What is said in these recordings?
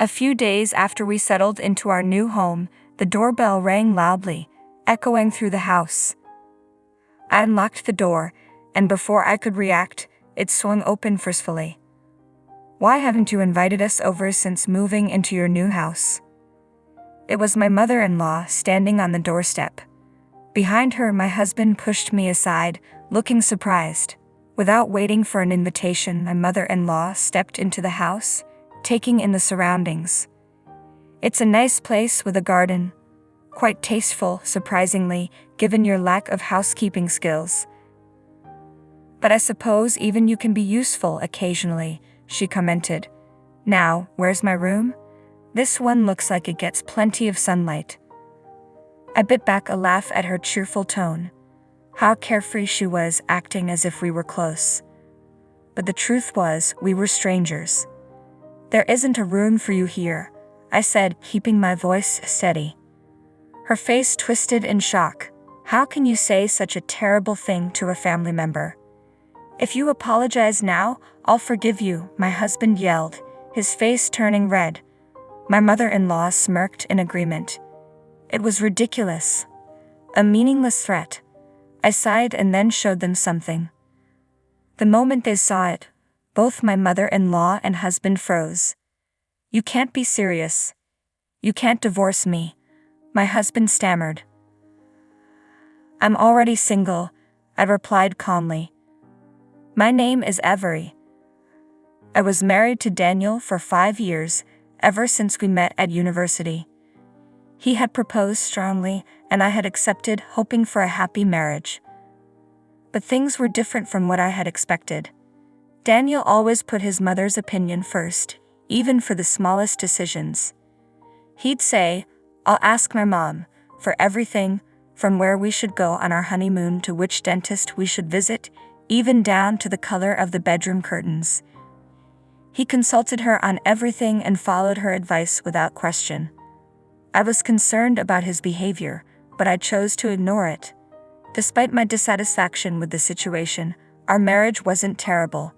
A few days after we settled into our new home, the doorbell rang loudly, echoing through the house. I unlocked the door, and before I could react, it swung open forcefully. "Why haven't you invited us over since moving into your new house?" It was my mother-in-law standing on the doorstep. Behind her, my husband pushed me aside, looking surprised. Without waiting for an invitation, my mother-in-law stepped into the house, taking in the surroundings. "It's a nice place with a garden. Quite tasteful, surprisingly, given your lack of housekeeping skills. But I suppose even you can be useful occasionally," she commented. "Now, where's my room? This one looks like it gets plenty of sunlight." I bit back a laugh at her cheerful tone. How carefree she was, acting as if we were close. But the truth was, we were strangers. "There isn't a room for you here," I said, keeping my voice steady. Her face twisted in shock. "How can you say such a terrible thing to a family member?" "If you apologize now, I'll forgive you," my husband yelled, his face turning red. My mother-in-law smirked in agreement. It was ridiculous. A meaningless threat. I sighed and then showed them something. The moment they saw it, both my mother-in-law and husband froze. "You can't be serious. You can't divorce me," my husband stammered. "I'm already single," I replied calmly. "My name is Avery. I was married to Daniel for 5 years, ever since we met at university. He had proposed strongly, and I had accepted, hoping for a happy marriage. But things were different from what I had expected. Daniel always put his mother's opinion first, even for the smallest decisions. He'd say, 'I'll ask my mom,' for everything, from where we should go on our honeymoon to which dentist we should visit, even down to the color of the bedroom curtains. He consulted her on everything and followed her advice without question. I was concerned about his behavior, but I chose to ignore it. Despite my dissatisfaction with the situation, our marriage wasn't terrible.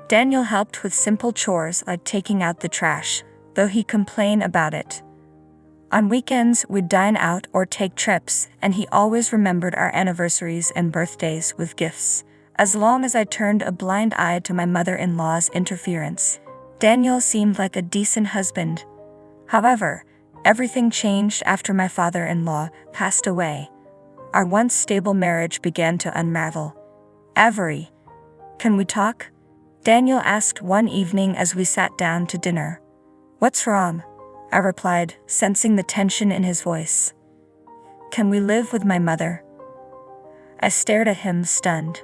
Daniel helped with simple chores like taking out the trash, though he complained about it. On weekends, we'd dine out or take trips, and he always remembered our anniversaries and birthdays with gifts, as long as I turned a blind eye to my mother-in-law's interference. Daniel seemed like a decent husband. However, everything changed after my father-in-law passed away. Our once stable marriage began to unravel. "Avery, can we talk?" Daniel asked one evening as we sat down to dinner. "What's wrong?" I replied, sensing the tension in his voice. "Can we live with my mother?" I stared at him, stunned.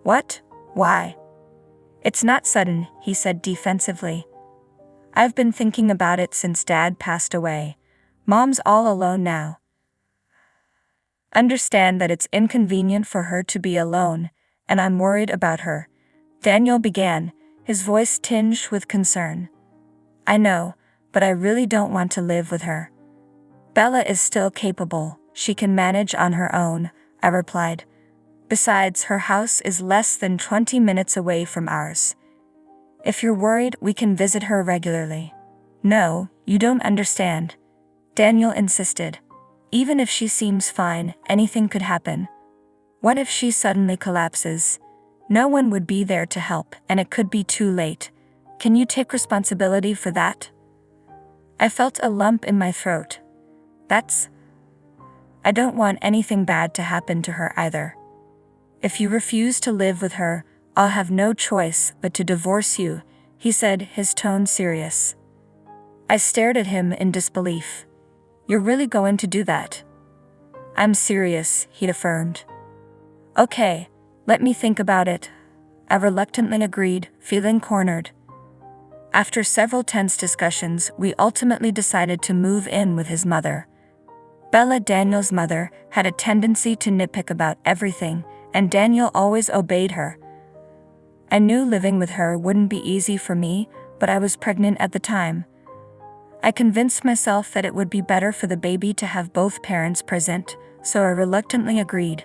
"What? Why?" "It's not sudden," he said defensively. "I've been thinking about it since Dad passed away. Mom's all alone now. Understand that it's inconvenient for her to be alone, and I'm worried about her," Daniel began, his voice tinged with concern. "I know, but I really don't want to live with her. Bella is still capable, she can manage on her own," I replied. "Besides, her house is less than 20 minutes away from ours. If you're worried, we can visit her regularly." "No, you don't understand," Daniel insisted. "Even if she seems fine, anything could happen. What if she suddenly collapses? No one would be there to help, and it could be too late. Can you take responsibility for that?" I felt a lump in my throat. I don't want anything bad to happen to her either. If you refuse to live with her, I'll have no choice but to divorce you, he said, his tone serious. I stared at him in disbelief. You're really going to do that? I'm serious, he affirmed. Okay, let me think about it. I reluctantly agreed, feeling cornered. After several tense discussions, we ultimately decided to move in with his mother. Bella, Daniel's mother, had a tendency to nitpick about everything, and Daniel always obeyed her. I knew living with her wouldn't be easy for me, but I was pregnant at the time. I convinced myself that it would be better for the baby to have both parents present, so I reluctantly agreed.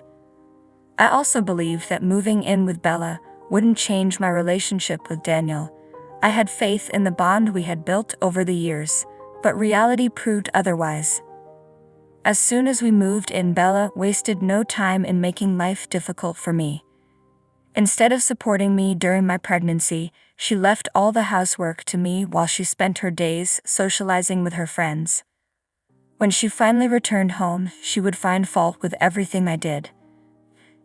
I also believed that moving in with Bella wouldn't change my relationship with Daniel. I had faith in the bond we had built over the years, but reality proved otherwise. As soon as we moved in, Bella wasted no time in making life difficult for me. Instead of supporting me during my pregnancy, she left all the housework to me while she spent her days socializing with her friends. When she finally returned home, she would find fault with everything I did.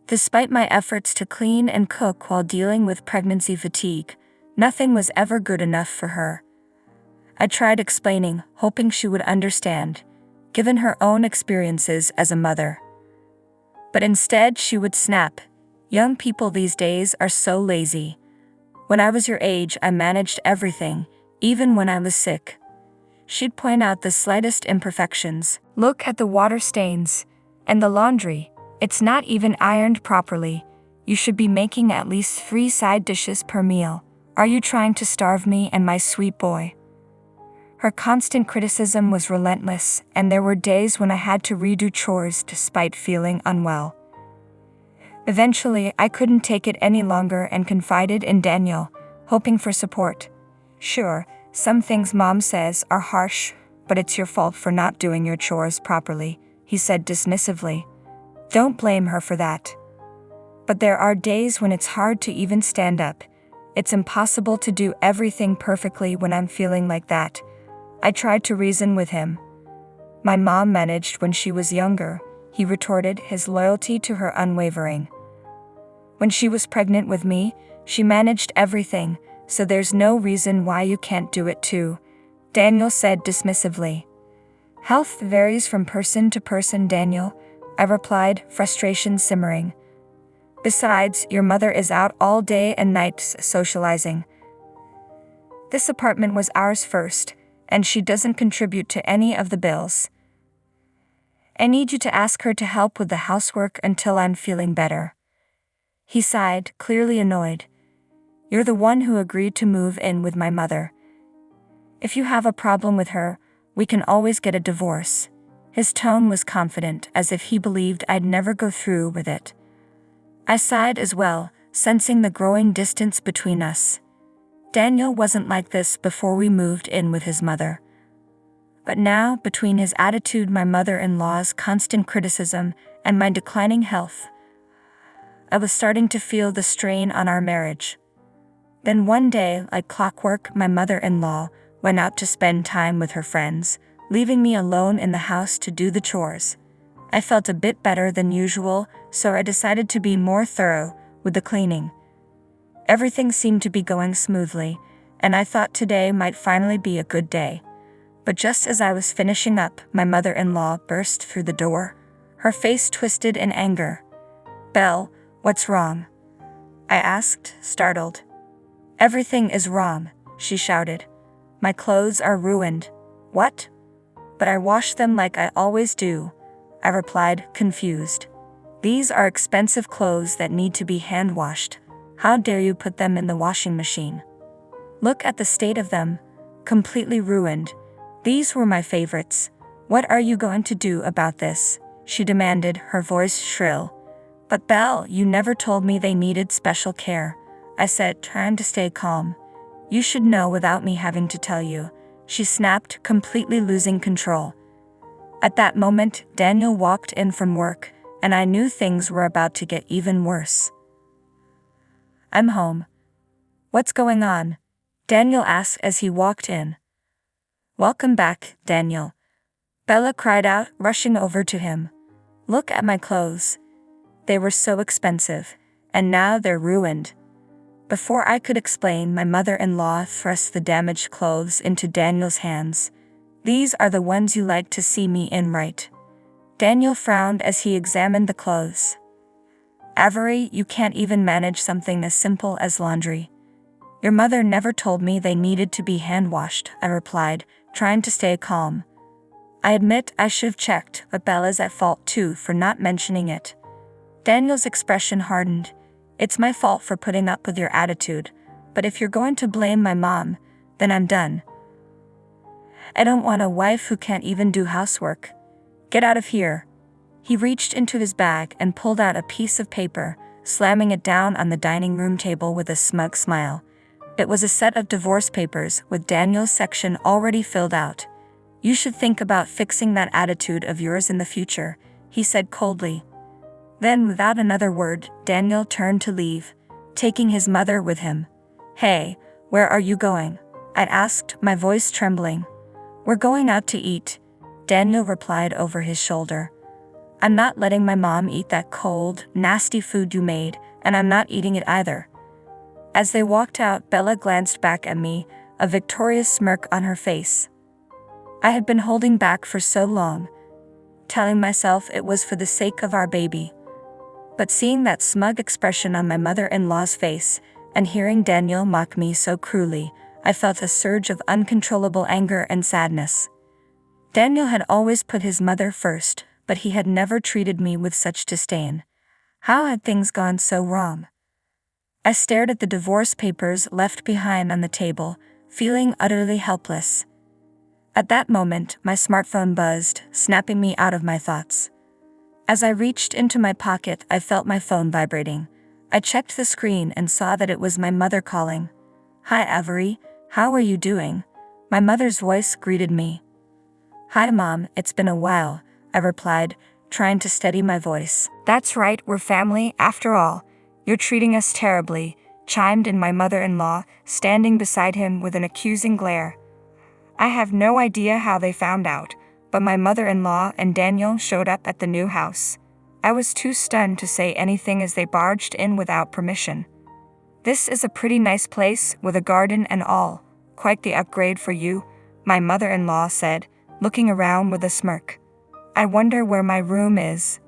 Despite my efforts to clean and cook while dealing with pregnancy fatigue, nothing was ever good enough for her. I tried explaining, hoping she would understand, given her own experiences as a mother. But instead she would snap, "Young people these days are so lazy. When I was your age, I managed everything, even when I was sick." She'd point out the slightest imperfections. "Look at the water stains. And the laundry. It's not even ironed properly. You should be making at least 3 side dishes per meal. Are you trying to starve me and my sweet boy?" Her constant criticism was relentless, and there were days when I had to redo chores despite feeling unwell. Eventually, I couldn't take it any longer and confided in Daniel, hoping for support. "Sure, some things Mom says are harsh, but it's your fault for not doing your chores properly," he said dismissively. "Don't blame her for that." But there are days when it's hard to even stand up. It's impossible to do everything perfectly when I'm feeling like that. I tried to reason with him. "My mom managed when she was younger," he retorted, his loyalty to her unwavering. "When she was pregnant with me, she managed everything, so there's no reason why you can't do it too," Daniel said dismissively. "Health varies from person to person, Daniel," I replied, frustration simmering. "Besides, your mother is out all day and night socializing. This apartment was ours first, and she doesn't contribute to any of the bills. I need you to ask her to help with the housework until I'm feeling better." He sighed, clearly annoyed. "You're the one who agreed to move in with my mother. If you have a problem with her, we can always get a divorce." His tone was confident, as if he believed I'd never go through with it. I sighed as well, sensing the growing distance between us. Daniel wasn't like this before we moved in with his mother. But now, between his attitude, my mother-in-law's constant criticism, and my declining health, I was starting to feel the strain on our marriage. Then one day, like clockwork, my mother-in-law went out to spend time with her friends, leaving me alone in the house to do the chores. I felt a bit better than usual, so I decided to be more thorough with the cleaning. Everything seemed to be going smoothly, and I thought today might finally be a good day. But just as I was finishing up, my mother-in-law burst through the door, her face twisted in anger. "Belle, what's wrong?" I asked, startled. "Everything is wrong," she shouted. "My clothes are ruined." "What?" "But I wash them like I always do," I replied, confused. "These are expensive clothes that need to be hand-washed. How dare you put them in the washing machine? Look at the state of them, completely ruined. These were my favorites. What are you going to do about this?" she demanded, her voice shrill. "But Belle, you never told me they needed special care," I said, trying to stay calm. "You should know without me having to tell you," she snapped, completely losing control. At that moment, Daniel walked in from work, and I knew things were about to get even worse. "I'm home." "What's going on?" Daniel asked as he walked in. "Welcome back, Daniel," Bella cried out, rushing over to him. "Look at my clothes. They were so expensive, and now they're ruined." Before I could explain, my mother-in-law thrust the damaged clothes into Daniel's hands. "These are the ones you like to see me in, right?" Daniel frowned as he examined the clothes. "Avery, you can't even manage something as simple as laundry." "Your mother never told me they needed to be hand-washed," I replied, trying to stay calm. "I admit I should have checked, but Bella's at fault too for not mentioning it." Daniel's expression hardened. "It's my fault for putting up with your attitude, but if you're going to blame my mom, then I'm done. I don't want a wife who can't even do housework. Get out of here." He reached into his bag and pulled out a piece of paper, slamming it down on the dining room table with a smug smile. It was a set of divorce papers with Daniel's section already filled out. "You should think about fixing that attitude of yours in the future," he said coldly. Then, without another word, Daniel turned to leave, taking his mother with him. "Hey, where are you going?" I asked, my voice trembling. "We're going out to eat," Daniel replied over his shoulder. "I'm not letting my mom eat that cold, nasty food you made, and I'm not eating it either." As they walked out, Bella glanced back at me, a victorious smirk on her face. I had been holding back for so long, telling myself it was for the sake of our baby. But seeing that smug expression on my mother-in-law's face, and hearing Daniel mock me so cruelly, I felt a surge of uncontrollable anger and sadness. Daniel had always put his mother first, but he had never treated me with such disdain. How had things gone so wrong? I stared at the divorce papers left behind on the table, feeling utterly helpless. At that moment, my smartphone buzzed, snapping me out of my thoughts. As I reached into my pocket, I felt my phone vibrating. I checked the screen and saw that it was my mother calling. "Hi Avery, how are you doing?" My mother's voice greeted me. "Hi Mom, it's been a while," I replied, trying to steady my voice. "That's right, we're family, after all. You're treating us terribly," chimed in my mother-in-law, standing beside him with an accusing glare. I have no idea how they found out, but my mother-in-law and Daniel showed up at the new house. I was too stunned to say anything as they barged in without permission. "This is a pretty nice place, with a garden and all. Quite the upgrade for you," my mother-in-law said, looking around with a smirk. "I wonder where my room is."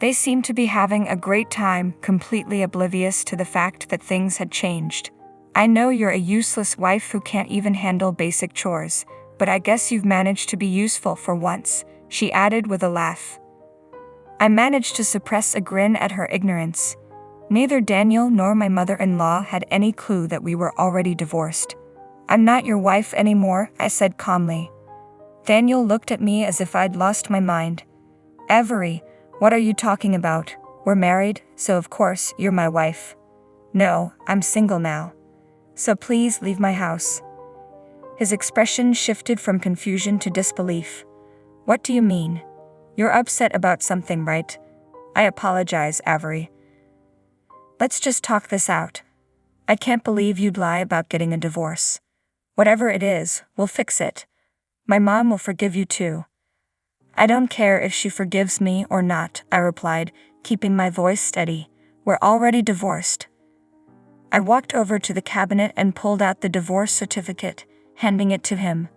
They seemed to be having a great time, completely oblivious to the fact that things had changed. "I know you're a useless wife who can't even handle basic chores, but I guess you've managed to be useful for once," she added with a laugh. I managed to suppress a grin at her ignorance. Neither Daniel nor my mother-in-law had any clue that we were already divorced. "I'm not your wife anymore," I said calmly. Daniel looked at me as if I'd lost my mind. "Avery, what are you talking about? We're married, so of course you're my wife." "No, I'm single now. So please leave my house." His expression shifted from confusion to disbelief. "What do you mean? You're upset about something, right?" "I apologize, Avery. Let's just talk this out. I can't believe you'd lie about getting a divorce. Whatever it is, we'll fix it. My mom will forgive you too." "I don't care if she forgives me or not," I replied, keeping my voice steady. "We're already divorced." I walked over to the cabinet and pulled out the divorce certificate, handing it to him.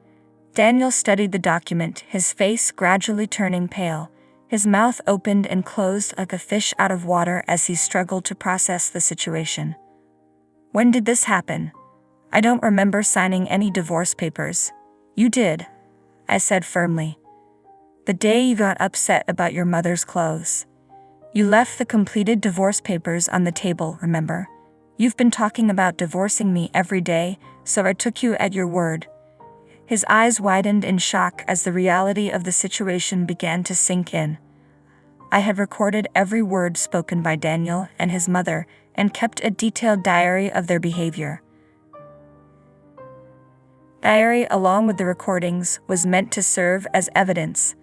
Daniel studied the document, his face gradually turning pale. His mouth opened and closed like a fish out of water as he struggled to process the situation. "When did this happen? I don't remember signing any divorce papers." "You did," I said firmly. "The day you got upset about your mother's clothes. You left the completed divorce papers on the table, remember? You've been talking about divorcing me every day, so I took you at your word." His eyes widened in shock as the reality of the situation began to sink in. I had recorded every word spoken by Daniel and his mother and kept a detailed diary of their behavior. Diary, along with the recordings, was meant to serve as evidence.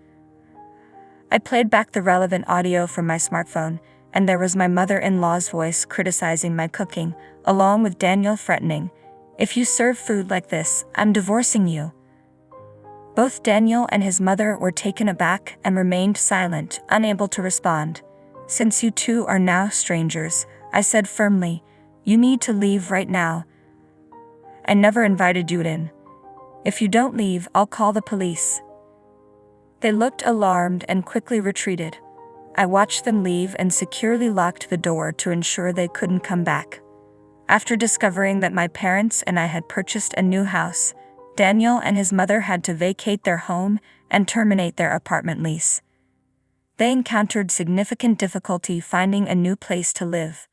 I played back the relevant audio from my smartphone, and there was my mother-in-law's voice criticizing my cooking, along with Daniel threatening, "If you serve food like this, I'm divorcing you." Both Daniel and his mother were taken aback and remained silent, unable to respond. "Since you two are now strangers," I said firmly, "you need to leave right now. I never invited you in. If you don't leave, I'll call the police." They looked alarmed and quickly retreated. I watched them leave and securely locked the door to ensure they couldn't come back. After discovering that my parents and I had purchased a new house, Daniel and his mother had to vacate their home and terminate their apartment lease. They encountered significant difficulty finding a new place to live.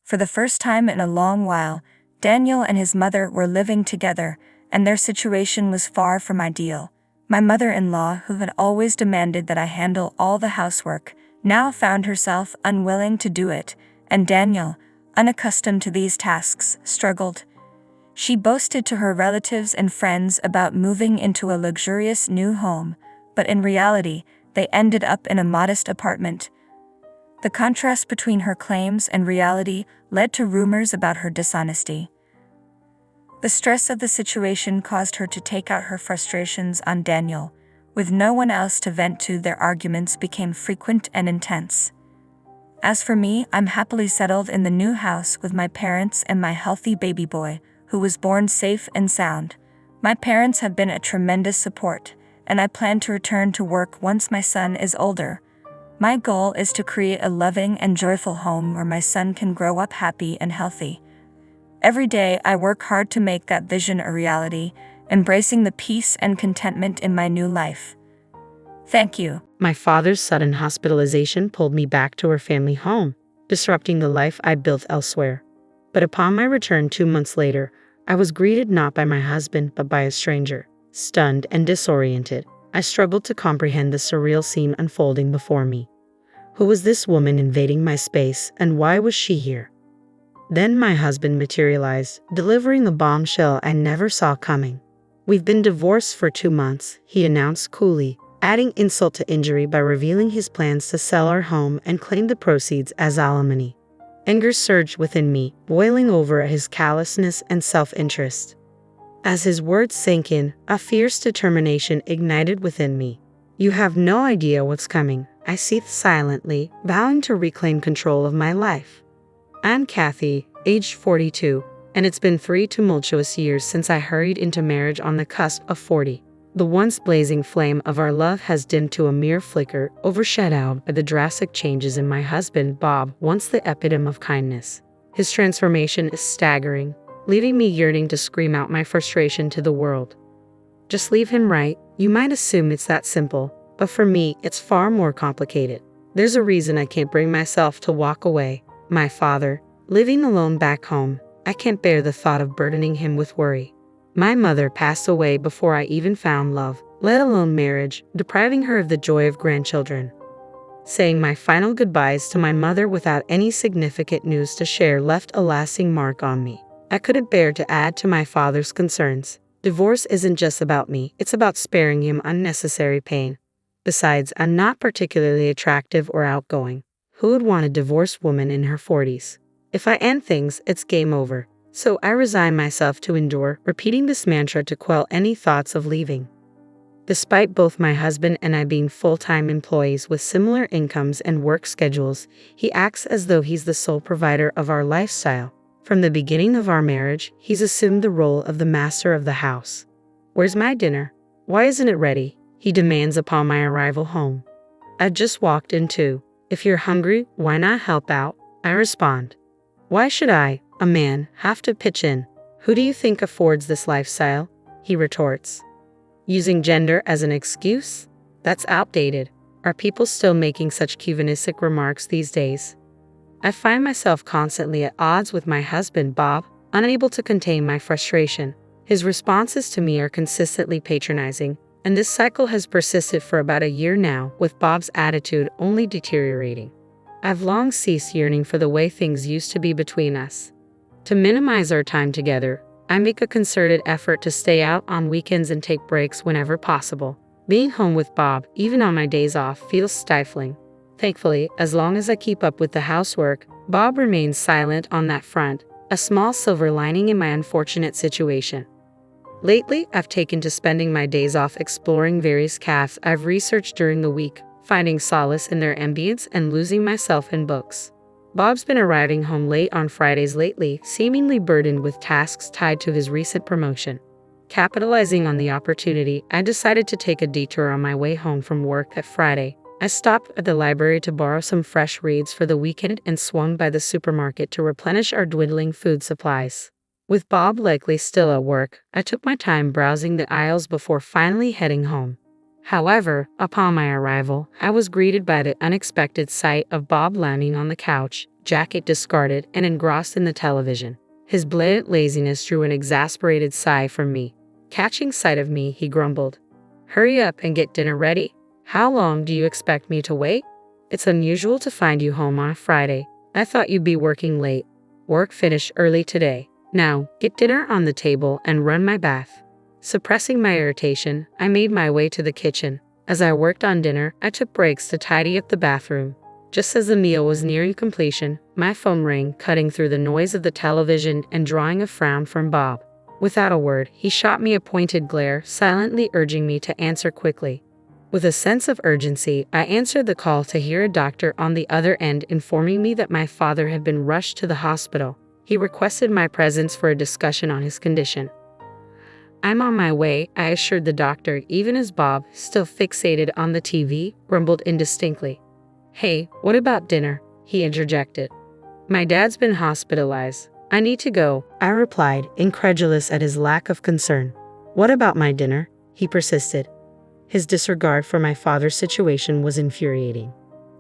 For the first time in a long while, Daniel and his mother were living together, and their situation was far from ideal. My mother-in-law, who had always demanded that I handle all the housework, now found herself unwilling to do it, and Daniel, unaccustomed to these tasks, struggled. She boasted to her relatives and friends about moving into a luxurious new home, but in reality, they ended up in a modest apartment. The contrast between her claims and reality led to rumors about her dishonesty. The stress of the situation caused her to take out her frustrations on Daniel. With no one else to vent to, their arguments became frequent and intense. As for me, I'm happily settled in the new house with my parents and my healthy baby boy, who was born safe and sound. My parents have been a tremendous support, and I plan to return to work once my son is older. My goal is to create a loving and joyful home where my son can grow up happy and healthy. Every day I work hard to make that vision a reality, embracing the peace and contentment in my new life. Thank you. My father's sudden hospitalization pulled me back to our family home, disrupting the life I built elsewhere. But upon my return 2 months later, I was greeted not by my husband but by a stranger. Stunned and disoriented, I struggled to comprehend the surreal scene unfolding before me. Who was this woman invading my space, and why was she here? Then my husband materialized, delivering a bombshell I never saw coming. "We've been divorced for 2 months, he announced coolly, adding insult to injury by revealing his plans to sell our home and claim the proceeds as alimony. Anger surged within me, boiling over at his callousness and self-interest. As his words sank in, a fierce determination ignited within me. "You have no idea what's coming," I seethed silently, vowing to reclaim control of my life. "I'm Kathy, aged 42, and it's been 3 tumultuous years since I hurried into marriage on the cusp of 40. The once blazing flame of our love has dimmed to a mere flicker, overshadowed by the drastic changes in my husband, Bob, once the epitome of kindness. His transformation is staggering, leaving me yearning to scream out my frustration to the world. Just leave him, right? You might assume it's that simple, but for me, it's far more complicated. There's a reason I can't bring myself to walk away. My father, living alone back home, I can't bear the thought of burdening him with worry. My mother passed away before I even found love, let alone marriage, depriving her of the joy of grandchildren. Saying my final goodbyes to my mother without any significant news to share left a lasting mark on me. I couldn't bear to add to my father's concerns. Divorce isn't just about me, it's about sparing him unnecessary pain. Besides, I'm not particularly attractive or outgoing. Who would want a divorced woman in her 40s? If I end things, it's game over. So I resign myself to endure, repeating this mantra to quell any thoughts of leaving. Despite both my husband and I being full-time employees with similar incomes and work schedules, he acts as though he's the sole provider of our lifestyle. From the beginning of our marriage, he's assumed the role of the master of the house. "Where's my dinner? Why isn't it ready?" he demands upon my arrival home. "I've just walked in too. If you're hungry, why not help out?" I respond. "Why should I, a man, have to pitch in? Who do you think affords this lifestyle?" he retorts. Using gender as an excuse? That's outdated. Are people still making such chauvinistic remarks these days? I find myself constantly at odds with my husband, Bob, unable to contain my frustration. His responses to me are consistently patronizing, and this cycle has persisted for about a year now, with Bob's attitude only deteriorating. I've long ceased yearning for the way things used to be between us. To minimize our time together, I make a concerted effort to stay out on weekends and take breaks whenever possible. Being home with Bob, even on my days off, feels stifling. Thankfully, as long as I keep up with the housework, Bob remains silent on that front, a small silver lining in my unfortunate situation. Lately, I've taken to spending my days off exploring various cafes I've researched during the week, finding solace in their ambience and losing myself in books. Bob's been arriving home late on Fridays lately, seemingly burdened with tasks tied to his recent promotion. Capitalizing on the opportunity, I decided to take a detour on my way home from work that Friday. I stopped at the library to borrow some fresh reads for the weekend and swung by the supermarket to replenish our dwindling food supplies. With Bob likely still at work, I took my time browsing the aisles before finally heading home. However, upon my arrival, I was greeted by the unexpected sight of Bob lounging on the couch, jacket discarded and engrossed in the television. His blatant laziness drew an exasperated sigh from me. Catching sight of me, he grumbled, "Hurry up and get dinner ready. How long do you expect me to wait? It's unusual to find you home on a Friday. I thought you'd be working late." "Work finished early today. Now, get dinner on the table and run my bath." Suppressing my irritation, I made my way to the kitchen. As I worked on dinner, I took breaks to tidy up the bathroom. Just as the meal was nearing completion, my phone rang, cutting through the noise of the television and drawing a frown from Bob. Without a word, he shot me a pointed glare, silently urging me to answer quickly. With a sense of urgency, I answered the call to hear a doctor on the other end informing me that my father had been rushed to the hospital. He requested my presence for a discussion on his condition. "I'm on my way," I assured the doctor, even as Bob, still fixated on the TV, grumbled indistinctly. "Hey, what about dinner?" he interjected. "My dad's been hospitalized. I need to go," I replied, incredulous at his lack of concern. "What about my dinner?" he persisted. His disregard for my father's situation was infuriating.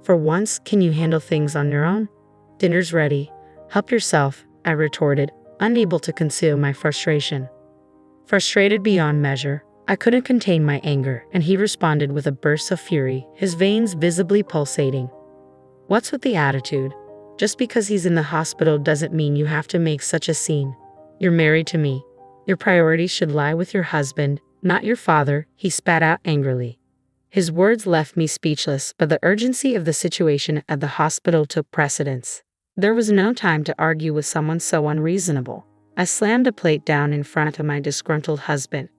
"For once, can you handle things on your own? Dinner's ready. Help yourself," I retorted, unable to conceal my frustration. Frustrated beyond measure, I couldn't contain my anger, and he responded with a burst of fury, his veins visibly pulsating. "What's with the attitude? Just because he's in the hospital doesn't mean you have to make such a scene. You're married to me. Your priorities should lie with your husband, not your father," he spat out angrily. His words left me speechless, but the urgency of the situation at the hospital took precedence. There was no time to argue with someone so unreasonable. I slammed a plate down in front of my disgruntled husband.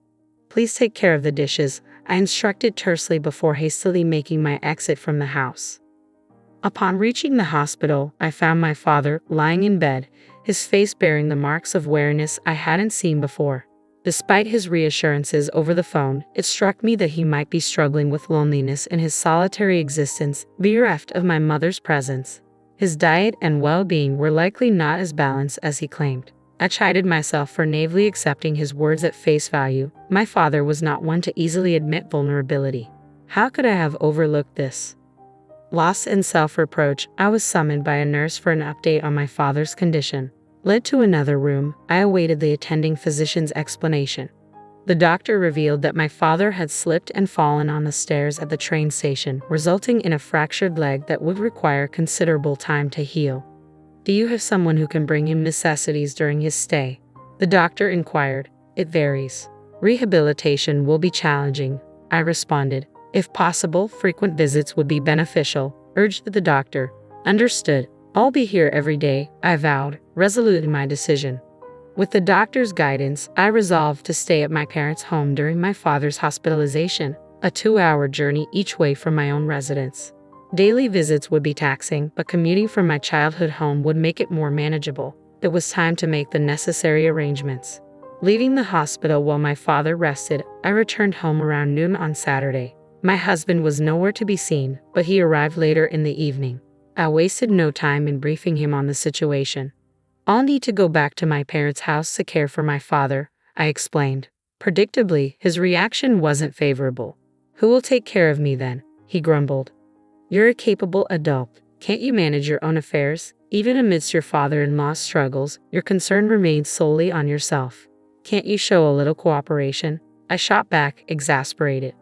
"Please take care of the dishes," I instructed tersely before hastily making my exit from the house. Upon reaching the hospital, I found my father lying in bed, his face bearing the marks of weariness I hadn't seen before. Despite his reassurances over the phone, it struck me that he might be struggling with loneliness in his solitary existence, bereft of my mother's presence. His diet and well-being were likely not as balanced as he claimed. I chided myself for naively accepting his words at face value. My father was not one to easily admit vulnerability. How could I have overlooked this? Lost in self-reproach, I was summoned by a nurse for an update on my father's condition. Led to another room, I awaited the attending physician's explanation. The doctor revealed that my father had slipped and fallen on the stairs at the train station, resulting in a fractured leg that would require considerable time to heal. "Do you have someone who can bring him necessities during his stay?" the doctor inquired. "It varies. Rehabilitation will be challenging," I responded. "If possible, frequent visits would be beneficial," urged the doctor. "Understood. I'll be here every day," I vowed, resolute in my decision. With the doctor's guidance, I resolved to stay at my parents' home during my father's hospitalization, a 2-hour journey each way from my own residence. Daily visits would be taxing, but commuting from my childhood home would make it more manageable. It was time to make the necessary arrangements. Leaving the hospital while my father rested, I returned home around noon on Saturday. My husband was nowhere to be seen, but he arrived later in the evening. I wasted no time in briefing him on the situation. "I'll need to go back to my parents' house to care for my father," I explained. Predictably, his reaction wasn't favorable. "Who will take care of me then?" he grumbled. "You're a capable adult. Can't you manage your own affairs? Even amidst your father-in-law's struggles, your concern remains solely on yourself. Can't you show a little cooperation?" I shot back, exasperated.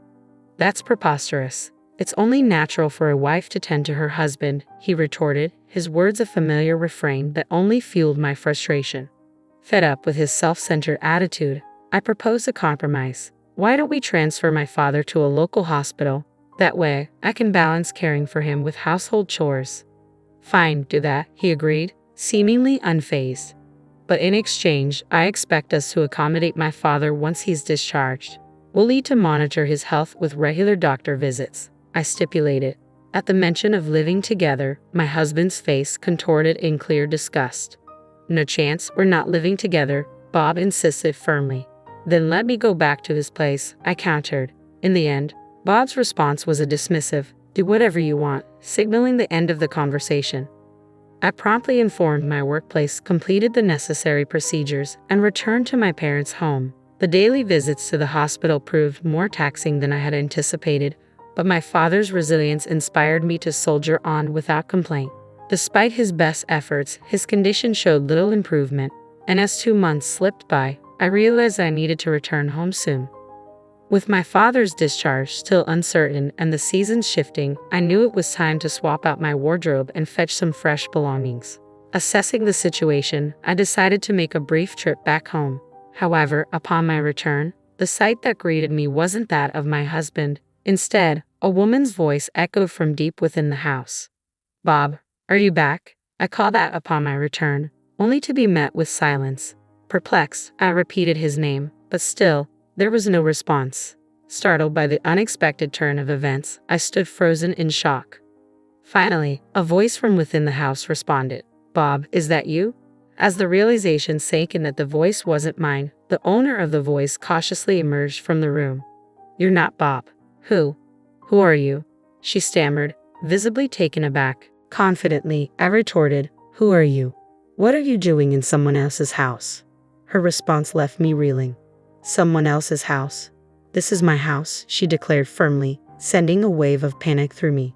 "That's preposterous. It's only natural for a wife to tend to her husband," he retorted, his words a familiar refrain that only fueled my frustration. Fed up with his self-centered attitude, I proposed a compromise. "Why don't we transfer my father to a local hospital? That way, I can balance caring for him with household chores." "Fine, do that," he agreed, seemingly unfazed. "But in exchange, I expect us to accommodate my father once he's discharged. We'll need to monitor his health with regular doctor visits," I stipulated. At the mention of living together, my husband's face contorted in clear disgust. "No chance, we're not living together," Bob insisted firmly. "Then let me go back to his place," I countered. In the end, Bob's response was a dismissive, "Do whatever you want," signaling the end of the conversation. I promptly informed my workplace, completed the necessary procedures, and returned to my parents' home. The daily visits to the hospital proved more taxing than I had anticipated, but my father's resilience inspired me to soldier on without complaint. Despite his best efforts, his condition showed little improvement, and as 2 months slipped by, I realized I needed to return home soon. With my father's discharge still uncertain and the seasons shifting, I knew it was time to swap out my wardrobe and fetch some fresh belongings. Assessing the situation, I decided to make a brief trip back home. However, upon my return, the sight that greeted me wasn't that of my husband. Instead, a woman's voice echoed from deep within the house. "Bob, are you back?" I called out upon my return, only to be met with silence. Perplexed, I repeated his name, but still, there was no response. Startled by the unexpected turn of events, I stood frozen in shock. Finally, a voice from within the house responded. "Bob, is that you?" As the realization sank in that the voice wasn't mine, the owner of the voice cautiously emerged from the room. "You're not Bob. Who are you?" she stammered, visibly taken aback. Confidently, I retorted, "Who are you? What are you doing in someone else's house?" Her response left me reeling. "Someone else's house? This is my house," she declared firmly, sending a wave of panic through me.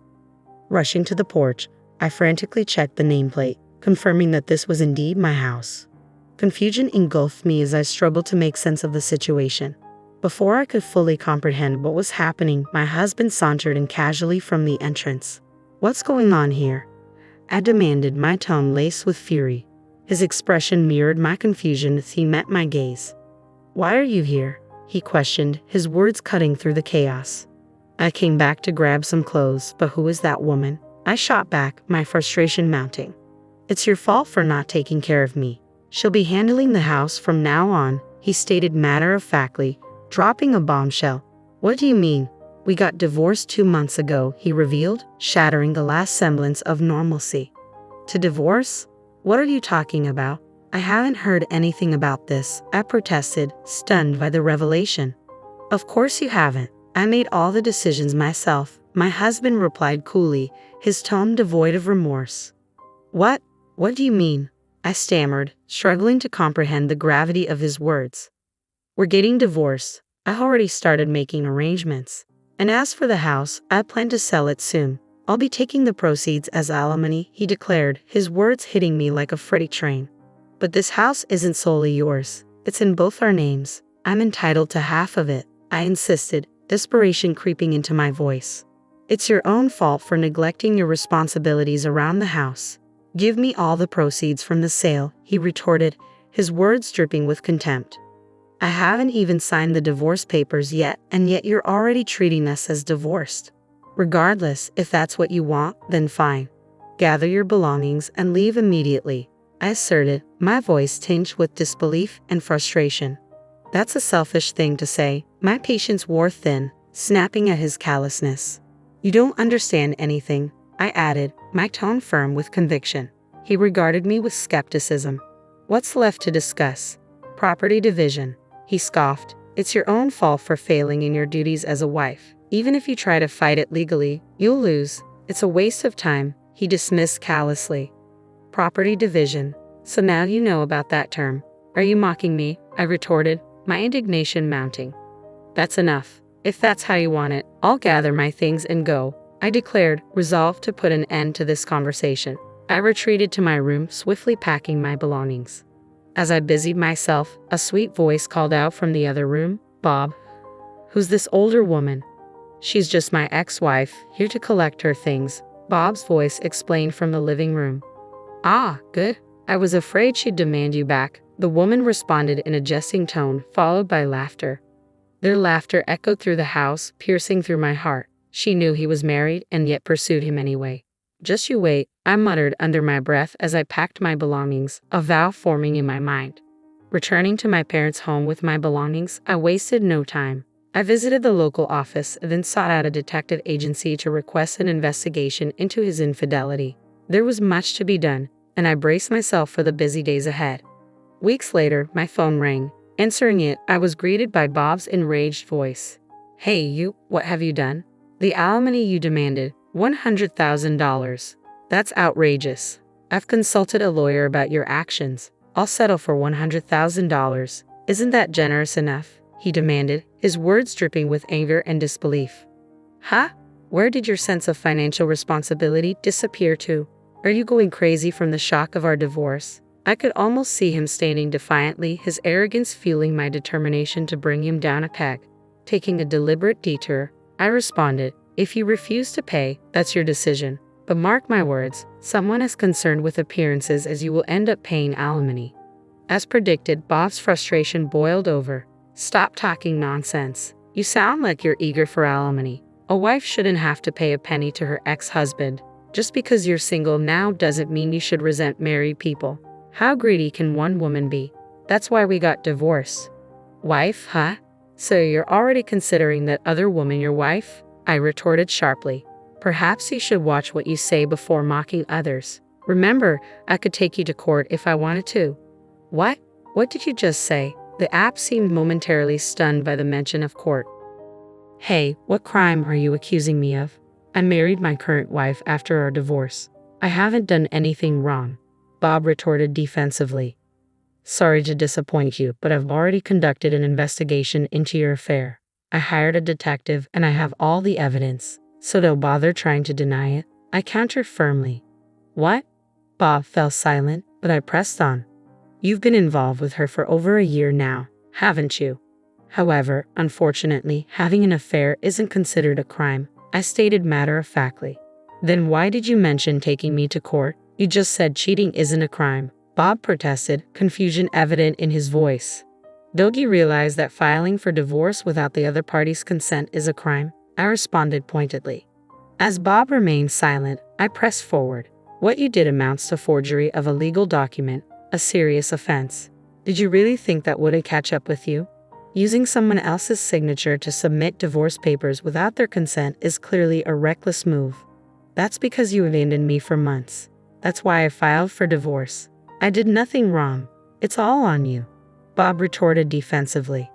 Rushing to the porch, I frantically checked the nameplate, confirming that this was indeed my house. Confusion engulfed me as I struggled to make sense of the situation. Before I could fully comprehend what was happening, my husband sauntered in casually from the entrance. "What's going on here?" I demanded, my tone laced with fury. His expression mirrored my confusion as he met my gaze. "Why are you here?" he questioned, his words cutting through the chaos. "I came back to grab some clothes, but who is that woman?" I shot back, my frustration mounting. "It's your fault for not taking care of me. She'll be handling the house from now on," he stated matter-of-factly, dropping a bombshell. "What do you mean? We got divorced 2 months ago," he revealed, shattering the last semblance of normalcy. "To divorce? What are you talking about? I haven't heard anything about this," I protested, stunned by the revelation. "Of course you haven't. I made all the decisions myself," my husband replied coolly, his tone devoid of remorse. What do you mean?" I stammered, struggling to comprehend the gravity of his words. "We're getting divorced. I already started making arrangements. And as for the house, I plan to sell it soon. I'll be taking the proceeds as alimony," he declared, his words hitting me like a freight train. "But this house isn't solely yours. It's in both our names. I'm entitled to half of it," I insisted, desperation creeping into my voice. "It's your own fault for neglecting your responsibilities around the house. Give me all the proceeds from the sale," he retorted, his words dripping with contempt. "I haven't even signed the divorce papers yet, and yet you're already treating us as divorced. Regardless, if that's what you want, then fine. Gather your belongings and leave immediately," I asserted, my voice tinged with disbelief and frustration. "That's a selfish thing to say," my patience wore thin, snapping at his callousness. "You don't understand anything," I added, my tone firm with conviction. He regarded me with skepticism. "What's left to discuss? Property division," he scoffed. "It's your own fault for failing in your duties as a wife. Even if you try to fight it legally, you'll lose. It's a waste of time," he dismissed callously. "Property division. So now you know about that term. Are you mocking me?" I retorted, my indignation mounting. "That's enough. If that's how you want it, I'll gather my things and go," I declared, resolved to put an end to this conversation. I retreated to my room, swiftly packing my belongings. As I busied myself, a sweet voice called out from the other room, "Bob." "Who's this older woman?" "She's just my ex-wife, here to collect her things," Bob's voice explained from the living room. "Ah, good. I was afraid she'd demand you back," the woman responded in a jesting tone, followed by laughter. Their laughter echoed through the house, piercing through my heart. She knew he was married and yet pursued him anyway. "Just you wait," I muttered under my breath as I packed my belongings, a vow forming in my mind. Returning to my parents' home with my belongings, I wasted no time. I visited the local office and then sought out a detective agency to request an investigation into his infidelity. There was much to be done, and I braced myself for the busy days ahead. Weeks later, my phone rang. Answering it, I was greeted by Bob's enraged voice. "Hey, you, what have you done? The alimony you demanded, $100,000. That's outrageous. I've consulted a lawyer about your actions. I'll settle for $100,000. Isn't that generous enough?" he demanded, his words dripping with anger and disbelief. "Huh? Where did your sense of financial responsibility disappear to? Are you going crazy from the shock of our divorce?" I could almost see him standing defiantly, his arrogance fueling my determination to bring him down a peg. Taking a deliberate detour, I responded, "If you refuse to pay, that's your decision. But mark my words, someone as concerned with appearances as you will end up paying alimony. As predicted, Bob's frustration boiled over. Stop talking nonsense. You sound like you're eager for alimony. A wife shouldn't have to pay a penny to her ex-husband. Just because you're single now doesn't mean you should resent married people. How greedy can one woman be? That's why we got divorced. Wife, huh? So you're already considering that other woman your wife? I retorted sharply. Perhaps you should watch what you say before mocking others. Remember, I could take you to court if I wanted to. What? What did you just say? The app seemed momentarily stunned by the mention of court. Hey, what crime are you accusing me of? I married my current wife after our divorce. I haven't done anything wrong, Bob retorted defensively. Sorry to disappoint you, but I've already conducted an investigation into your affair. I hired a detective and I have all the evidence, so don't bother trying to deny it. I countered firmly. What? Bob fell silent, but I pressed on. You've been involved with her for over a year now, haven't you? However, unfortunately, having an affair isn't considered a crime, I stated matter-of-factly. Then why did you mention taking me to court? You just said cheating isn't a crime, Bob protested, confusion evident in his voice. Don't you realize that filing for divorce without the other party's consent is a crime? I responded pointedly. As Bob remained silent, I pressed forward. What you did amounts to forgery of a legal document, a serious offense. Did you really think that wouldn't catch up with you? Using someone else's signature to submit divorce papers without their consent is clearly a reckless move. That's because you abandoned me for months. That's why I filed for divorce. I did nothing wrong. It's all on you, Bob retorted defensively.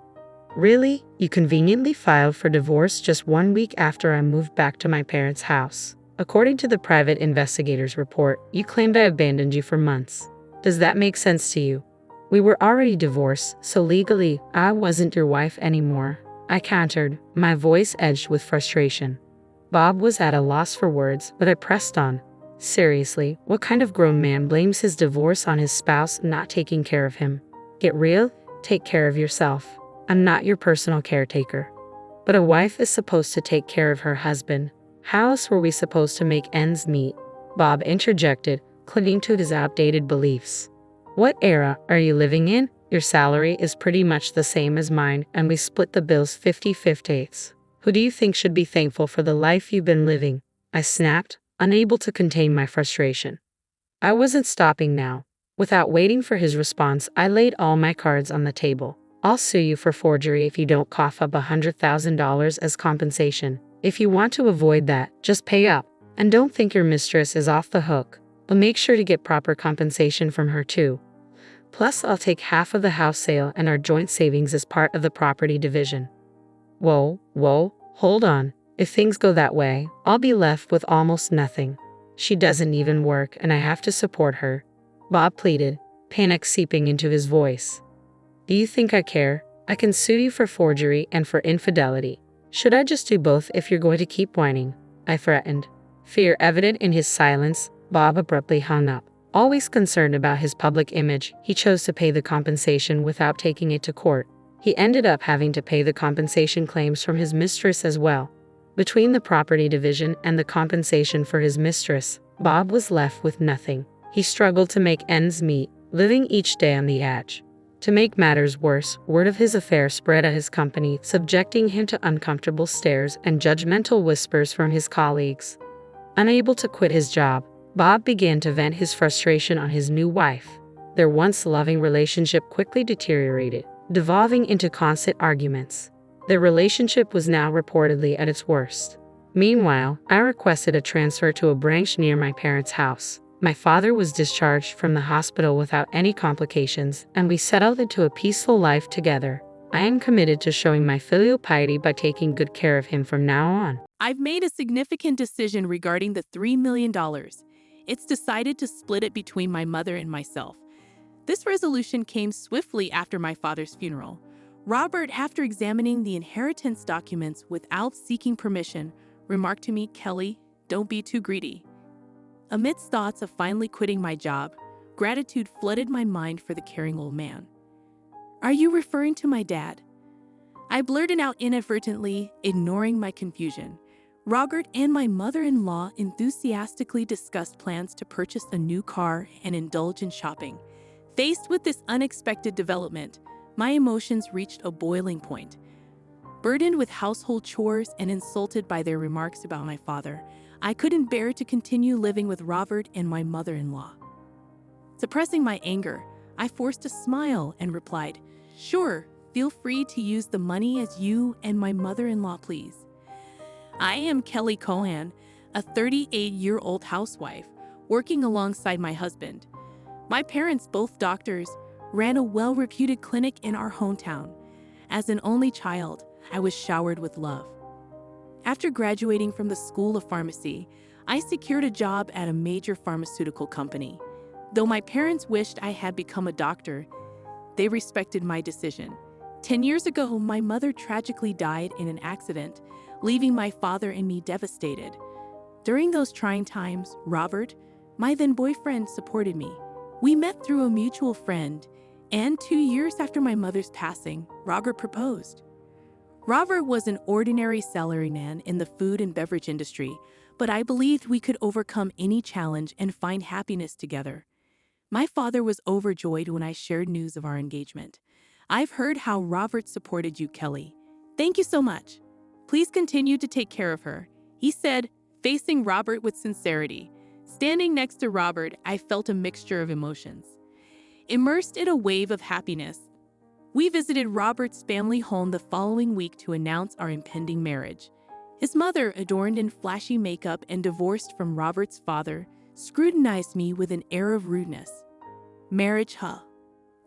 Really? You conveniently filed for divorce just 1 week after I moved back to my parents' house. According to the private investigator's report, you claimed I abandoned you for months. Does that make sense to you? We were already divorced, so legally, I wasn't your wife anymore, I countered, my voice edged with frustration. Bob was at a loss for words, but I pressed on. Seriously, what kind of grown man blames his divorce on his spouse not taking care of him? Get real? Take care of yourself. I'm not your personal caretaker. But a wife is supposed to take care of her husband. How else were we supposed to make ends meet? Bob interjected, clinging to his outdated beliefs. What era are you living in? Your salary is pretty much the same as mine, and we split the bills 50-50. Who do you think should be thankful for the life you've been living? I snapped, unable to contain my frustration. I wasn't stopping now. Without waiting for his response, I laid all my cards on the table. I'll sue you for forgery if you don't cough up $100,000 as compensation. If you want to avoid that, just pay up. And don't think your mistress is off the hook, but make sure to get proper compensation from her too. Plus, I'll take half of the house sale and our joint savings as part of the property division. Whoa, hold on. If things go that way, I'll be left with almost nothing. She doesn't even work and I have to support her, Bob pleaded, panic seeping into his voice. Do you think I care? I can sue you for forgery and for infidelity. Should I just do both if you're going to keep whining? I threatened. Fear evident in his silence, Bob abruptly hung up. Always concerned about his public image, he chose to pay the compensation without taking it to court. He ended up having to pay the compensation claims from his mistress as well. Between the property division and the compensation for his mistress, Bob was left with nothing. He struggled to make ends meet, living each day on the edge. To make matters worse, word of his affair spread at his company, subjecting him to uncomfortable stares and judgmental whispers from his colleagues. Unable to quit his job, Bob began to vent his frustration on his new wife. Their once loving relationship quickly deteriorated, devolving into constant arguments. Their relationship was now reportedly at its worst. Meanwhile, I requested a transfer to a branch near my parents' house. My father was discharged from the hospital without any complications, and we settled into a peaceful life together. I am committed to showing my filial piety by taking good care of him from now on. I've made a significant decision regarding the $3 million. It's decided to split it between my mother and myself. This resolution came swiftly after my father's funeral. Robert, after examining the inheritance documents without seeking permission, remarked to me, "Kelly, don't be too greedy." Amidst thoughts of finally quitting my job, gratitude flooded my mind for the caring old man. "Are you referring to my dad?" I blurted out inadvertently, ignoring my confusion. Robert and my mother-in-law enthusiastically discussed plans to purchase a new car and indulge in shopping. Faced with this unexpected development, my emotions reached a boiling point. Burdened with household chores and insulted by their remarks about my father, I couldn't bear to continue living with Robert and my mother-in-law. Suppressing my anger, I forced a smile and replied, "Sure, feel free to use the money as you and my mother-in-law please." I am Kelly Cohan, a 38-year-old housewife, working alongside my husband. My parents, both doctors, ran a well-reputed clinic in our hometown. As an only child, I was showered with love. After graduating from the School of Pharmacy, I secured a job at a major pharmaceutical company. Though my parents wished I had become a doctor, they respected my decision. 10 years ago, my mother tragically died in an accident, leaving my father and me devastated. During those trying times, Robert, my then boyfriend, supported me. We met through a mutual friend, and 2 years after my mother's passing, Robert proposed. Robert was an ordinary salaryman in the food and beverage industry, but I believed we could overcome any challenge and find happiness together. My father was overjoyed when I shared news of our engagement. "I've heard how Robert supported you, Kelly. Thank you so much. Please continue to take care of her," he said, facing Robert with sincerity. Standing next to Robert, I felt a mixture of emotions. Immersed in a wave of happiness, we visited Robert's family home the following week to announce our impending marriage. His mother, adorned in flashy makeup and divorced from Robert's father, scrutinized me with an air of rudeness. "Marriage, huh?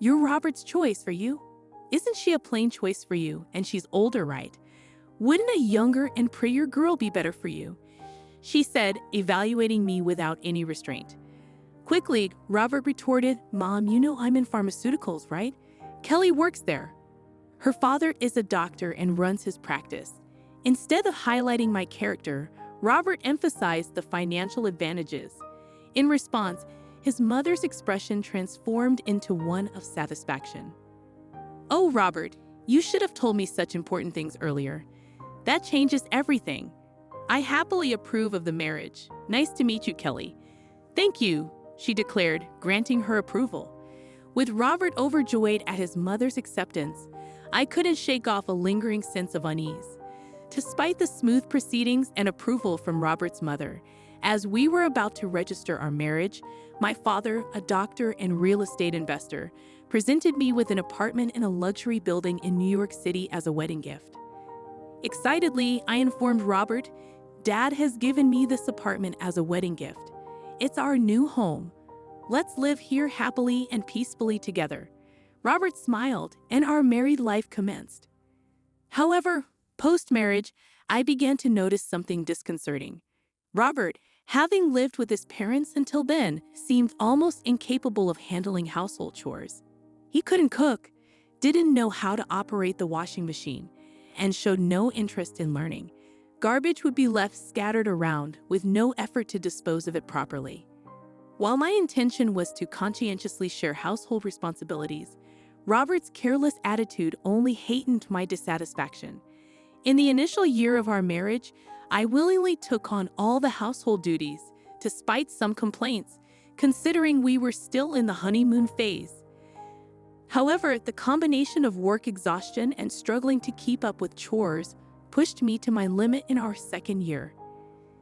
You're Robert's choice for you? Isn't she a plain choice for you, and she's older, right? Wouldn't a younger and prettier girl be better for you?" she said, evaluating me without any restraint. Quickly, Robert retorted, "Mom, you know I'm in pharmaceuticals, right? Kelly works there. Her father is a doctor and runs his practice." Instead of highlighting my character, Robert emphasized the financial advantages. In response, his mother's expression transformed into one of satisfaction. "Oh, Robert, you should have told me such important things earlier. That changes everything. I happily approve of the marriage. Nice to meet you, Kelly." "Thank you," she declared, granting her approval. With Robert overjoyed at his mother's acceptance, I couldn't shake off a lingering sense of unease. Despite the smooth proceedings and approval from Robert's mother, as we were about to register our marriage, my father, a doctor and real estate investor, presented me with an apartment in a luxury building in New York City as a wedding gift. Excitedly, I informed Robert, "Dad has given me this apartment as a wedding gift. It's our new home. Let's live here happily and peacefully together." Robert smiled, and our married life commenced. However, post-marriage, I began to notice something disconcerting. Robert, having lived with his parents until then, seemed almost incapable of handling household chores. He couldn't cook, didn't know how to operate the washing machine, and showed no interest in learning. Garbage would be left scattered around with no effort to dispose of it properly. While my intention was to conscientiously share household responsibilities, Robert's careless attitude only heightened my dissatisfaction. In the initial year of our marriage, I willingly took on all the household duties, despite some complaints, considering we were still in the honeymoon phase. However, the combination of work exhaustion and struggling to keep up with chores pushed me to my limit in our second year.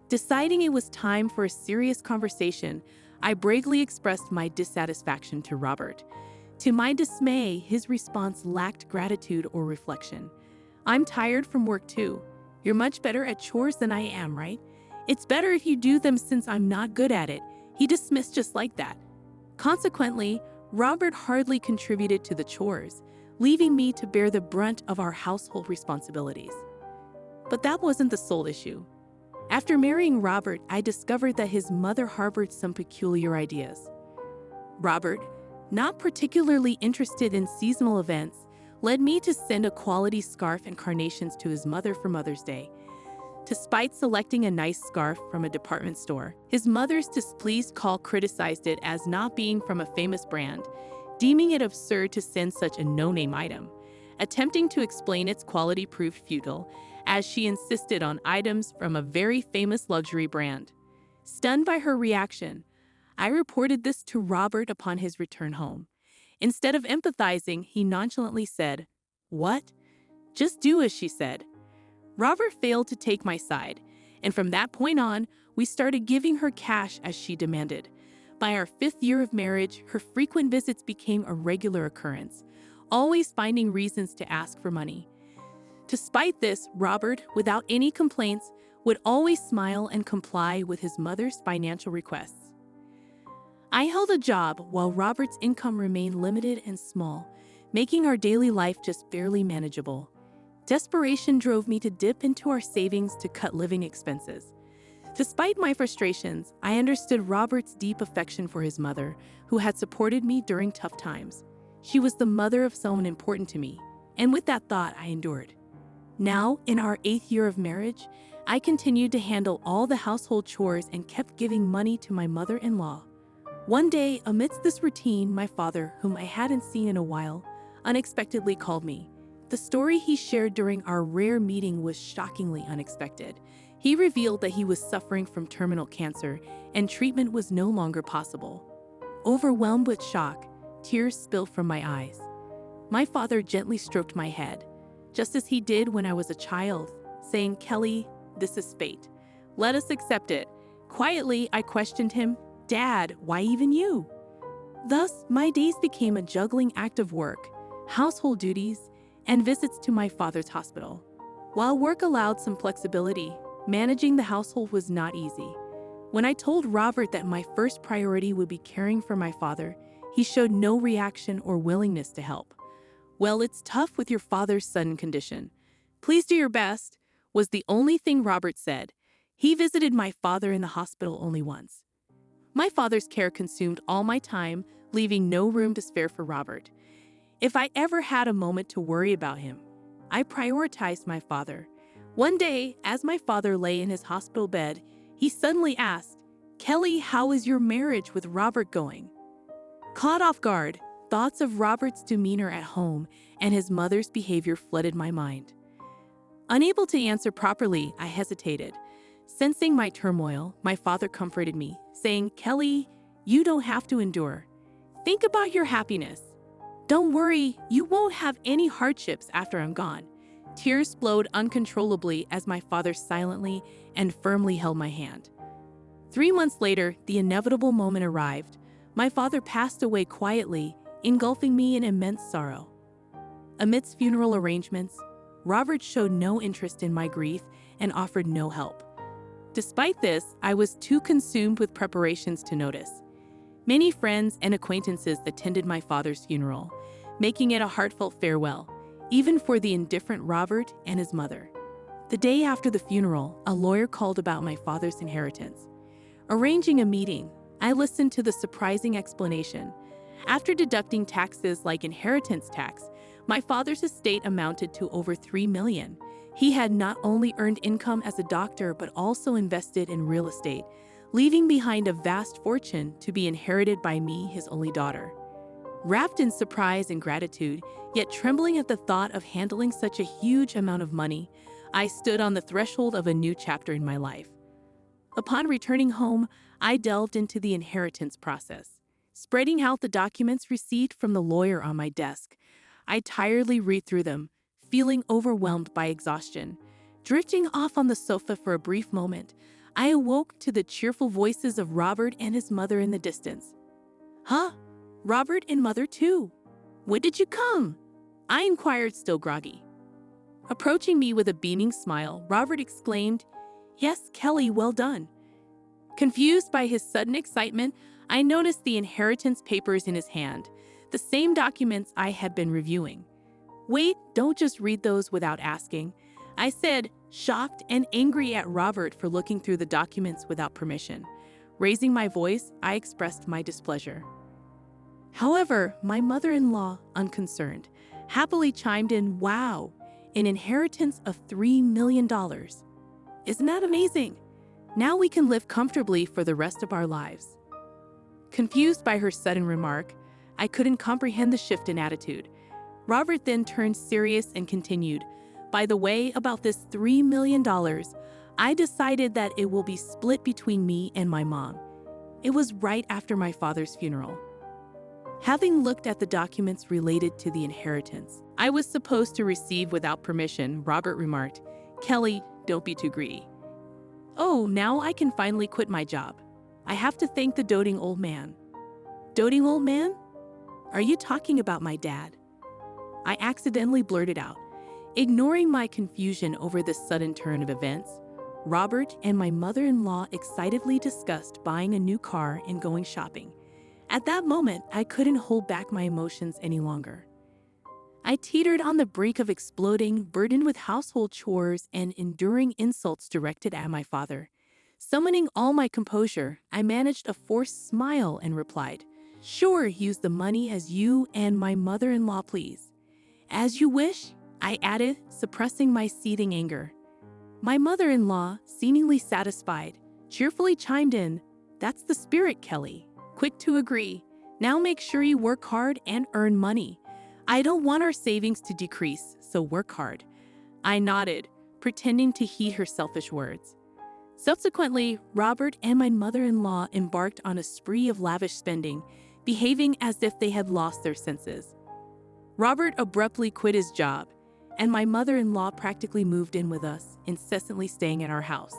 Deciding it was time for a serious conversation, I bravely expressed my dissatisfaction to Robert. To my dismay, his response lacked gratitude or reflection. "I'm tired from work too. You're much better at chores than I am, right? It's better if you do them since I'm not good at it," he dismissed just like that. Consequently, Robert hardly contributed to the chores, leaving me to bear the brunt of our household responsibilities. But that wasn't the sole issue. After marrying Robert, I discovered that his mother harbored some peculiar ideas. Robert, not particularly interested in seasonal events, led me to send a quality scarf and carnations to his mother for Mother's Day. Despite selecting a nice scarf from a department store, his mother's displeased call criticized it as not being from a famous brand, deeming it absurd to send such a no-name item. Attempting to explain its quality proved futile, as she insisted on items from a very famous luxury brand. Stunned by her reaction, I reported this to Robert upon his return home. Instead of empathizing, he nonchalantly said, "What? Just do as she said." Robert failed to take my side, and from that point on, we started giving her cash as she demanded. By our 5th year of marriage, her frequent visits became a regular occurrence, always finding reasons to ask for money. Despite this, Robert, without any complaints, would always smile and comply with his mother's financial requests. I held a job while Robert's income remained limited and small, making our daily life just barely manageable. Desperation drove me to dip into our savings to cut living expenses. Despite my frustrations, I understood Robert's deep affection for his mother, who had supported me during tough times. She was the mother of someone important to me, and with that thought, I endured. Now, in our 8th year of marriage, I continued to handle all the household chores and kept giving money to my mother-in-law. One day, amidst this routine, my father, whom I hadn't seen in a while, unexpectedly called me. The story he shared during our rare meeting was shockingly unexpected. He revealed that he was suffering from terminal cancer and treatment was no longer possible. Overwhelmed with shock, tears spilled from my eyes. My father gently stroked my head, just as he did when I was a child, saying, "Kelly, this is fate. Let us accept it." Quietly, I questioned him, "Dad, why even you?" Thus, my days became a juggling act of work, household duties, and visits to my father's hospital. While work allowed some flexibility, managing the household was not easy. When I told Robert that my first priority would be caring for my father, he showed no reaction or willingness to help. "Well, it's tough with your father's sudden condition. Please do your best," was the only thing Robert said. He visited my father in the hospital only once. My father's care consumed all my time, leaving no room to spare for Robert. If I ever had a moment to worry about him, I prioritized my father. One day, as my father lay in his hospital bed, he suddenly asked, "Kelly, how is your marriage with Robert going?" Caught off guard, thoughts of Robert's demeanor at home and his mother's behavior flooded my mind. Unable to answer properly, I hesitated. Sensing my turmoil, my father comforted me, saying, "Kelly, you don't have to endure. Think about your happiness. Don't worry, you won't have any hardships after I'm gone." Tears flowed uncontrollably as my father silently and firmly held my hand. 3 months later, the inevitable moment arrived. My father passed away quietly, engulfing me in immense sorrow. Amidst funeral arrangements, Robert showed no interest in my grief and offered no help. Despite this, I was too consumed with preparations to notice. Many friends and acquaintances attended my father's funeral, making it a heartfelt farewell, even for the indifferent Robert and his mother. The day after the funeral, a lawyer called about my father's inheritance. Arranging a meeting, I listened to the surprising explanation. After deducting taxes like inheritance tax, my father's estate amounted to over $3 million. He had not only earned income as a doctor but also invested in real estate, leaving behind a vast fortune to be inherited by me, his only daughter. Wrapped in surprise and gratitude, yet trembling at the thought of handling such a huge amount of money, I stood on the threshold of a new chapter in my life. Upon returning home, I delved into the inheritance process. Spreading out the documents received from the lawyer on my desk, I tiredly read through them, feeling overwhelmed by exhaustion. Drifting off on the sofa for a brief moment, I awoke to the cheerful voices of Robert and his mother in the distance. "Huh? Robert and mother too? When did you come?" I inquired, still groggy. Approaching me with a beaming smile, Robert exclaimed, "Yes, Kelly, well done." Confused by his sudden excitement, I noticed the inheritance papers in his hand, the same documents I had been reviewing. "Wait, don't just read those without asking," I said, shocked and angry at Robert for looking through the documents without permission. Raising my voice, I expressed my displeasure. However, my mother-in-law, unconcerned, happily chimed in, "Wow, an inheritance of $3 million. Isn't that amazing? Now we can live comfortably for the rest of our lives." Confused by her sudden remark, I couldn't comprehend the shift in attitude. Robert then turned serious and continued, By the way, about this $3 million, I decided that it will be split between me and my mom. It was right after my father's funeral. Having looked at the documents related to the inheritance I was supposed to receive without permission, Robert remarked, "Kelly, don't be too greedy." Oh, now I can finally quit my job. I have to thank the doting old man. Doting old man? Are you talking about my dad? I accidentally blurted out. Ignoring my confusion over this sudden turn of events, Robert and my mother-in-law excitedly discussed buying a new car and going shopping. At that moment, I couldn't hold back my emotions any longer. I teetered on the brink of exploding, burdened with household chores and enduring insults directed at my father. Summoning all my composure, I managed a forced smile and replied, "Sure, use the money as you and my mother-in-law please." "As you wish," I added, suppressing my seething anger. My mother-in-law, seemingly satisfied, cheerfully chimed in, "That's the spirit, Kelly. Quick to agree. Now make sure you work hard and earn money. I don't want our savings to decrease, so work hard." I nodded, pretending to heed her selfish words. Subsequently, Robert and my mother-in-law embarked on a spree of lavish spending, behaving as if they had lost their senses. Robert abruptly quit his job, and my mother-in-law practically moved in with us, incessantly staying at our house.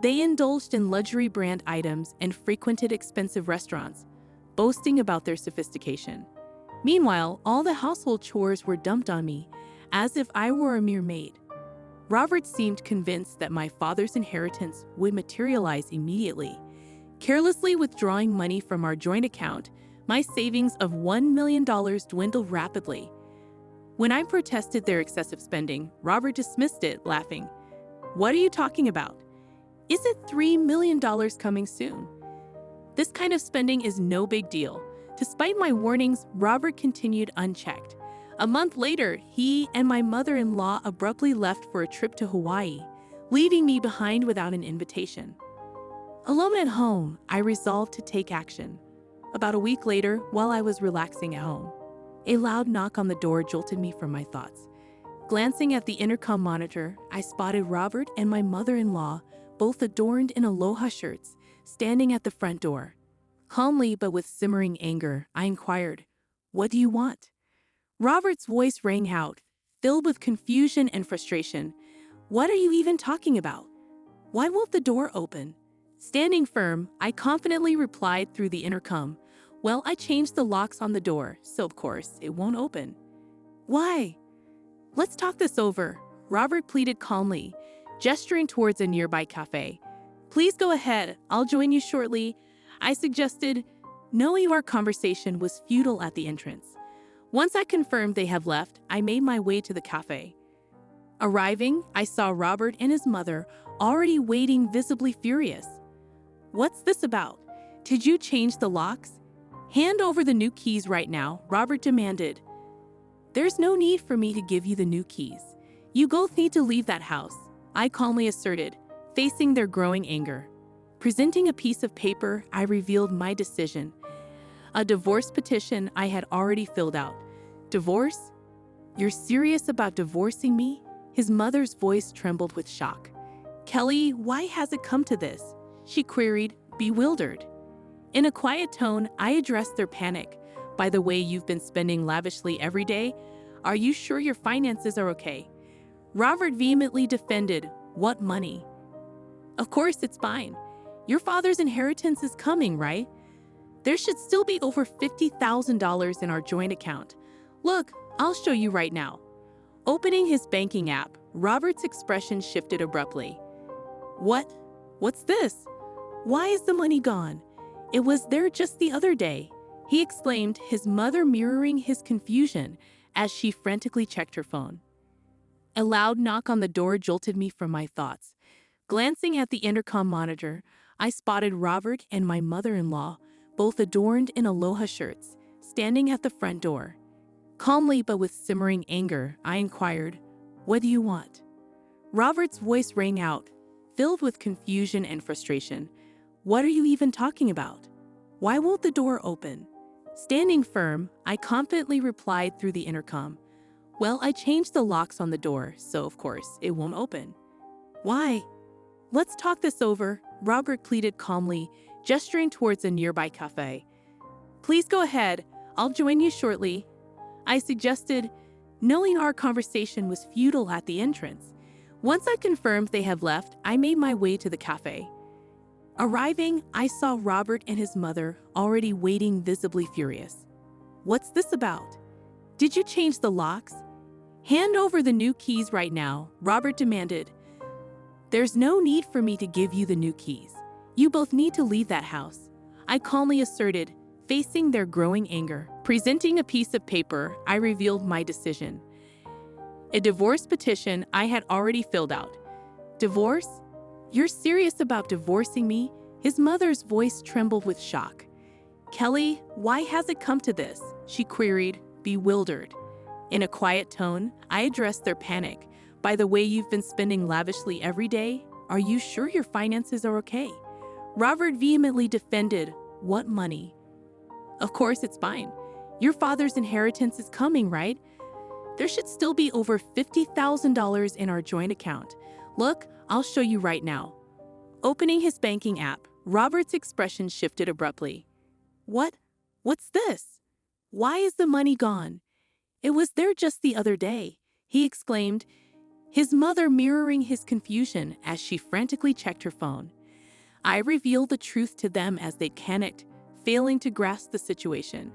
They indulged in luxury brand items and frequented expensive restaurants, boasting about their sophistication. Meanwhile, all the household chores were dumped on me, as if I were a mere maid. Robert seemed convinced that my father's inheritance would materialize immediately. Carelessly withdrawing money from our joint account, my savings of $1 million dwindled rapidly. When I protested their excessive spending, Robert dismissed it, laughing. "What are you talking about? Isn't $3 million coming soon? This kind of spending is no big deal." Despite my warnings, Robert continued unchecked. A month later, he and my mother-in-law abruptly left for a trip to Hawaii, leaving me behind without an invitation. Alone at home, I resolved to take action. About a week later, while I was relaxing at home, a loud knock on the door jolted me from my thoughts. Glancing at the intercom monitor, I spotted Robert and my mother-in-law, both adorned in aloha shirts, standing at the front door. Calmly but with simmering anger, I inquired, "What do you want?" Robert's voice rang out, filled with confusion and frustration. "What are you even talking about? Why won't the door open?" Standing firm, I confidently replied through the intercom, "Well, I changed the locks on the door, so of course it won't open." "Why?" "Let's talk this over," Robert pleaded calmly, gesturing towards a nearby cafe. "Please go ahead, I'll join you shortly," I suggested, knowing our conversation was futile at the entrance. Once I confirmed they had left, I made my way to the cafe. Arriving, I saw Robert and his mother already waiting, visibly furious. "What's this about? Did you change the locks? Hand over the new keys right now," Robert demanded. "There's no need for me to give you the new keys. You both need to leave that house," I calmly asserted, facing their growing anger. Presenting a piece of paper, I revealed my decision. A divorce petition I had already filled out. "Divorce? You're serious about divorcing me?" His mother's voice trembled with shock. "Kelly, why has it come to this?" she queried, bewildered. In a quiet tone, I addressed their panic. "By the way, you've been spending lavishly every day. Are you sure your finances are okay?" Robert vehemently defended, "What money? Of course it's fine. Your father's inheritance is coming, right? There should still be over $50,000 in our joint account. Look, I'll show you right now." Opening his banking app, Robert's expression shifted abruptly. "What? What's this? Why is the money gone? It was there just the other day," he exclaimed, his mother mirroring his confusion as she frantically checked her phone. A loud knock on the door jolted me from my thoughts. Glancing at the intercom monitor, I spotted Robert and my mother-in-law, both adorned in aloha shirts, standing at the front door. Calmly but with simmering anger, I inquired, "What do you want?" Robert's voice rang out, filled with confusion and frustration. "What are you even talking about? Why won't the door open?" Standing firm, I confidently replied through the intercom, Well, I changed the locks on the door, so of course it won't open. Why? Let's talk this over, Robert pleaded calmly, gesturing towards a nearby cafe. Please go ahead, I'll join you shortly, I suggested, knowing our conversation was futile at the entrance. Once I confirmed they had left, I made my way to the cafe. Arriving, I saw Robert and his mother already waiting, visibly furious. What's this about? Did you change the locks? Hand over the new keys right now, Robert demanded. There's no need for me to give you the new keys. You both need to leave that house, I calmly asserted, facing their growing anger. Presenting a piece of paper, I revealed my decision. A divorce petition I had already filled out. Divorce? You're serious about divorcing me? His mother's voice trembled with shock. Kelly, why has it come to this? She queried, bewildered. In a quiet tone, I addressed their panic. By the way you've been spending lavishly every day, are you sure your finances are okay? Robert vehemently defended, what money? Of course it's fine. Your father's inheritance is coming, right? There should still be over $50,000 in our joint account. Look, I'll show you right now. Opening his banking app, Robert's expression shifted abruptly. What? What's this? Why is the money gone? It was there just the other day, he exclaimed, his mother mirroring his confusion as she frantically checked her phone. I revealed the truth to them as they panicked, failing to grasp the situation.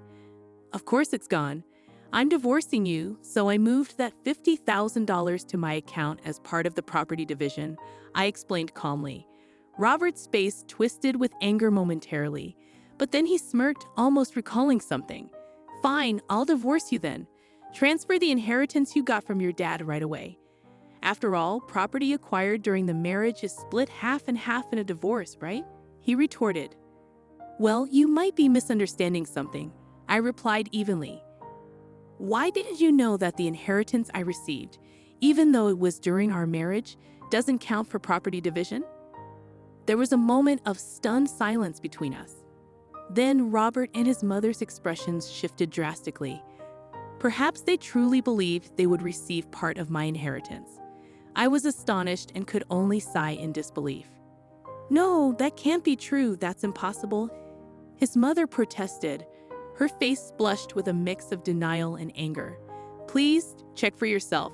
Of course it's gone. I'm divorcing you, so I moved that $50,000 to my account as part of the property division, I explained calmly. Robert's face twisted with anger momentarily, but then he smirked, almost recalling something. Fine, I'll divorce you then. Transfer the inheritance you got from your dad right away. After all, property acquired during the marriage is split half and half in a divorce, right? He retorted. Well, you might be misunderstanding something, I replied evenly. Why didn't you know that the inheritance I received, even though it was during our marriage, doesn't count for property division? There was a moment of stunned silence between us. Then Robert and his mother's expressions shifted drastically. Perhaps they truly believed they would receive part of my inheritance. I was astonished and could only sigh in disbelief. No, that can't be true. That's impossible. His mother protested. Her face blushed with a mix of denial and anger. Please, check for yourself,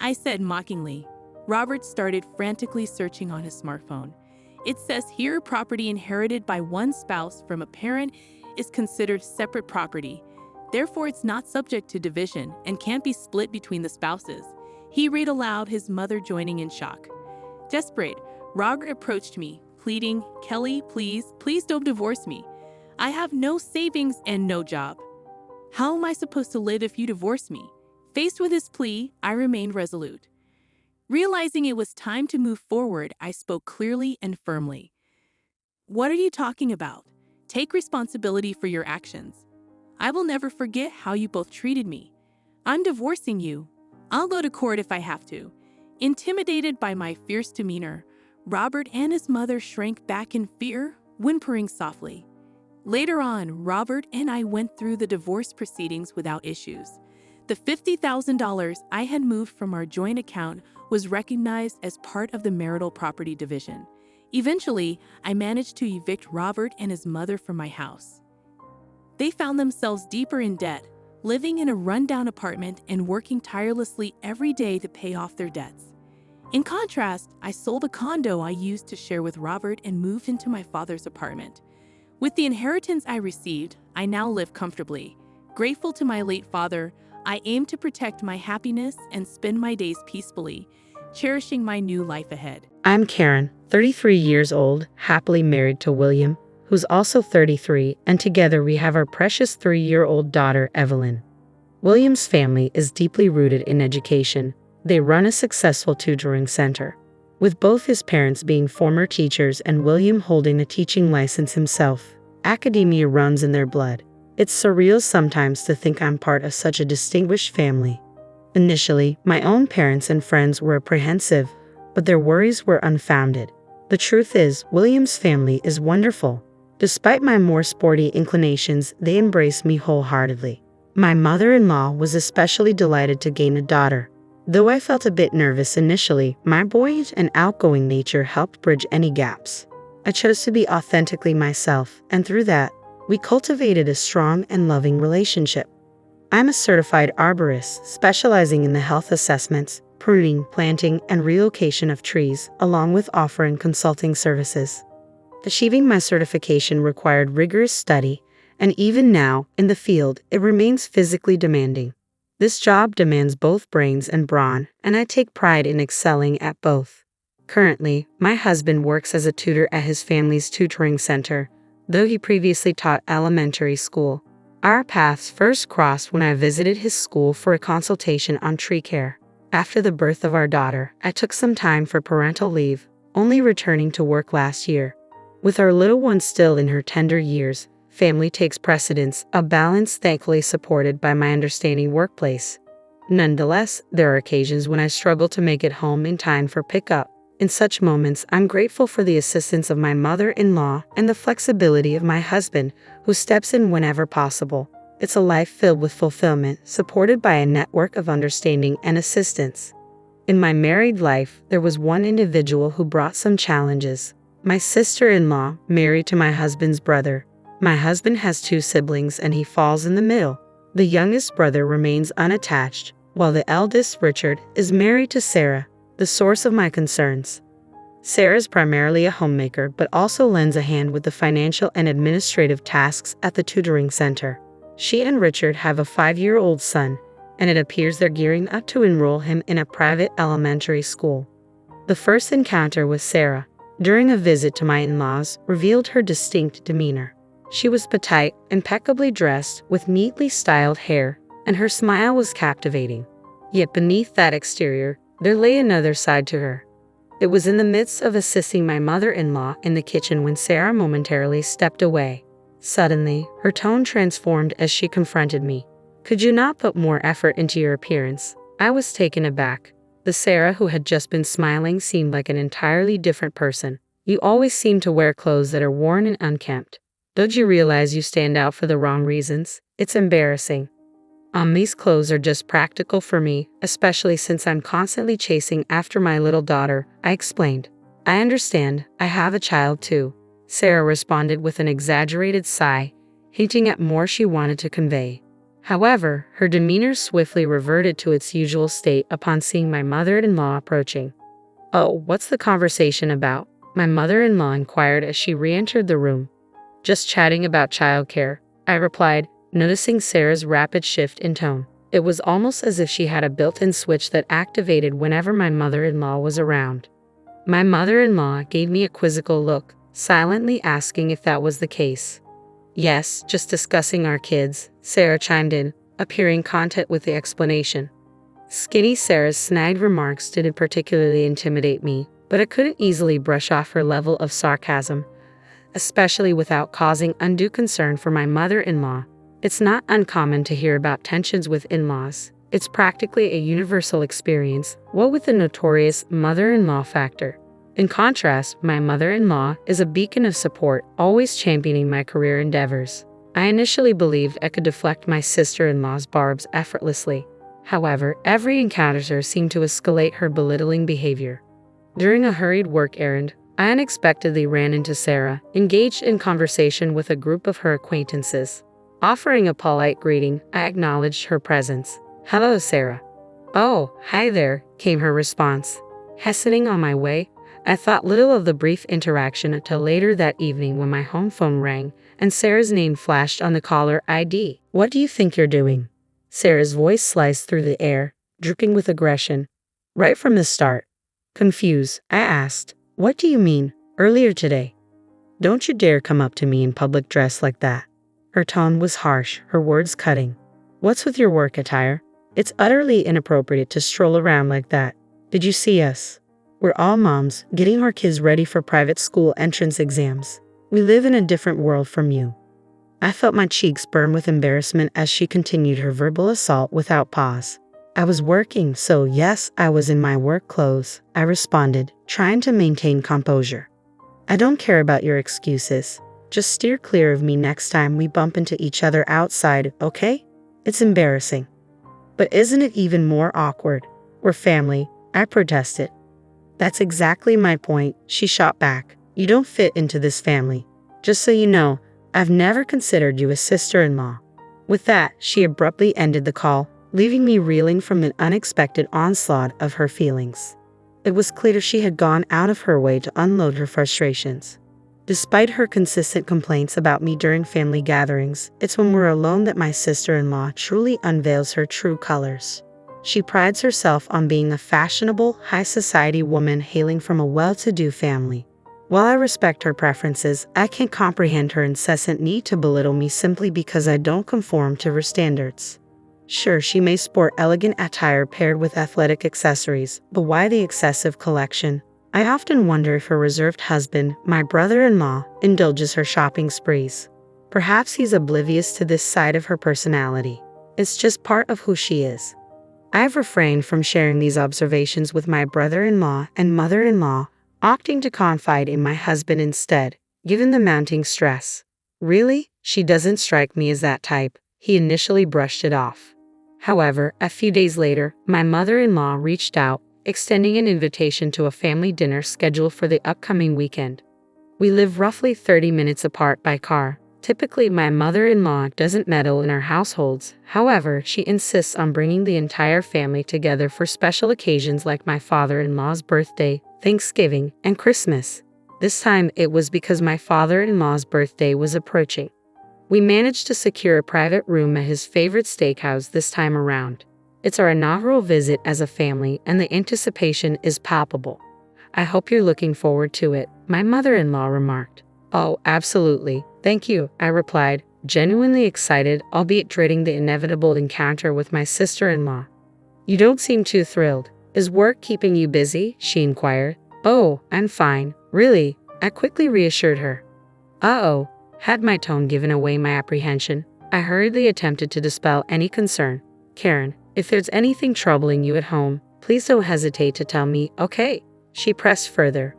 I said mockingly. Robert started frantically searching on his smartphone. It says here property inherited by one spouse from a parent is considered separate property. Therefore, it's not subject to division and can't be split between the spouses. He read aloud, his mother joining in shock. Desperate, Robert approached me, pleading, Kelly, please don't divorce me. I have no savings and no job. How am I supposed to live if you divorce me? Faced with his plea, I remained resolute. Realizing it was time to move forward, I spoke clearly and firmly. What are you talking about? Take responsibility for your actions. I will never forget how you both treated me. I'm divorcing you. I'll go to court if I have to. Intimidated by my fierce demeanor, Robert and his mother shrank back in fear, whimpering softly. Later on, Robert and I went through the divorce proceedings without issues. The $50,000 I had moved from our joint account was recognized as part of the marital property division. Eventually, I managed to evict Robert and his mother from my house. They found themselves deeper in debt, living in a rundown apartment and working tirelessly every day to pay off their debts. In contrast, I sold a condo I used to share with Robert and moved into my father's apartment. With the inheritance I received, I now live comfortably. Grateful to my late father, I aim to protect my happiness and spend my days peacefully, cherishing my new life ahead. I'm Karen, 33 years old, happily married to William, who's also 33, and together we have our precious 3-year-old daughter, Evelyn. William's family is deeply rooted in education. They run a successful tutoring center, with both his parents being former teachers and William holding a teaching license himself. Academia runs in their blood. It's surreal sometimes to think I'm part of such a distinguished family. Initially, my own parents and friends were apprehensive, but their worries were unfounded. The truth is, William's family is wonderful. Despite my more sporty inclinations, they embrace me wholeheartedly. My mother-in-law was especially delighted to gain a daughter. Though I felt a bit nervous initially, my buoyant and outgoing nature helped bridge any gaps. I chose to be authentically myself, and through that, we cultivated a strong and loving relationship. I'm a certified arborist specializing in the health assessments, pruning, planting, and relocation of trees, along with offering consulting services. Achieving my certification required rigorous study, and even now, in the field, it remains physically demanding. This job demands both brains and brawn, and I take pride in excelling at both. Currently, my husband works as a tutor at his family's tutoring center, though he previously taught elementary school. Our paths first crossed when I visited his school for a consultation on tree care. After the birth of our daughter, I took some time for parental leave, only returning to work last year. With our little one still in her tender years, family takes precedence, a balance thankfully supported by my understanding workplace. Nonetheless, there are occasions when I struggle to make it home in time for pickup. In such moments, I'm grateful for the assistance of my mother-in-law and the flexibility of my husband, who steps in whenever possible. It's a life filled with fulfillment, supported by a network of understanding and assistance. In my married life, there was one individual who brought some challenges. My sister-in-law, married to my husband's brother. My husband has 2 siblings and he falls in the middle. The youngest brother remains unattached, while the eldest, Richard, is married to Sarah, the source of my concerns. Sarah is primarily a homemaker but also lends a hand with the financial and administrative tasks at the tutoring center. She and Richard have a 5-year-old son, and it appears they're gearing up to enroll him in a private elementary school. The first encounter with Sarah, during a visit to my in-laws, revealed her distinct demeanor. She was petite, impeccably dressed, with neatly styled hair, and her smile was captivating. Yet beneath that exterior, there lay another side to her. It was in the midst of assisting my mother-in-law in the kitchen when Sarah momentarily stepped away. Suddenly, her tone transformed as she confronted me. "Could you not put more effort into your appearance?" I was taken aback. The Sarah who had just been smiling seemed like an entirely different person. "You always seem to wear clothes that are worn and unkempt. Don't you realize you stand out for the wrong reasons? It's embarrassing." These clothes are just practical for me, especially since I'm constantly chasing after my little daughter," I explained. "I understand, I have a child too," Sarah responded with an exaggerated sigh, hinting at more she wanted to convey. However, her demeanor swiftly reverted to its usual state upon seeing my mother-in-law approaching. "Oh, what's the conversation about?" my mother-in-law inquired as she re-entered the room. "Just chatting about childcare," I replied, noticing Sarah's rapid shift in tone. It was almost as if she had a built-in switch that activated whenever my mother-in-law was around. My mother-in-law gave me a quizzical look, silently asking if that was the case. "Yes, just discussing our kids," Sarah chimed in, appearing content with the explanation. Skinny Sarah's snide remarks didn't particularly intimidate me, but I couldn't easily brush off her level of sarcasm, especially without causing undue concern for my mother-in-law. It's not uncommon to hear about tensions with in-laws. It's practically a universal experience, what with the notorious mother-in-law factor. In contrast, my mother-in-law is a beacon of support, always championing my career endeavors. I initially believed I could deflect my sister-in-law's barbs effortlessly. However, every encounter seemed to escalate her belittling behavior. During a hurried work errand, I unexpectedly ran into Sarah, engaged in conversation with a group of her acquaintances. Offering a polite greeting, I acknowledged her presence. "Hello, Sarah." "Oh, hi there," came her response. Hastening on my way, I thought little of the brief interaction until later that evening when my home phone rang and Sarah's name flashed on the caller ID. "What do you think you're doing?" Sarah's voice sliced through the air, dripping with aggression. Right from the start. Confused, I asked, "What do you mean, earlier today? Don't you dare come up to me in public dressed like that." Her tone was harsh, her words cutting. "What's with your work attire? It's utterly inappropriate to stroll around like that. Did you see us? We're all moms, getting our kids ready for private school entrance exams. We live in a different world from you." I felt my cheeks burn with embarrassment as she continued her verbal assault without pause. "I was working, so yes, I was in my work clothes," I responded, trying to maintain composure. "I don't care about your excuses. Just steer clear of me next time we bump into each other outside, okay?" It's embarrassing. But isn't it even more awkward? We're family, I protested. That's exactly my point, she shot back. You don't fit into this family. Just so you know, I've never considered you a sister-in-law. With that, she abruptly ended the call, leaving me reeling from an unexpected onslaught of her feelings. It was clear she had gone out of her way to unload her frustrations. Despite her consistent complaints about me during family gatherings, it's when we're alone that my sister-in-law truly unveils her true colors. She prides herself on being a fashionable, high-society woman hailing from a well-to-do family. While I respect her preferences, I can't comprehend her incessant need to belittle me simply because I don't conform to her standards. Sure, she may sport elegant attire paired with athletic accessories, but why the excessive collection? I often wonder if her reserved husband, my brother-in-law, indulges her shopping sprees. Perhaps he's oblivious to this side of her personality. It's just part of who she is. I've refrained from sharing these observations with my brother-in-law and mother-in-law, opting to confide in my husband instead, given the mounting stress. Really? She doesn't strike me as that type. He initially brushed it off. However, a few days later, my mother-in-law reached out, extending an invitation to a family dinner scheduled for the upcoming weekend. We live roughly 30 minutes apart by car. Typically, my mother-in-law doesn't meddle in our households. However, she insists on bringing the entire family together for special occasions like my father-in-law's birthday, Thanksgiving, and Christmas. This time, it was because my father-in-law's birthday was approaching. We managed to secure a private room at his favorite steakhouse this time around. It's our inaugural visit as a family, and the anticipation is palpable. I hope you're looking forward to it, my mother-in-law remarked. Oh, absolutely. Thank you, I replied, genuinely excited, albeit dreading the inevitable encounter with my sister-in-law. You don't seem too thrilled. Is work keeping you busy? She inquired. Oh, I'm fine. Really? I quickly reassured her. Uh-oh. Had my tone given away my apprehension, I hurriedly attempted to dispel any concern. Karen, if there's anything troubling you at home, please don't hesitate to tell me, okay? She pressed further.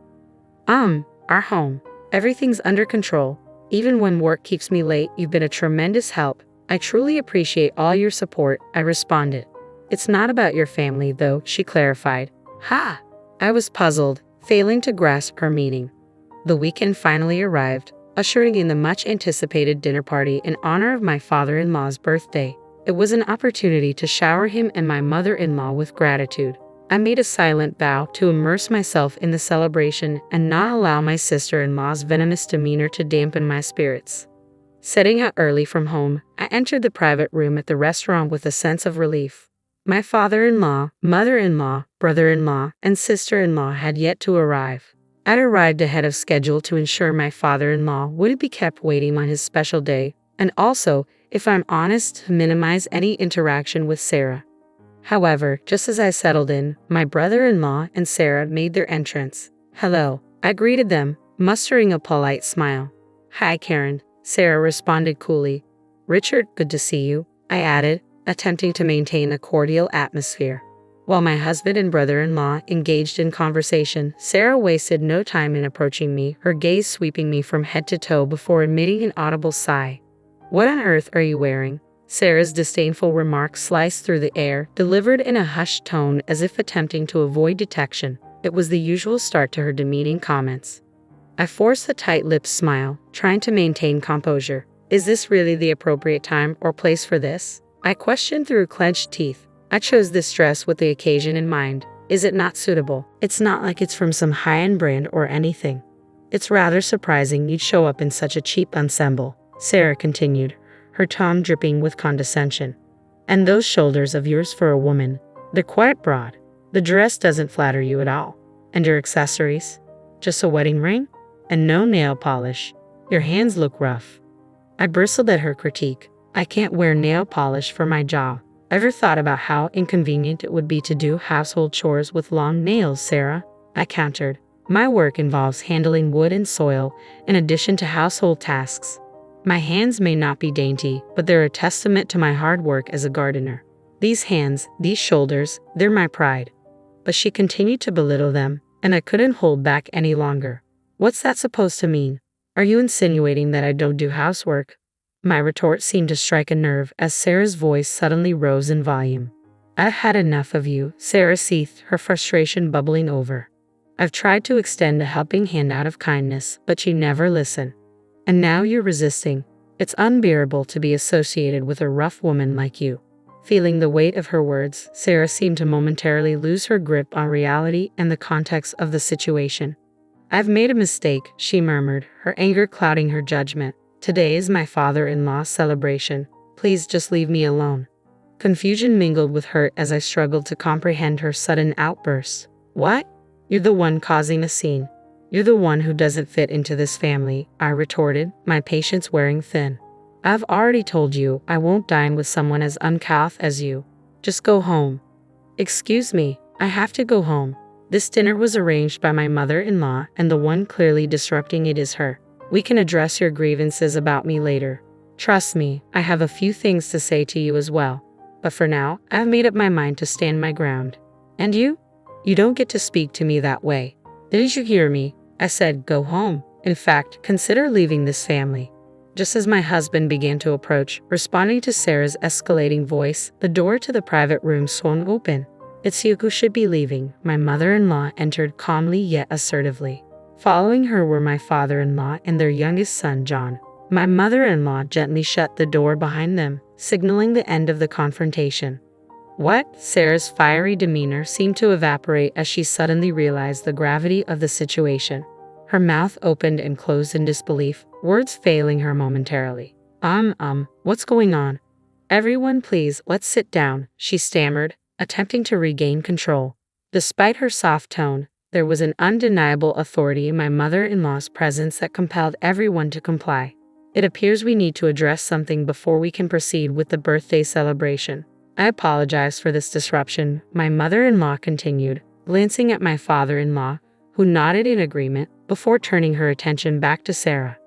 Our home. Everything's under control. Even when work keeps me late, you've been a tremendous help. I truly appreciate all your support, I responded. It's not about your family, though, she clarified. Ha! I was puzzled, failing to grasp her meaning. The weekend finally arrived, ushering in the much-anticipated dinner party in honor of my father-in-law's birthday. It was an opportunity to shower him and my mother-in-law with gratitude. I made a silent vow to immerse myself in the celebration and not allow my sister-in-law's venomous demeanor to dampen my spirits. Setting out early from home, I entered the private room at the restaurant with a sense of relief. My father-in-law, mother-in-law, brother-in-law, and sister-in-law had yet to arrive. I'd arrived ahead of schedule to ensure my father-in-law wouldn't be kept waiting on his special day, and also, if I'm honest, to minimize any interaction with Sarah. However, just as I settled in, my brother-in-law and Sarah made their entrance. Hello, I greeted them, mustering a polite smile. Hi, Karen, Sarah responded coolly. Richard, good to see you, I added, attempting to maintain a cordial atmosphere. While my husband and brother-in-law engaged in conversation, Sarah wasted no time in approaching me, her gaze sweeping me from head to toe before emitting an audible sigh. What on earth are you wearing? Sarah's disdainful remark sliced through the air, delivered in a hushed tone as if attempting to avoid detection. It was the usual start to her demeaning comments. I forced a tight-lipped smile, trying to maintain composure. Is this really the appropriate time or place for this? I questioned through clenched teeth. I chose this dress with the occasion in mind. Is it not suitable? It's not like it's from some high-end brand or anything. It's rather surprising you'd show up in such a cheap ensemble, Sarah continued, her tone dripping with condescension. And those shoulders of yours for a woman, they're quite broad. The dress doesn't flatter you at all. And your accessories? Just a wedding ring? And no nail polish. Your hands look rough. I bristled at her critique. I can't wear nail polish for my job. Ever thought about how inconvenient it would be to do household chores with long nails, Sarah? I countered. My work involves handling wood and soil, in addition to household tasks. My hands may not be dainty, but they're a testament to my hard work as a gardener. These hands, these shoulders, they're my pride. But she continued to belittle them, and I couldn't hold back any longer. What's that supposed to mean? Are you insinuating that I don't do housework? My retort seemed to strike a nerve as Sarah's voice suddenly rose in volume. "I've had enough of you," Sarah seethed, her frustration bubbling over. "I've tried to extend a helping hand out of kindness, but you never listen. And now you're resisting. It's unbearable to be associated with a rough woman like you." Feeling the weight of her words, Sarah seemed to momentarily lose her grip on reality and the context of the situation. "I've made a mistake," she murmured, her anger clouding her judgment. "Today is my father-in-law's celebration. Please just leave me alone." Confusion mingled with hurt as I struggled to comprehend her sudden outburst. "What? You're the one causing a scene. You're the one who doesn't fit into this family," I retorted, my patience wearing thin. "I've already told you I won't dine with someone as uncouth as you. Just go home." "Excuse me, I have to go home. This dinner was arranged by my mother-in-law, and the one clearly disrupting it is her. We can address your grievances about me later. Trust me, I have a few things to say to you as well. But for now, I've made up my mind to stand my ground. And you? You don't get to speak to me that way. Didn't you hear me? I said go home. In fact, consider leaving this family." Just as my husband began to approach, responding to Sarah's escalating voice, the door to the private room swung open. "It's you who should be leaving," my mother-in-law entered calmly yet assertively. Following her were my father-in-law and their youngest son, John. My mother-in-law gently shut the door behind them, signaling the end of the confrontation. "What?" Sarah's fiery demeanor seemed to evaporate as she suddenly realized the gravity of the situation. Her mouth opened and closed in disbelief, words failing her momentarily. What's going on?" "Everyone please, let's sit down," she stammered, attempting to regain control. Despite her soft tone, there was an undeniable authority in my mother-in-law's presence that compelled everyone to comply. "It appears we need to address something before we can proceed with the birthday celebration. I apologize for this disruption," my mother-in-law continued, glancing at my father-in-law, who nodded in agreement, before turning her attention back to Sarah.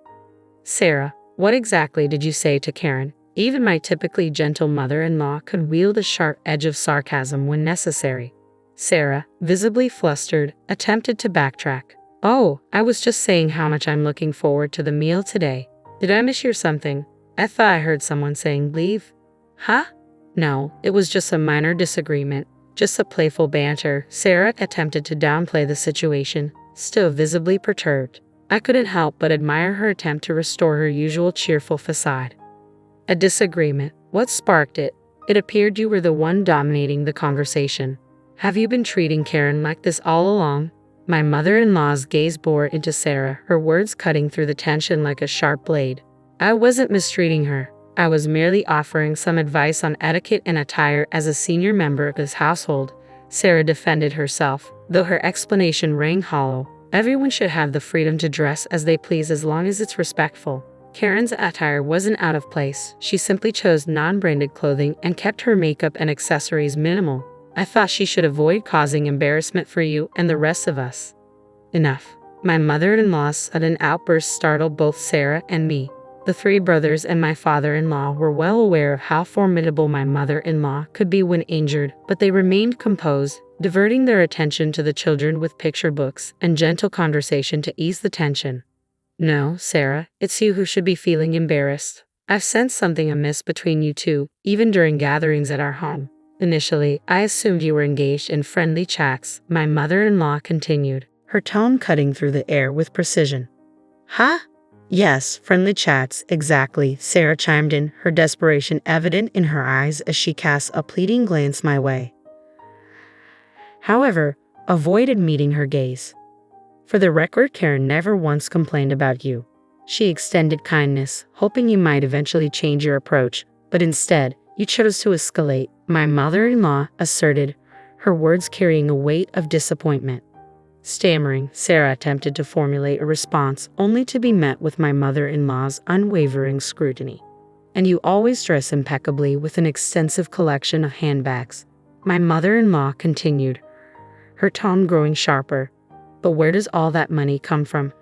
"Sarah, what exactly did you say to Karen?" Even my typically gentle mother-in-law could wield a sharp edge of sarcasm when necessary. Sarah, visibly flustered, attempted to backtrack. "Oh, I was just saying how much I'm looking forward to the meal today. Did I mishear something? I thought I heard someone saying leave." "Huh? No, it was just a minor disagreement, just a playful banter." Sarah attempted to downplay the situation, still visibly perturbed. I couldn't help but admire her attempt to restore her usual cheerful facade. "A disagreement? What sparked it? It appeared you were the one dominating the conversation. Have you been treating Karen like this all along?" My mother-in-law's gaze bore into Sarah, her words cutting through the tension like a sharp blade. "I wasn't mistreating her. I was merely offering some advice on etiquette and attire as a senior member of this household." Sarah defended herself, though her explanation rang hollow. "Everyone should have the freedom to dress as they please as long as it's respectful. Karen's attire wasn't out of place. She simply chose non-branded clothing and kept her makeup and accessories minimal. I thought she should avoid causing embarrassment for you and the rest of us." Enough. My mother-in-law's sudden outburst startled both Sarah and me. The three brothers and my father-in-law were well aware of how formidable my mother-in-law could be when injured, but they remained composed, diverting their attention to the children with picture books and gentle conversation to ease the tension. "No, Sarah, it's you who should be feeling embarrassed. I've sensed something amiss between you two, even during gatherings at our home. Initially, I assumed you were engaged in friendly chats," my mother-in-law continued, her tone cutting through the air with precision. "Huh? Yes, friendly chats, exactly," Sarah chimed in, her desperation evident in her eyes as she cast a pleading glance my way. However, avoided meeting her gaze. "For the record, Karen never once complained about you. She extended kindness, hoping you might eventually change your approach, but instead, you chose to escalate," my mother-in-law asserted, her words carrying a weight of disappointment. Stammering, Sarah attempted to formulate a response, only to be met with my mother-in-law's unwavering scrutiny. "And you always dress impeccably with an extensive collection of handbags," my mother-in-law continued, her tone growing sharper. "But where does all that money come from?"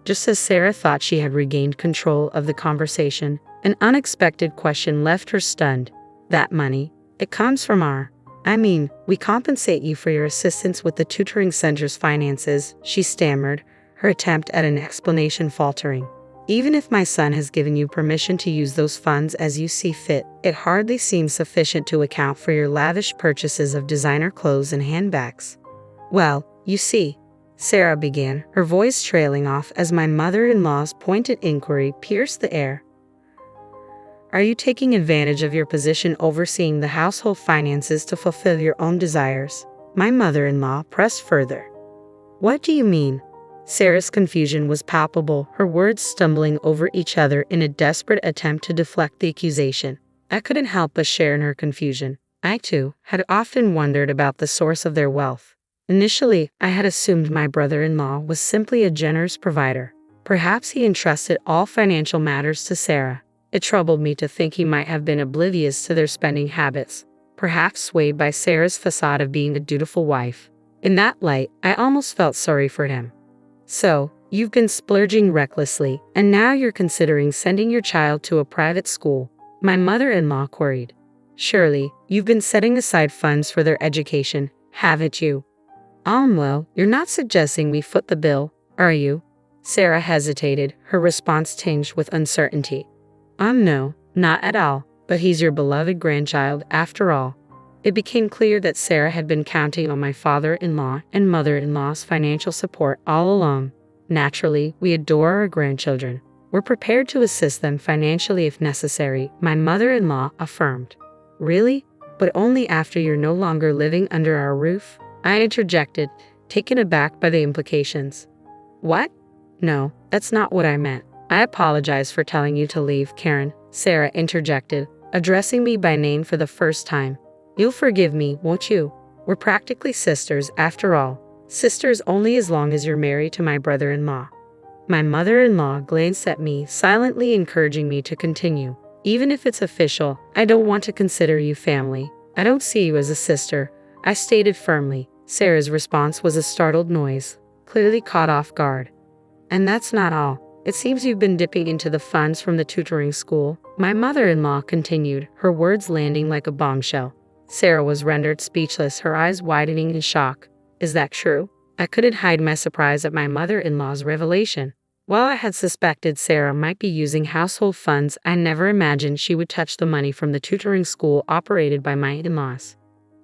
Just as Sarah thought she had regained control of the conversation, an unexpected question left her stunned. "That money? It comes from we compensate you for your assistance with the tutoring center's finances," she stammered, her attempt at an explanation faltering. Even if my son has given you permission to use those funds as you see fit, it hardly seems sufficient to account for your lavish purchases of designer clothes and handbags. Well, you see, Sarah began, her voice trailing off as my mother-in-law's pointed inquiry pierced the air. Are you taking advantage of your position overseeing the household finances to fulfill your own desires? My mother-in-law pressed further. What do you mean? Sarah's confusion was palpable, her words stumbling over each other in a desperate attempt to deflect the accusation. I couldn't help but share in her confusion. I, too, had often wondered about the source of their wealth. Initially, I had assumed my brother-in-law was simply a generous provider. Perhaps he entrusted all financial matters to Sarah. It troubled me to think he might have been oblivious to their spending habits, perhaps swayed by Sarah's facade of being a dutiful wife. In that light, I almost felt sorry for him. So, you've been splurging recklessly, and now you're considering sending your child to a private school? My mother-in-law queried. Surely, you've been setting aside funds for their education, haven't you? Well, you're not suggesting we foot the bill, are you? Sarah hesitated, her response tinged with uncertainty. No, not at all, but he's your beloved grandchild after all. It became clear that Sarah had been counting on my father-in-law and mother-in-law's financial support all along. Naturally, we adore our grandchildren. We're prepared to assist them financially if necessary, my mother-in-law affirmed. Really? But only after you're no longer living under our roof? I interjected, taken aback by the implications. What? No, that's not what I meant. I apologize for telling you to leave, Karen, Sarah interjected, addressing me by name for the first time. You'll forgive me, won't you? We're practically sisters, after all. Sisters only as long as you're married to my brother-in-law. My mother-in-law glanced at me, silently encouraging me to continue. Even if it's official, I don't want to consider you family. I don't see you as a sister, I stated firmly. Sarah's response was a startled noise, clearly caught off guard. And that's not all. It seems you've been dipping into the funds from the tutoring school, my mother-in-law continued, her words landing like a bombshell. Sarah was rendered speechless, her eyes widening in shock. Is that true? I couldn't hide my surprise at my mother-in-law's revelation. While I had suspected Sarah might be using household funds, I never imagined she would touch the money from the tutoring school operated by my in-laws.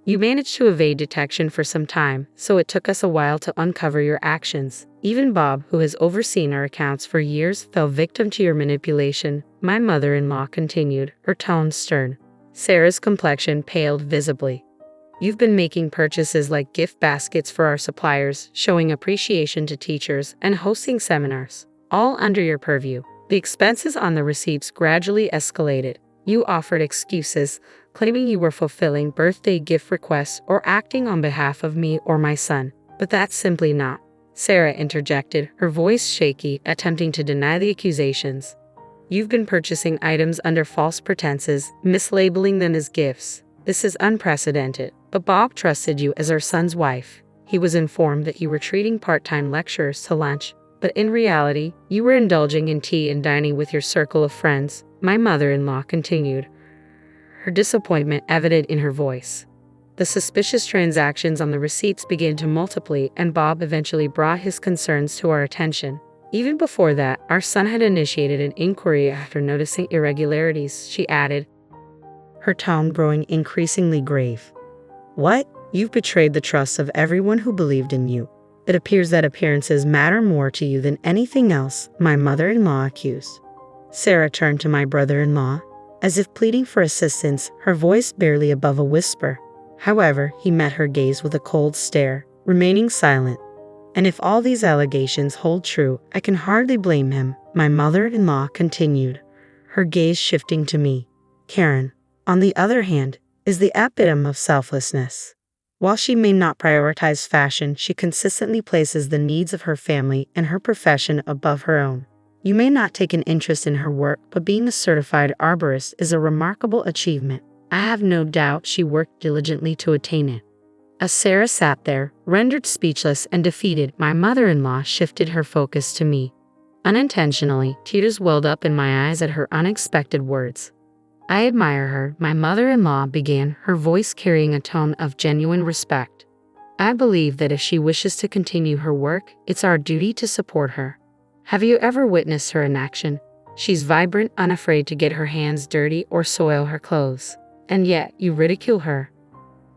You managed to evade detection for some time, so it took us a while to uncover your actions. Even Bob, who has overseen our accounts for years, fell victim to your manipulation, my mother-in-law continued, her tone stern. Sarah's complexion paled visibly. You've been making purchases like gift baskets for our suppliers, showing appreciation to teachers, and hosting seminars, all under your purview. The expenses on the receipts gradually escalated. You offered excuses, claiming you were fulfilling birthday gift requests or acting on behalf of me or my son. But that's simply not. Sarah interjected, her voice shaky, attempting to deny the accusations. You've been purchasing items under false pretenses, mislabeling them as gifts. This is unprecedented. But Bob trusted you as our son's wife. He was informed that you were treating part-time lecturers to lunch, but in reality, you were indulging in tea and dining with your circle of friends, my mother-in-law continued, her disappointment evident in her voice. The suspicious transactions on the receipts began to multiply, and Bob eventually brought his concerns to our attention. Even before that, our son had initiated an inquiry after noticing irregularities, she added, her tone growing increasingly grave. What? You've betrayed the trust of everyone who believed in you. It appears that appearances matter more to you than anything else, my mother-in-law accused. Sarah turned to my brother-in-law, as if pleading for assistance, her voice barely above a whisper. However, he met her gaze with a cold stare, remaining silent. And if all these allegations hold true, I can hardly blame him, my mother-in-law continued, her gaze shifting to me. Karen, on the other hand, is the epitome of selflessness. While she may not prioritize fashion, she consistently places the needs of her family and her profession above her own. You may not take an interest in her work, but being a certified arborist is a remarkable achievement. I have no doubt she worked diligently to attain it. As Sarah sat there, rendered speechless and defeated, my mother-in-law shifted her focus to me. Unintentionally, tears welled up in my eyes at her unexpected words. I admire her, my mother-in-law began, her voice carrying a tone of genuine respect. I believe that if she wishes to continue her work, it's our duty to support her. Have you ever witnessed her in action? She's vibrant, unafraid to get her hands dirty or soil her clothes. And yet, you ridicule her.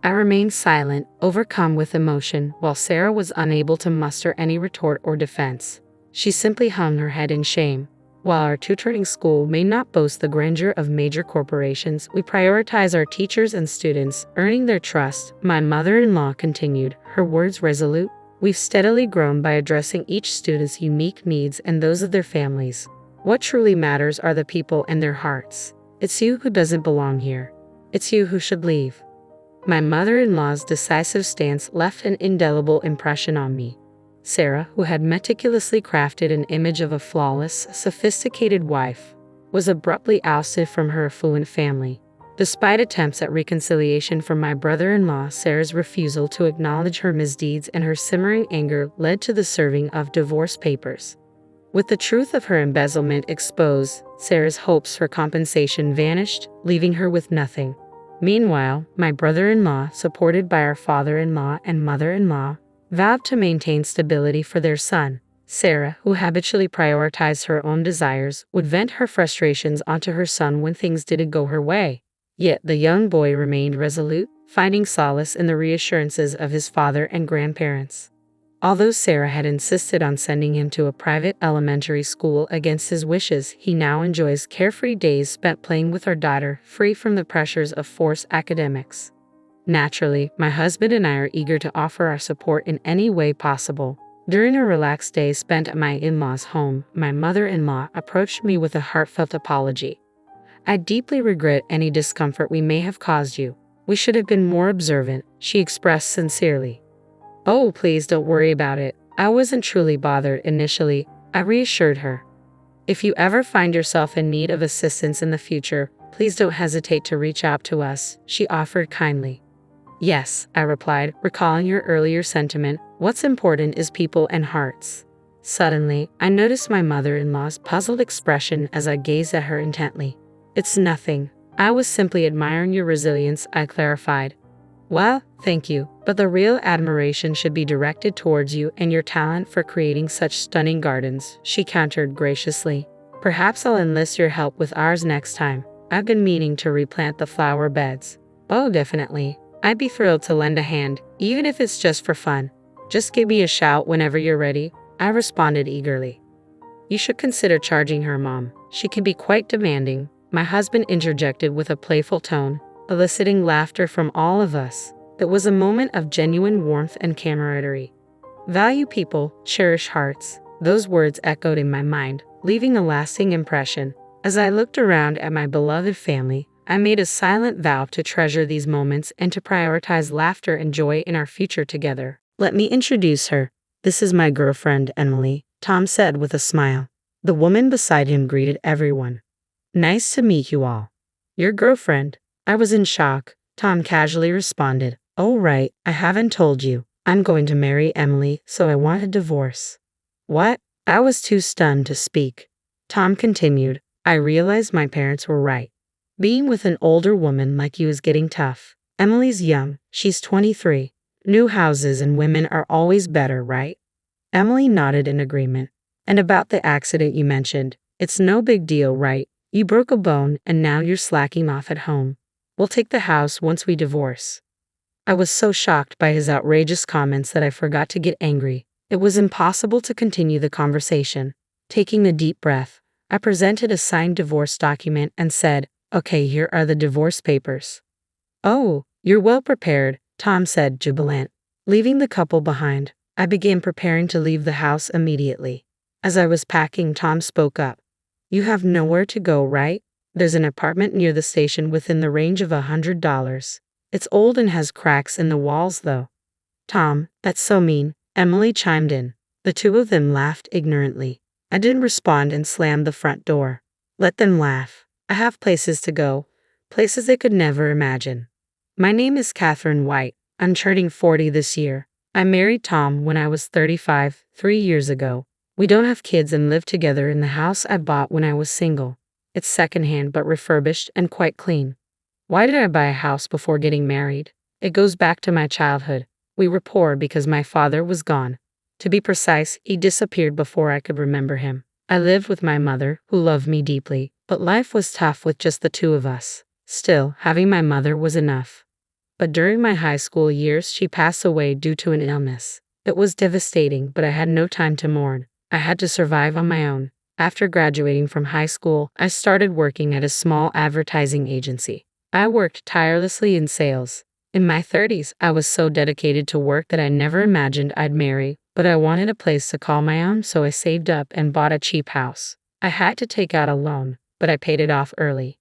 I remained silent, overcome with emotion, while Sarah was unable to muster any retort or defense. She simply hung her head in shame. While our tutoring school may not boast the grandeur of major corporations, we prioritize our teachers and students, earning their trust, my mother-in-law continued, her words resolute. We've steadily grown by addressing each student's unique needs and those of their families. What truly matters are the people and their hearts. It's you who doesn't belong here. It's you who should leave. My mother-in-law's decisive stance left an indelible impression on me. Sarah, who had meticulously crafted an image of a flawless, sophisticated wife, was abruptly ousted from her affluent family. Despite attempts at reconciliation from my brother-in-law, Sarah's refusal to acknowledge her misdeeds and her simmering anger led to the serving of divorce papers. With the truth of her embezzlement exposed, Sarah's hopes for compensation vanished, leaving her with nothing. Meanwhile, my brother-in-law, supported by our father-in-law and mother-in-law, vowed to maintain stability for their son. Sarah, who habitually prioritized her own desires, would vent her frustrations onto her son when things didn't go her way. Yet the young boy remained resolute, finding solace in the reassurances of his father and grandparents. Although Sarah had insisted on sending him to a private elementary school against his wishes, he now enjoys carefree days spent playing with our daughter, free from the pressures of forced academics. Naturally, my husband and I are eager to offer our support in any way possible. During a relaxed day spent at my in-laws' home, my mother-in-law approached me with a heartfelt apology. I deeply regret any discomfort we may have caused you. We should have been more observant, she expressed sincerely. Oh, please don't worry about it. I wasn't truly bothered initially, I reassured her. If you ever find yourself in need of assistance in the future, please don't hesitate to reach out to us, she offered kindly. Yes, I replied, recalling your earlier sentiment, what's important is people and hearts. Suddenly, I noticed my mother-in-law's puzzled expression as I gazed at her intently. It's nothing. I was simply admiring your resilience, I clarified. Well, thank you, but the real admiration should be directed towards you and your talent for creating such stunning gardens, she countered graciously. Perhaps I'll enlist your help with ours next time. I've been meaning to replant the flower beds. Oh, definitely. I'd be thrilled to lend a hand, even if it's just for fun. Just give me a shout whenever you're ready, I responded eagerly. You should consider charging her, Mom. She can be quite demanding, my husband interjected with a playful tone, eliciting laughter from all of us. It was a moment of genuine warmth and camaraderie. Value people, cherish hearts. Those words echoed in my mind, leaving a lasting impression. As I looked around at my beloved family, I made a silent vow to treasure these moments and to prioritize laughter and joy in our future together. Let me introduce her. This is my girlfriend, Emily, Tom said with a smile. The woman beside him greeted everyone. Nice to meet you all. Your girlfriend? I was in shock. Tom casually responded. Oh right, I haven't told you. I'm going to marry Emily, so I want a divorce. What? I was too stunned to speak. Tom continued. I realized my parents were right. Being with an older woman like you is getting tough. Emily's young, she's 23. New houses and women are always better, right? Emily nodded in agreement. And about the accident you mentioned, it's no big deal, right? You broke a bone and now you're slacking off at home. We'll take the house once we divorce. I was so shocked by his outrageous comments that I forgot to get angry. It was impossible to continue the conversation. Taking a deep breath, I presented a signed divorce document and said, Okay, here are the divorce papers. Oh, you're well prepared, Tom said, jubilant. Leaving the couple behind, I began preparing to leave the house immediately. As I was packing, Tom spoke up. You have nowhere to go, right? There's an apartment near the station within the range of $100. It's old and has cracks in the walls, though. Tom, that's so mean, Emily chimed in. The two of them laughed ignorantly. I didn't respond and slammed the front door. Let them laugh. I have places to go, places they could never imagine. My name is Catherine White. I'm turning 40 this year. I married Tom when I was 35, 3 years ago. We don't have kids and live together in the house I bought when I was single. It's secondhand but refurbished and quite clean. Why did I buy a house before getting married? It goes back to my childhood. We were poor because my father was gone. To be precise, he disappeared before I could remember him. I lived with my mother, who loved me deeply, but life was tough with just the two of us. Still, having my mother was enough. But during my high school years, she passed away due to an illness. It was devastating, but I had no time to mourn. I had to survive on my own. After graduating from high school, I started working at a small advertising agency. I worked tirelessly in sales. In my 30s, I was so dedicated to work that I never imagined I'd marry, but I wanted a place to call my own, so I saved up and bought a cheap house. I had to take out a loan, but I paid it off early.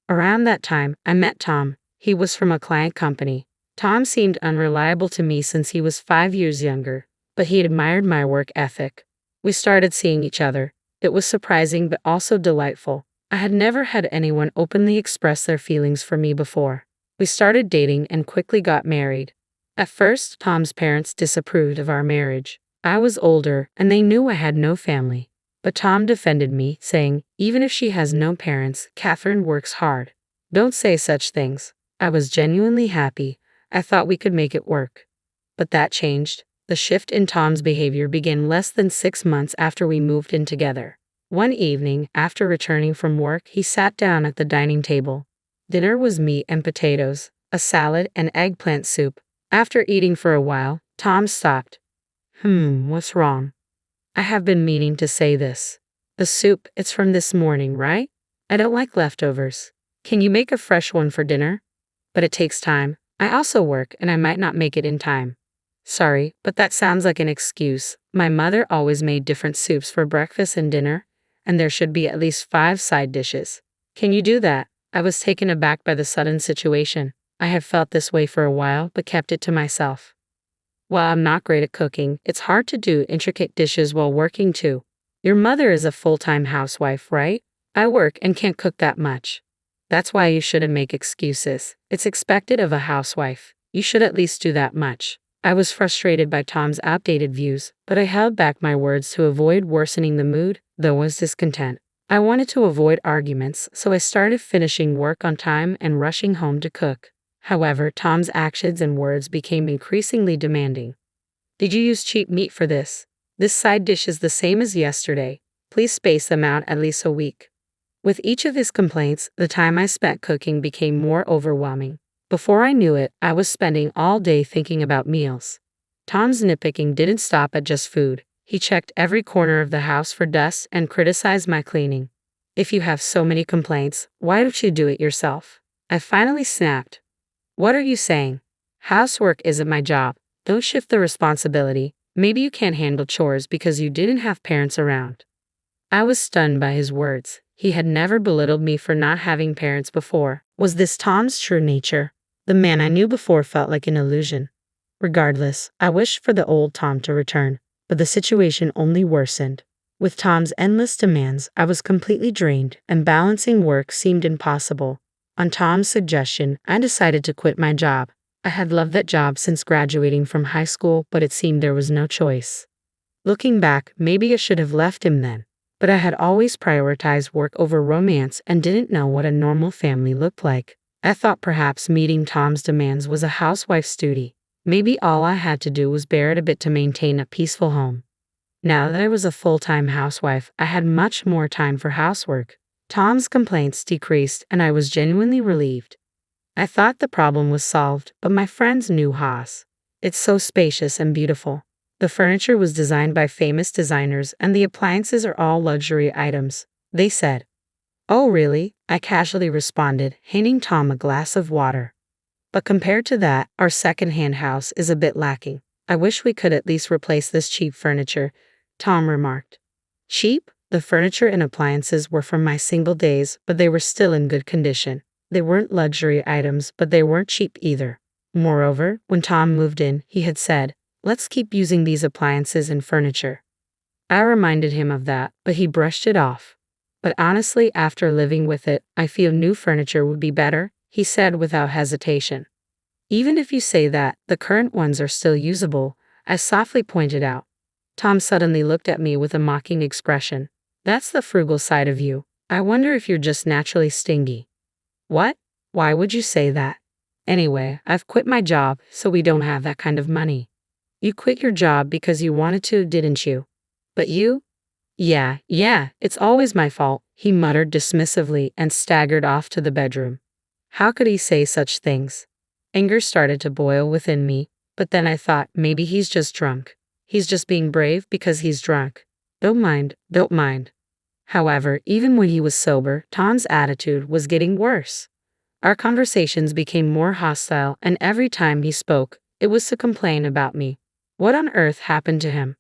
Around that time, I met Tom. He was from a client company. Tom seemed unreliable to me since he was 5 years younger, but he admired my work ethic. We started seeing each other. It was surprising but also delightful. I had never had anyone openly express their feelings for me before. We started dating and quickly got married. At first, Tom's parents disapproved of our marriage. I was older, and they knew I had no family. But Tom defended me, saying, "Even if she has no parents, Catherine works hard. Don't say such things." I was genuinely happy. I thought we could make it work. But that changed. The shift in Tom's behavior began less than 6 months after we moved in together. One evening, after returning from work, he sat down at the dining table. Dinner was meat and potatoes, a salad, and eggplant soup. After eating for a while, Tom stopped. What's wrong? I have been meaning to say this. The soup, it's from this morning, right? I don't like leftovers. Can you make a fresh one for dinner? But it takes time. I also work and I might not make it in time. Sorry, but that sounds like an excuse. My mother always made different soups for breakfast and dinner, and there should be at least 5 side dishes. Can you do that? I was taken aback by the sudden situation. I had felt this way for a while, but kept it to myself. While I'm not great at cooking, it's hard to do intricate dishes while working too. Your mother is a full-time housewife, right? I work and can't cook that much. That's why you shouldn't make excuses. It's expected of a housewife. You should at least do that much. I was frustrated by Tom's outdated views, but I held back my words to avoid worsening the mood, though I was discontent. I wanted to avoid arguments, so I started finishing work on time and rushing home to cook. However, Tom's actions and words became increasingly demanding. Did you use cheap meat for this? This side dish is the same as yesterday. Please space them out at least a week. With each of his complaints, the time I spent cooking became more overwhelming. Before I knew it, I was spending all day thinking about meals. Tom's nitpicking didn't stop at just food. He checked every corner of the house for dust and criticized my cleaning. If you have so many complaints, why don't you do it yourself? I finally snapped. What are you saying? Housework isn't my job. Don't shift the responsibility. Maybe you can't handle chores because you didn't have parents around. I was stunned by his words. He had never belittled me for not having parents before. Was this Tom's true nature? The man I knew before felt like an illusion. Regardless, I wished for the old Tom to return, but the situation only worsened. With Tom's endless demands, I was completely drained, and balancing work seemed impossible. On Tom's suggestion, I decided to quit my job. I had loved that job since graduating from high school, but it seemed there was no choice. Looking back, maybe I should have left him then. But I had always prioritized work over romance and didn't know what a normal family looked like. I thought perhaps meeting Tom's demands was a housewife's duty. Maybe all I had to do was bear it a bit to maintain a peaceful home. Now that I was a full-time housewife, I had much more time for housework. Tom's complaints decreased, and I was genuinely relieved. I thought the problem was solved, but my friends knew Haas. It's so spacious and beautiful. The furniture was designed by famous designers, and the appliances are all luxury items, they said. Oh really? I casually responded, handing Tom a glass of water. But compared to that, our second-hand house is a bit lacking. I wish we could at least replace this cheap furniture, Tom remarked. Cheap? The furniture and appliances were from my single days, but they were still in good condition. They weren't luxury items, but they weren't cheap either. Moreover, when Tom moved in, he had said, "Let's keep using these appliances and furniture." I reminded him of that, but he brushed it off. But honestly, after living with it, I feel new furniture would be better, he said without hesitation. Even if you say that, the current ones are still usable, I softly pointed out. Tom suddenly looked at me with a mocking expression. That's the frugal side of you. I wonder if you're just naturally stingy. What? Why would you say that? Anyway, I've quit my job, so we don't have that kind of money. You quit your job because you wanted to, didn't you? But you? Yeah, it's always my fault, he muttered dismissively and staggered off to the bedroom. How could he say such things? Anger started to boil within me, but then I thought maybe he's just drunk. He's just being brave because he's drunk. Don't mind. However, even when he was sober, Tom's attitude was getting worse. Our conversations became more hostile, and every time he spoke, it was to complain about me. What on earth happened to him?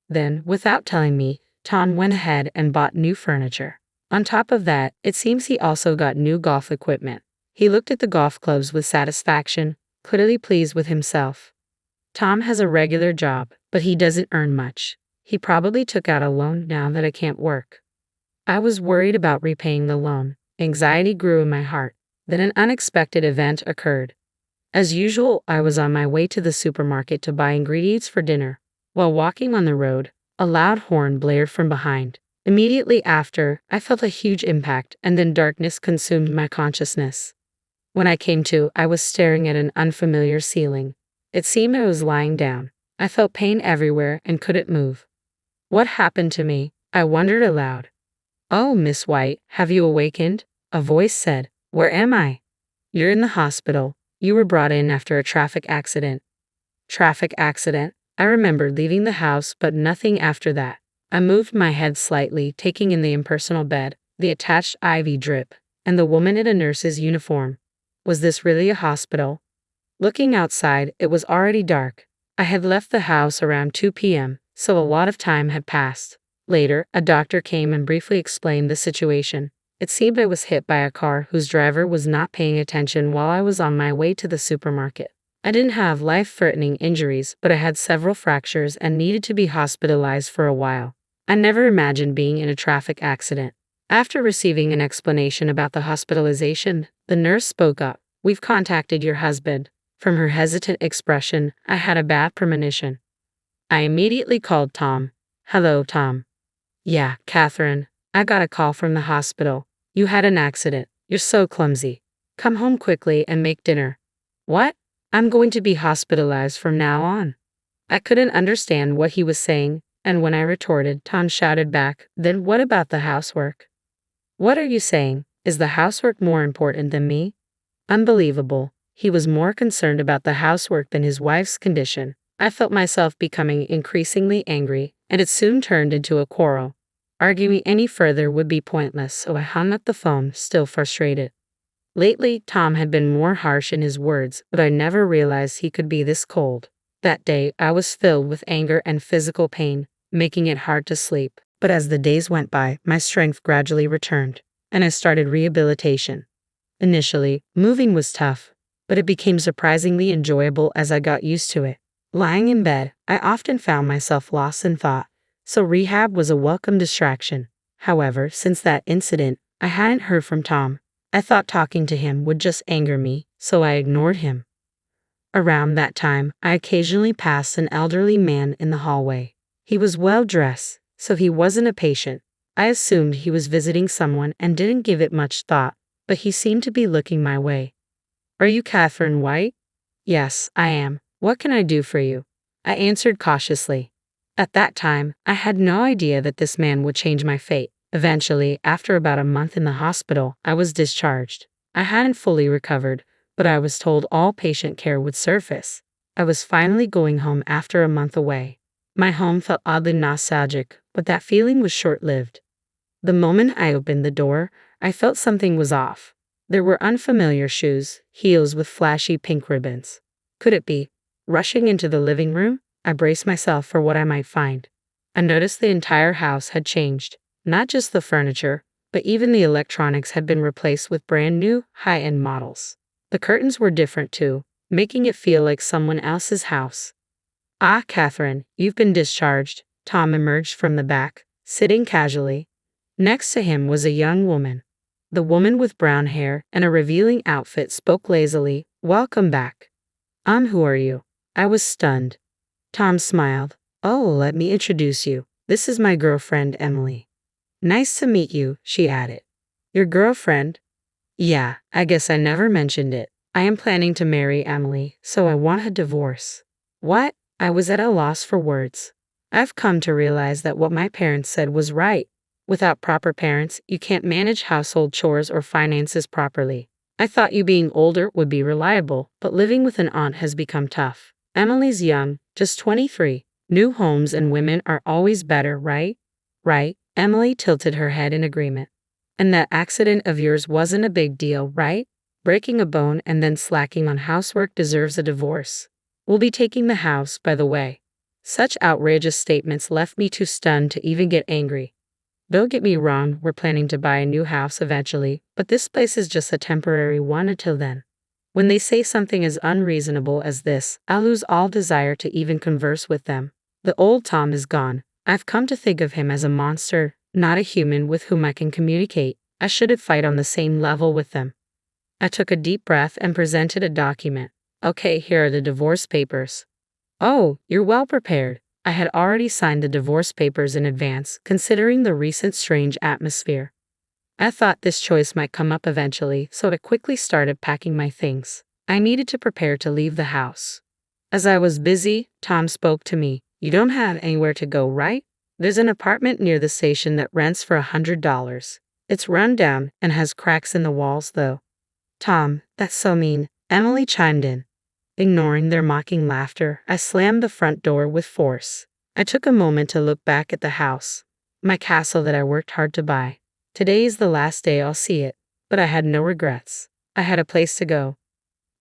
Then, without telling me, Tom went ahead and bought new furniture. On top of that, it seems he also got new golf equipment. He looked at the golf clubs with satisfaction, clearly pleased with himself. Tom has a regular job, but he doesn't earn much. He probably took out a loan now that I can't work. I was worried about repaying the loan. Anxiety grew in my heart. Then an unexpected event occurred. As usual, I was on my way to the supermarket to buy ingredients for dinner. While walking on the road, a loud horn blared from behind. Immediately after, I felt a huge impact, and then darkness consumed my consciousness. When I came to, I was staring at an unfamiliar ceiling. It seemed I was lying down. I felt pain everywhere and couldn't move. What happened to me? I wondered aloud. Oh, Miss White, have you awakened? A voice said. Where am I? You're in the hospital. You were brought in after a traffic accident. Traffic accident? I remembered leaving the house, but nothing after that. I moved my head slightly, taking in the impersonal bed, the attached IV drip, and the woman in a nurse's uniform. Was this really a hospital? Looking outside, it was already dark. I had left the house around 2 p.m., so a lot of time had passed. Later, a doctor came and briefly explained the situation. It seemed I was hit by a car whose driver was not paying attention while I was on my way to the supermarket. I didn't have life-threatening injuries, but I had several fractures and needed to be hospitalized for a while. I never imagined being in a traffic accident. After receiving an explanation about the hospitalization, the nurse spoke up. We've contacted your husband. From her hesitant expression, I had a bad premonition. I immediately called Tom. Hello, Tom. Yeah, Catherine. I got a call from the hospital. You had an accident. You're so clumsy. Come home quickly and make dinner. What? I'm going to be hospitalized from now on. I couldn't understand what he was saying, and when I retorted, Tom shouted back, Then what about the housework? What are you saying? Is the housework more important than me? Unbelievable. He was more concerned about the housework than his wife's condition. I felt myself becoming increasingly angry, and it soon turned into a quarrel. Arguing any further would be pointless, so I hung up the phone, still frustrated. Lately, Tom had been more harsh in his words, but I never realized he could be this cold. That day, I was filled with anger and physical pain, making it hard to sleep. But as the days went by, my strength gradually returned, and I started rehabilitation. Initially, moving was tough, but it became surprisingly enjoyable as I got used to it. Lying in bed, I often found myself lost in thought, so rehab was a welcome distraction. However, since that incident, I hadn't heard from Tom. I thought talking to him would just anger me, so I ignored him. Around that time, I occasionally passed an elderly man in the hallway. He was well dressed, so he wasn't a patient. I assumed he was visiting someone and didn't give it much thought, but he seemed to be looking my way. Are you Catherine White? Yes, I am. What can I do for you? I answered cautiously. At that time, I had no idea that this man would change my fate. Eventually, after about a month in the hospital, I was discharged. I hadn't fully recovered, but I was told all patient care would surface. I was finally going home after a month away. My home felt oddly nostalgic, but that feeling was short-lived. The moment I opened the door, I felt something was off. There were unfamiliar shoes, heels with flashy pink ribbons. Could it be? Rushing into the living room, I braced myself for what I might find. I noticed the entire house had changed. Not just the furniture, but even the electronics had been replaced with brand new, high-end models. The curtains were different too, making it feel like someone else's house. Ah, Catherine, you've been discharged. Tom emerged from the back, sitting casually. Next to him was a young woman. The woman with brown hair and a revealing outfit spoke lazily, Welcome back. Who are you? I was stunned. Tom smiled. Oh, let me introduce you. This is my girlfriend, Emily. Nice to meet you, she added. Your girlfriend? Yeah, I guess I never mentioned it. I am planning to marry Emily, so I want a divorce. What? I was at a loss for words. I've come to realize that what my parents said was right. Without proper parents, you can't manage household chores or finances properly. I thought you being older would be reliable, but living with an aunt has become tough. Emily's young, just 23. New homes and women are always better, right? Right? Emily tilted her head in agreement. And that accident of yours wasn't a big deal, right? Breaking a bone and then slacking on housework deserves a divorce. We'll be taking the house, by the way. Such outrageous statements left me too stunned to even get angry. Don't get me wrong, we're planning to buy a new house eventually, but this place is just a temporary one until then. When they say something as unreasonable as this, I lose all desire to even converse with them. The old Tom is gone. I've come to think of him as a monster, not a human with whom I can communicate. I shouldn't fight on the same level with them. I took a deep breath and presented a document. Okay, here are the divorce papers. Oh, you're well prepared. I had already signed the divorce papers in advance, considering the recent strange atmosphere. I thought this choice might come up eventually, so I quickly started packing my things. I needed to prepare to leave the house. As I was busy, Tom spoke to me. You don't have anywhere to go, right? There's an apartment near the station that rents for $100. It's run down and has cracks in the walls, though. Tom, that's so mean, Emily chimed in. Ignoring their mocking laughter, I slammed the front door with force. I took a moment to look back at the house, my castle that I worked hard to buy. Today is the last day I'll see it, but I had no regrets. I had a place to go.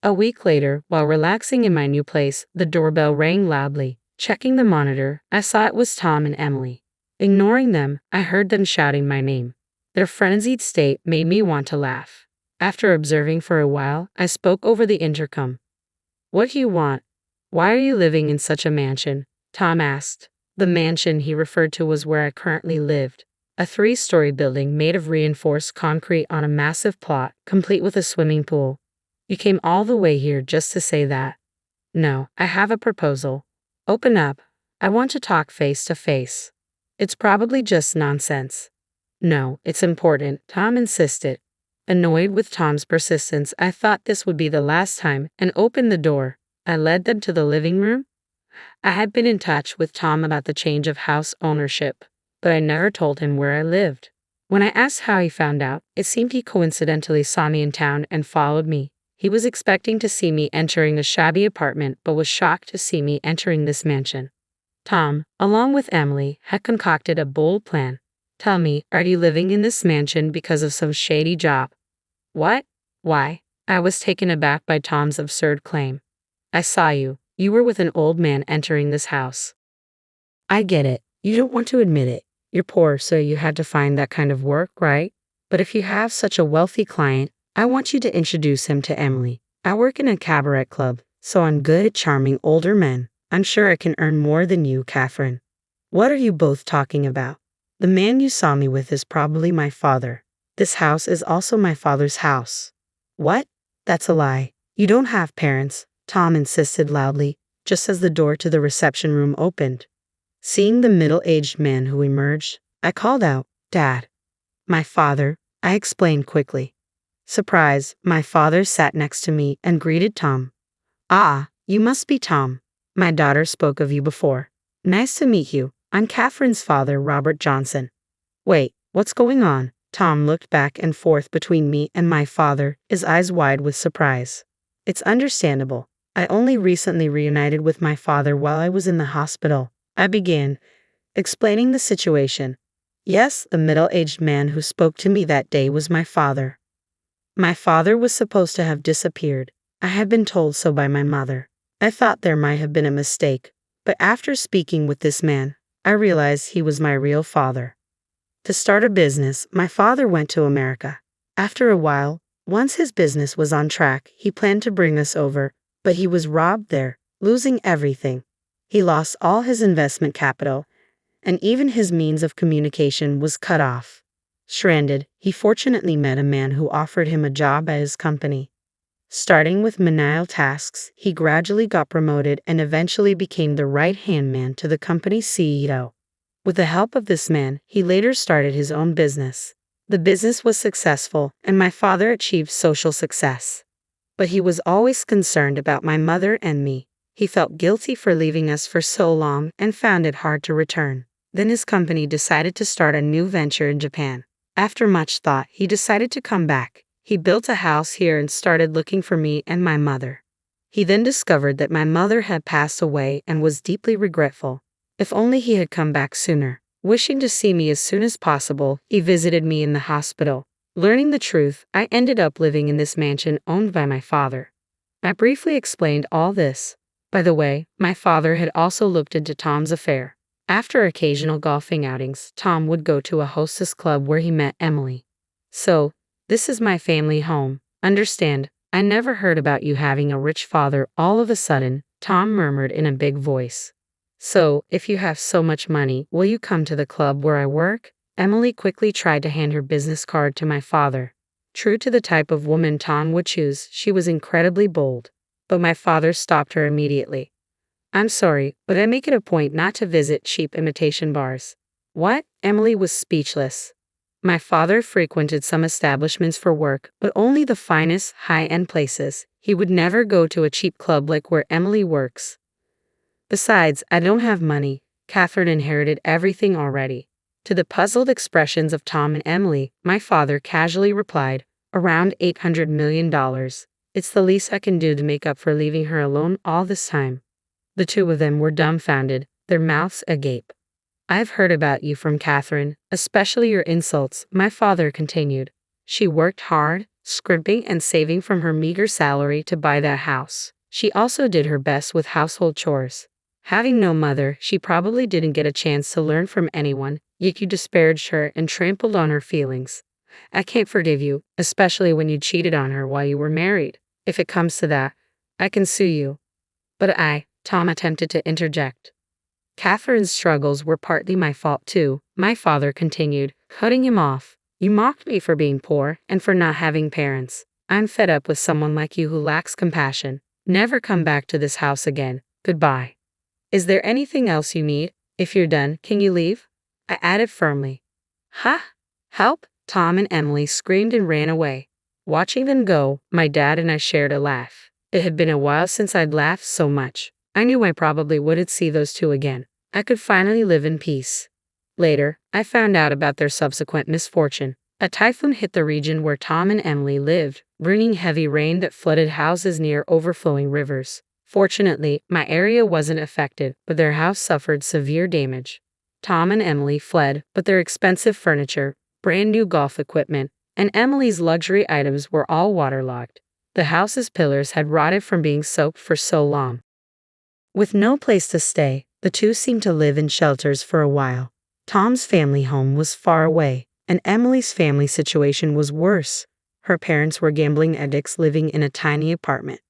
A week later, while relaxing in my new place, the doorbell rang loudly. Checking the monitor, I saw it was Tom and Emily. Ignoring them, I heard them shouting my name. Their frenzied state made me want to laugh. After observing for a while, I spoke over the intercom. What do you want? Why are you living in such a mansion? Tom asked. The mansion he referred to was where I currently lived. A 3-story building made of reinforced concrete on a massive plot, complete with a swimming pool. You came all the way here just to say that? No, I have a proposal. Open up. I want to talk face to face. It's probably just nonsense. No, it's important, Tom insisted. Annoyed with Tom's persistence, I thought this would be the last time and opened the door. I led them to the living room. I had been in touch with Tom about the change of house ownership, but I never told him where I lived. When I asked how he found out, it seemed he coincidentally saw me in town and followed me. He was expecting to see me entering a shabby apartment, but was shocked to see me entering this mansion. Tom, along with Emily, had concocted a bold plan. Tell me, are you living in this mansion because of some shady job? What? Why? I was taken aback by Tom's absurd claim. I saw you. You were with an old man entering this house. I get it. You don't want to admit it. You're poor, so you had to find that kind of work, right? But if you have such a wealthy client, I want you to introduce him to Emily. I work in a cabaret club, so I'm good at charming older men. I'm sure I can earn more than you, Catherine. What are you both talking about? The man you saw me with is probably my father. This house is also my father's house. What? That's a lie. You don't have parents, Tom insisted loudly, just as the door to the reception room opened. Seeing the middle-aged man who emerged, I called out, Dad. My father, I explained quickly. Surprised, my father sat next to me and greeted Tom. Ah, you must be Tom. My daughter spoke of you before. Nice to meet you. I'm Catherine's father, Robert Johnson. Wait, what's going on? Tom looked back and forth between me and my father, his eyes wide with surprise. It's understandable. I only recently reunited with my father while I was in the hospital. I began, explaining the situation. Yes, the middle-aged man who spoke to me that day was my father. My father was supposed to have disappeared. I had been told so by my mother. I thought there might have been a mistake, but after speaking with this man, I realized he was my real father. To start a business, my father went to America. After a while, once his business was on track, he planned to bring us over, but he was robbed there, losing everything. He lost all his investment capital, and even his means of communication was cut off. Stranded, he fortunately met a man who offered him a job at his company. Starting with menial tasks, he gradually got promoted and eventually became the right-hand man to the company's CEO. With the help of this man, he later started his own business. The business was successful, and my father achieved social success. But he was always concerned about my mother and me. He felt guilty for leaving us for so long and found it hard to return. Then his company decided to start a new venture in Japan. After much thought, he decided to come back. He built a house here and started looking for me and my mother. He then discovered that my mother had passed away and was deeply regretful. If only he had come back sooner. Wishing to see me as soon as possible, he visited me in the hospital. Learning the truth, I ended up living in this mansion owned by my father. I briefly explained all this. By the way, my father had also looked into Tom's affair. After occasional golfing outings, Tom would go to a hostess club where he met Emily. So, this is my family home. Understand, I never heard about you having a rich father all of a sudden, Tom murmured in a big voice. So, if you have so much money, will you come to the club where I work? Emily quickly tried to hand her business card to my father. True to the type of woman Tom would choose, she was incredibly bold. But my father stopped her immediately. I'm sorry, but I make it a point not to visit cheap imitation bars. What? Emily was speechless. My father frequented some establishments for work, but only the finest, high-end places. He would never go to a cheap club like where Emily works. Besides, I don't have money. Catherine inherited everything already. To the puzzled expressions of Tom and Emily, my father casually replied, around $800 million. It's the least I can do to make up for leaving her alone all this time. The two of them were dumbfounded, their mouths agape. I've heard about you from Catherine, especially your insults, my father continued. She worked hard, scrimping and saving from her meager salary to buy that house. She also did her best with household chores. Having no mother, she probably didn't get a chance to learn from anyone, yet you disparaged her and trampled on her feelings. I can't forgive you, especially when you cheated on her while you were married. If it comes to that, I can sue you. But Tom attempted to interject. Catherine's struggles were partly my fault too, my father continued, cutting him off. You mocked me for being poor and for not having parents. I'm fed up with someone like you who lacks compassion. Never come back to this house again. Goodbye. Is there anything else you need? If you're done, can you leave? I added firmly. Huh? Help? Tom and Emily screamed and ran away. Watching them go, my dad and I shared a laugh. It had been a while since I'd laughed so much. I knew I probably wouldn't see those two again. I could finally live in peace. Later, I found out about their subsequent misfortune. A typhoon hit the region where Tom and Emily lived, bringing heavy rain that flooded houses near overflowing rivers. Fortunately, my area wasn't affected, but their house suffered severe damage. Tom and Emily fled, but their expensive furniture, brand new golf equipment, and Emily's luxury items were all waterlogged. The house's pillars had rotted from being soaked for so long. With no place to stay, the two seemed to live in shelters for a while. Tom's family home was far away, and Emily's family situation was worse. Her parents were gambling addicts living in a tiny apartment.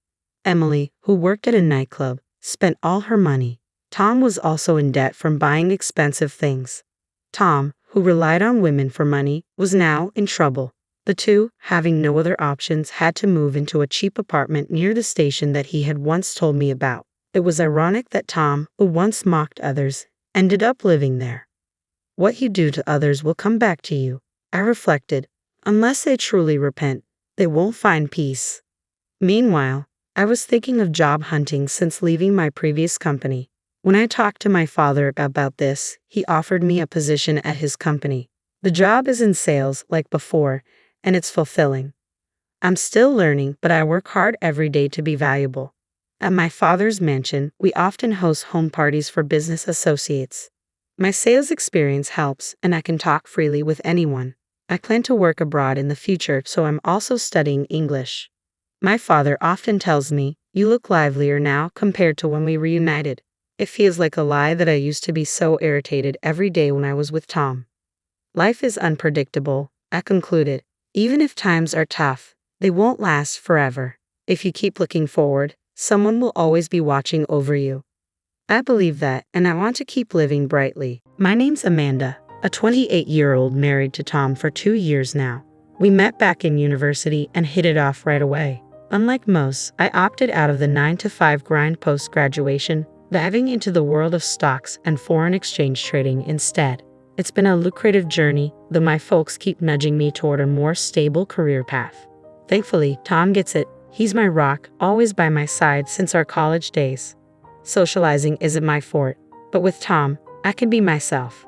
Emily, who worked at a nightclub, spent all her money. Tom was also in debt from buying expensive things. Tom, who relied on women for money, was now in trouble. The two, having no other options, had to move into a cheap apartment near the station that he had once told me about. It was ironic that Tom, who once mocked others, ended up living there. What you do to others will come back to you, I reflected. Unless they truly repent, they won't find peace. Meanwhile, I was thinking of job hunting since leaving my previous company. When I talked to my father about this, he offered me a position at his company. The job is in sales like before, and it's fulfilling. I'm still learning, but I work hard every day to be valuable. At my father's mansion, we often host home parties for business associates. My sales experience helps, and I can talk freely with anyone. I plan to work abroad in the future, so I'm also studying English. My father often tells me, you look livelier now compared to when we reunited. It feels like a lie that I used to be so irritated every day when I was with Tom. Life is unpredictable, I concluded. Even if times are tough, they won't last forever. If you keep looking forward, someone will always be watching over you. I believe that, and I want to keep living brightly. My name's Amanda, a 28-year-old married to Tom for 2 years now. We met back in university and hit it off right away. Unlike most, I opted out of the 9-to-5 grind post-graduation, diving into the world of stocks and foreign exchange trading instead. It's been a lucrative journey, though my folks keep nudging me toward a more stable career path. Thankfully, Tom gets it. He's my rock, always by my side since our college days. Socializing isn't my forte, but with Tom, I can be myself.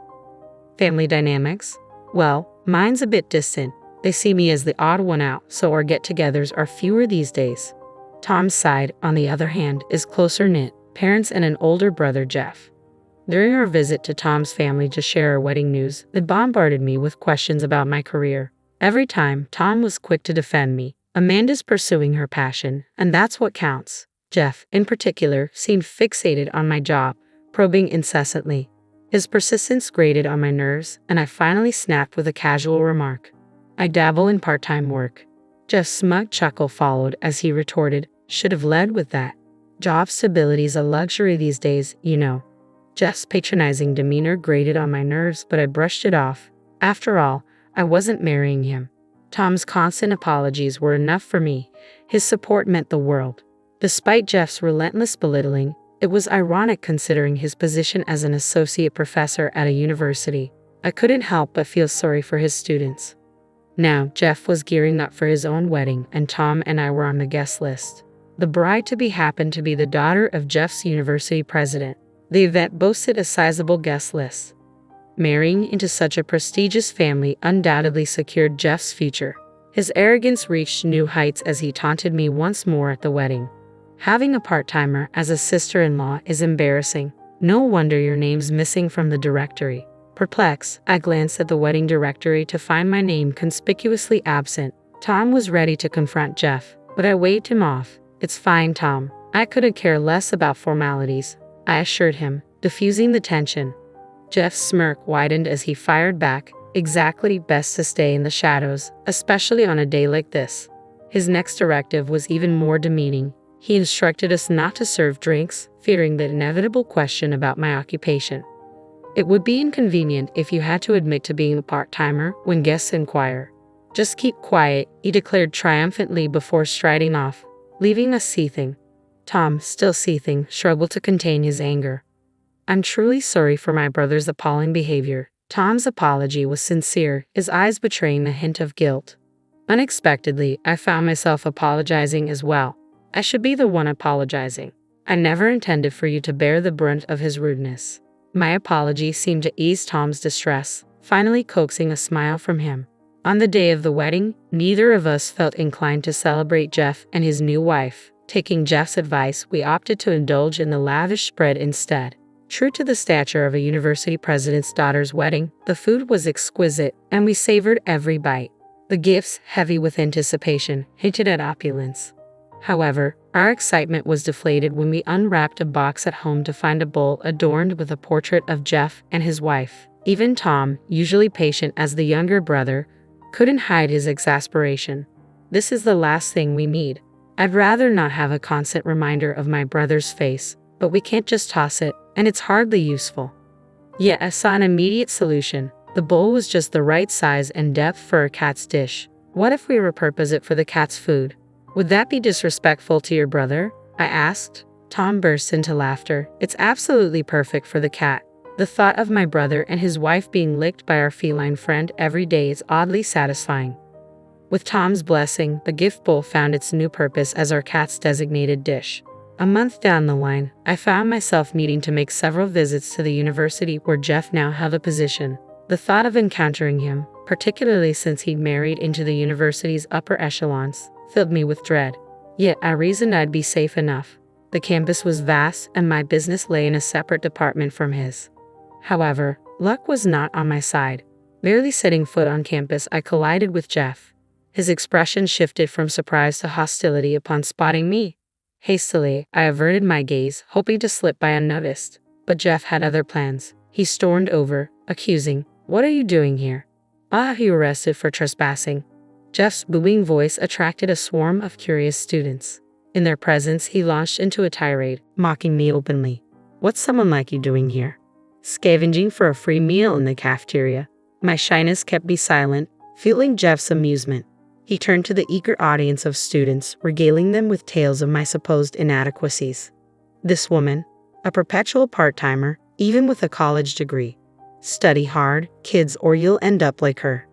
Family dynamics? Well, mine's a bit distant. They see me as the odd one out, so our get-togethers are fewer these days. Tom's side, on the other hand, is closer knit, parents and an older brother, Jeff. During our visit to Tom's family to share our wedding news, they bombarded me with questions about my career. Every time, Tom was quick to defend me. Amanda's pursuing her passion, and that's what counts. Jeff, in particular, seemed fixated on my job, probing incessantly. His persistence grated on my nerves, and I finally snapped with a casual remark. I dabble in part-time work. Jeff's smug chuckle followed as he retorted, should have led with that. Job stability's a luxury these days, you know. Jeff's patronizing demeanor grated on my nerves, but I brushed it off. After all, I wasn't marrying him. Tom's constant apologies were enough for me. His support meant the world. Despite Jeff's relentless belittling, it was ironic considering his position as an associate professor at a university. I couldn't help but feel sorry for his students. Now, Jeff was gearing up for his own wedding, and Tom and I were on the guest list. The bride-to-be happened to be the daughter of Jeff's university president. The event boasted a sizable guest list. Marrying into such a prestigious family undoubtedly secured Jeff's future. His arrogance reached new heights as he taunted me once more at the wedding. Having a part-timer as a sister-in-law is embarrassing. No wonder your name's missing from the directory. Perplexed, I glanced at the wedding directory to find my name conspicuously absent. Tom was ready to confront Jeff, but I waved him off. It's fine, Tom. I couldn't care less about formalities, I assured him, diffusing the tension. Jeff's smirk widened as he fired back, exactly, best to stay in the shadows, especially on a day like this. His next directive was even more demeaning. He instructed us not to serve drinks, fearing the inevitable question about my occupation. It would be inconvenient if you had to admit to being a part-timer when guests inquire. Just keep quiet, he declared triumphantly before striding off, leaving us seething. Tom, still seething, struggled to contain his anger. I'm truly sorry for my brother's appalling behavior. Tom's apology was sincere, his eyes betraying a hint of guilt. Unexpectedly, I found myself apologizing as well. I should be the one apologizing. I never intended for you to bear the brunt of his rudeness. My apology seemed to ease Tom's distress, finally coaxing a smile from him. On the day of the wedding, neither of us felt inclined to celebrate Jeff and his new wife. Taking Jeff's advice, we opted to indulge in the lavish spread instead. True to the stature of a university president's daughter's wedding, the food was exquisite, and we savored every bite. The gifts, heavy with anticipation, hinted at opulence. However, our excitement was deflated when we unwrapped a box at home to find a bowl adorned with a portrait of Jeff and his wife. Even Tom, usually patient as the younger brother, couldn't hide his exasperation. This is the last thing we need. I'd rather not have a constant reminder of my brother's face, but we can't just toss it, and it's hardly useful. Yet I saw an immediate solution. The bowl was just the right size and depth for a cat's dish. What if we repurpose it for the cat's food? Would that be disrespectful to your brother? I asked. Tom burst into laughter. It's absolutely perfect for the cat. The thought of my brother and his wife being licked by our feline friend every day is oddly satisfying. With Tom's blessing, the gift bowl found its new purpose as our cat's designated dish. A month down the line, I found myself needing to make several visits to the university where Jeff now held a position. The thought of encountering him, particularly since he'd married into the university's upper echelons, filled me with dread. Yet I reasoned I'd be safe enough. The campus was vast, and my business lay in a separate department from his. However, luck was not on my side. Barely setting foot on campus, I collided with Jeff. His expression shifted from surprise to hostility upon spotting me. Hastily, I averted my gaze, hoping to slip by unnoticed. But Jeff had other plans. He stormed over, accusing, "What are you doing here?" You arrested for trespassing." Jeff's booming voice attracted a swarm of curious students. In their presence, he launched into a tirade, mocking me openly. "What's someone like you doing here? Scavenging for a free meal in the cafeteria?" My shyness kept me silent, feeling Jeff's amusement. He turned to the eager audience of students, regaling them with tales of my supposed inadequacies. This woman, a perpetual part-timer, even with a college degree. Study hard, kids, or you'll end up like her.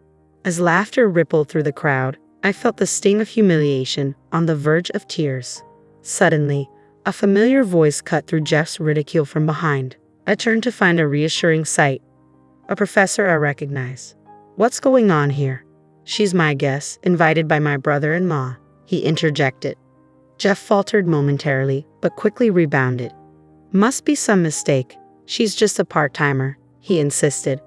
As laughter rippled through the crowd, I felt the sting of humiliation, on the verge of tears. Suddenly, A familiar voice cut through Jeff's ridicule from behind. I turned to find a reassuring sight. A professor I recognize. What's going on here? She's my guest, invited by my brother-in-law, he interjected. Jeff faltered momentarily, but quickly rebounded. Must be some mistake. She's just a part-timer, he insisted.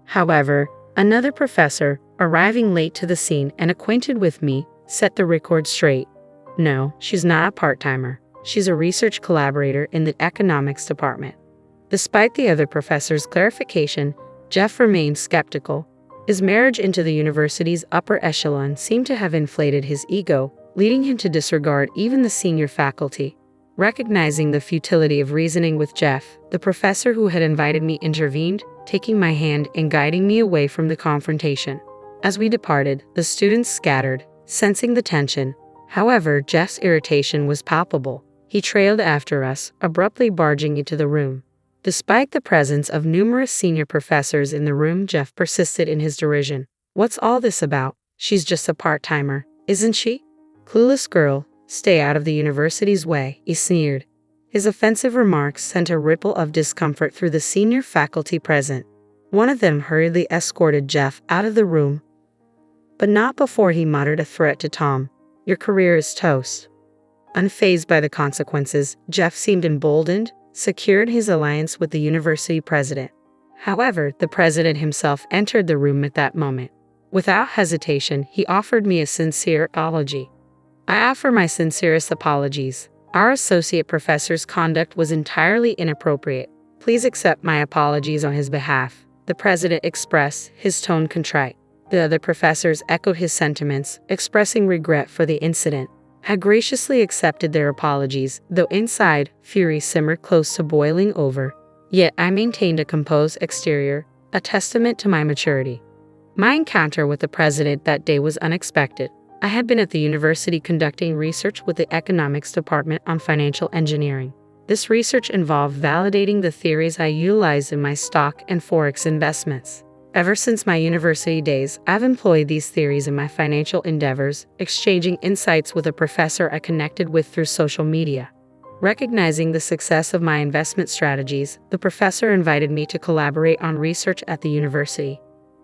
However, another professor, arriving late to the scene and acquainted with me, set the record straight. No, she's not a part-timer. She's a research collaborator in the economics department. Despite the other professor's clarification, Jeff remained skeptical. His marriage into the university's upper echelon seemed to have inflated his ego, leading him to disregard even the senior faculty. Recognizing the futility of reasoning with Jeff, the professor who had invited me intervened, taking my hand and guiding me away from the confrontation. As we departed, the students scattered, sensing the tension. However, Jeff's irritation was palpable. He trailed after us, abruptly barging into the room. Despite the presence of numerous senior professors in the room, Jeff persisted in his derision. What's all this about? She's just a part-timer, isn't she? Clueless girl, stay out of the university's way, he sneered. His offensive remarks sent a ripple of discomfort through the senior faculty present. One of them hurriedly escorted Jeff out of the room, but not before he muttered a threat to Tom. Your career is toast. Unfazed by the consequences, Jeff seemed emboldened, secured his alliance with the university president. However, the president himself entered the room at that moment. Without hesitation, he offered me a sincere apology. I offer my sincerest apologies. Our associate professor's conduct was entirely inappropriate. Please accept my apologies on his behalf, the president expressed, his tone contrite. The other professors echoed his sentiments, expressing regret for the incident. I graciously accepted their apologies, though inside, fury simmered close to boiling over. Yet I maintained a composed exterior, a testament to my maturity. My encounter with the president that day was unexpected. I had been at the university conducting research with the economics department on financial engineering. This research involved validating the theories I utilized in my stock and forex investments. Ever since my university days, I've employed these theories in my financial endeavors, exchanging insights with a professor I connected with through social media. Recognizing the success of my investment strategies, the professor invited me to collaborate on research at the university.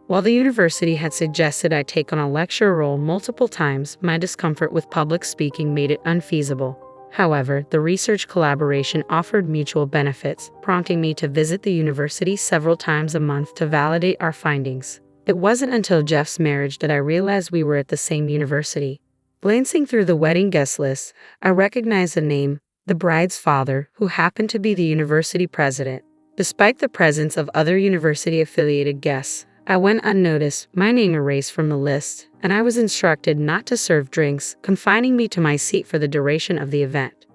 While the university had suggested I take on a lecture role multiple times, my discomfort with public speaking made it unfeasible. However, the research collaboration offered mutual benefits, prompting me to visit the university several times a month to validate our findings. It wasn't until Jeff's marriage that I realized we were at the same university. Glancing through the wedding guest list, I recognized the name, the bride's father, who happened to be the university president. Despite the presence of other university-affiliated guests, I went unnoticed, my name erased from the list, and I was instructed not to serve drinks, confining me to my seat for the duration of the event.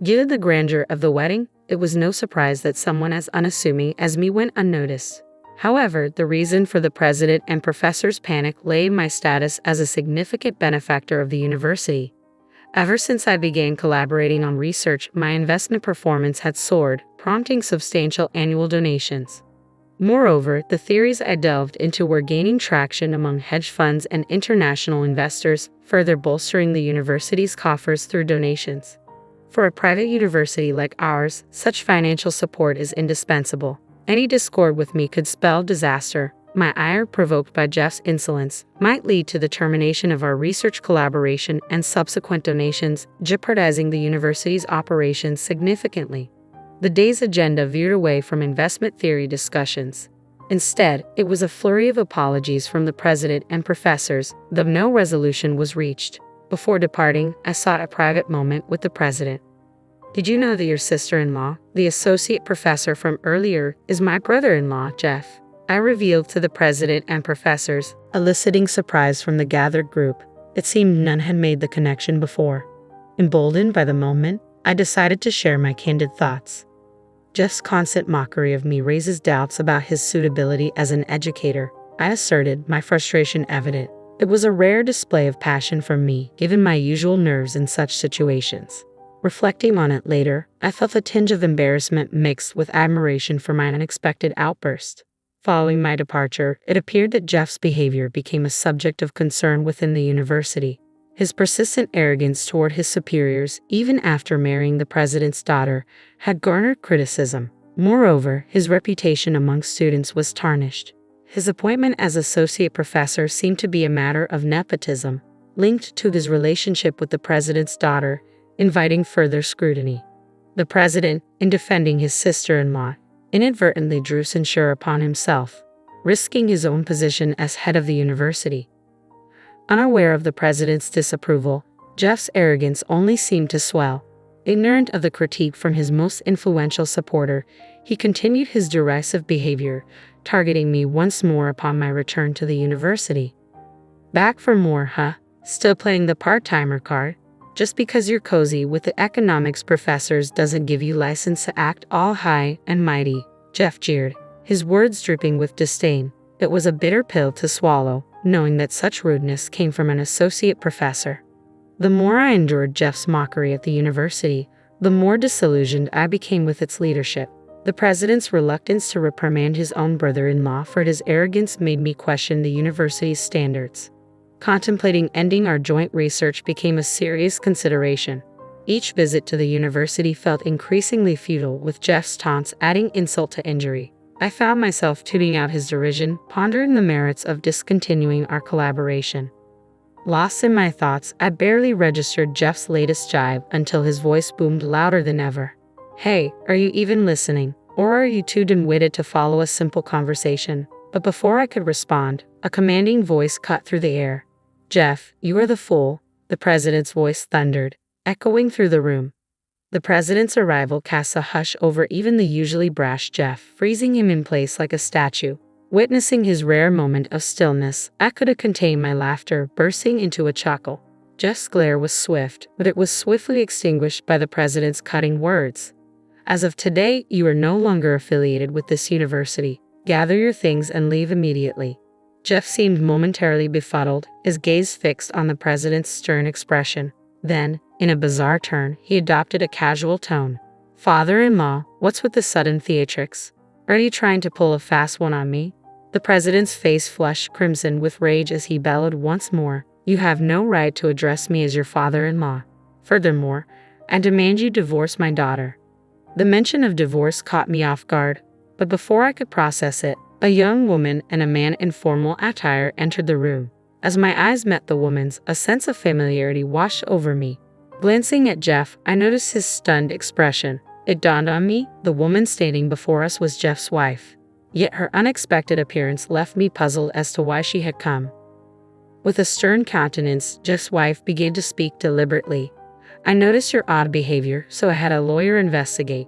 Given the grandeur of the wedding, it was no surprise that someone as unassuming as me went unnoticed. However, the reason for the president and professor's panic lay in my status as a significant benefactor of the university. Ever since I began collaborating on research, my investment performance had soared, prompting substantial annual donations. Moreover, the theories I delved into were gaining traction among hedge funds and international investors, further bolstering the university's coffers through donations. For a private university like ours, such financial support is indispensable. Any discord with me could spell disaster. My ire, provoked by Jeff's insolence, might lead to the termination of our research collaboration and subsequent donations, jeopardizing the university's operations significantly. The day's agenda veered away from investment theory discussions. Instead, it was a flurry of apologies from the president and professors, though no resolution was reached. Before departing, I sought a private moment with the president. Did you know that your sister-in-law, the associate professor from earlier, is my brother-in-law, Jeff? I revealed to the president and professors, eliciting surprise from the gathered group. It seemed none had made the connection before. Emboldened by the moment, I decided to share my candid thoughts. Jeff's constant mockery of me raises doubts about his suitability as an educator, I asserted, my frustration evident. It was a rare display of passion from me, given my usual nerves in such situations. Reflecting on it later, I felt a tinge of embarrassment mixed with admiration for my unexpected outburst. Following my departure, it appeared that Jeff's behavior became a subject of concern within the university. His persistent arrogance toward his superiors, even after marrying the president's daughter, had garnered criticism. Moreover, his reputation among students was tarnished. His appointment as associate professor seemed to be a matter of nepotism, linked to his relationship with the president's daughter, inviting further scrutiny. The president, in defending his sister-in-law, inadvertently drew censure upon himself, risking his own position as head of the university. Unaware of the president's disapproval, Jeff's arrogance only seemed to swell. Ignorant of the critique from his most influential supporter, he continued his derisive behavior, targeting me once more upon my return to the university. "Back for more, huh? Still playing the part-timer card? Just because you're cozy with the economics professors doesn't give you license to act all high and mighty," Jeff jeered, his words dripping with disdain. It was a bitter pill to swallow, knowing that such rudeness came from an associate professor. The more I endured Jeff's mockery at the university, the more disillusioned I became with its leadership. The president's reluctance to reprimand his own brother-in-law for his arrogance made me question the university's standards. Contemplating ending our joint research became a serious consideration. Each visit to the university felt increasingly futile, with Jeff's taunts adding insult to injury. I found myself tuning out his derision, pondering the merits of discontinuing our collaboration. Lost in my thoughts, I barely registered Jeff's latest jibe until his voice boomed louder than ever. "Hey, are you even listening? Or are you too dim-witted to follow a simple conversation?" But before I could respond, a commanding voice cut through the air. "Jeff, you are the fool," the president's voice thundered, echoing through the room. The president's arrival cast a hush over even the usually brash Jeff, freezing him in place like a statue. Witnessing his rare moment of stillness, I couldn't contain my laughter, bursting into a chuckle. Jeff's glare was swift, but it was swiftly extinguished by the president's cutting words. "As of today, you are no longer affiliated with this university. Gather your things and leave immediately." Jeff seemed momentarily befuddled, his gaze fixed on the president's stern expression. Then, in a bizarre turn, he adopted a casual tone. "Father-in-law, what's with the sudden theatrics? Are you trying to pull a fast one on me?" The president's face flushed crimson with rage as he bellowed once more. "You have no right to address me as your father-in-law. Furthermore, I demand you divorce my daughter." The mention of divorce caught me off guard, but before I could process it, a young woman and a man in formal attire entered the room. As my eyes met the woman's, a sense of familiarity washed over me. Glancing at Jeff, I noticed his stunned expression. It dawned on me, the woman standing before us was Jeff's wife. Yet her unexpected appearance left me puzzled as to why she had come. With a stern countenance, Jeff's wife began to speak deliberately. "I noticed your odd behavior, so I had a lawyer investigate.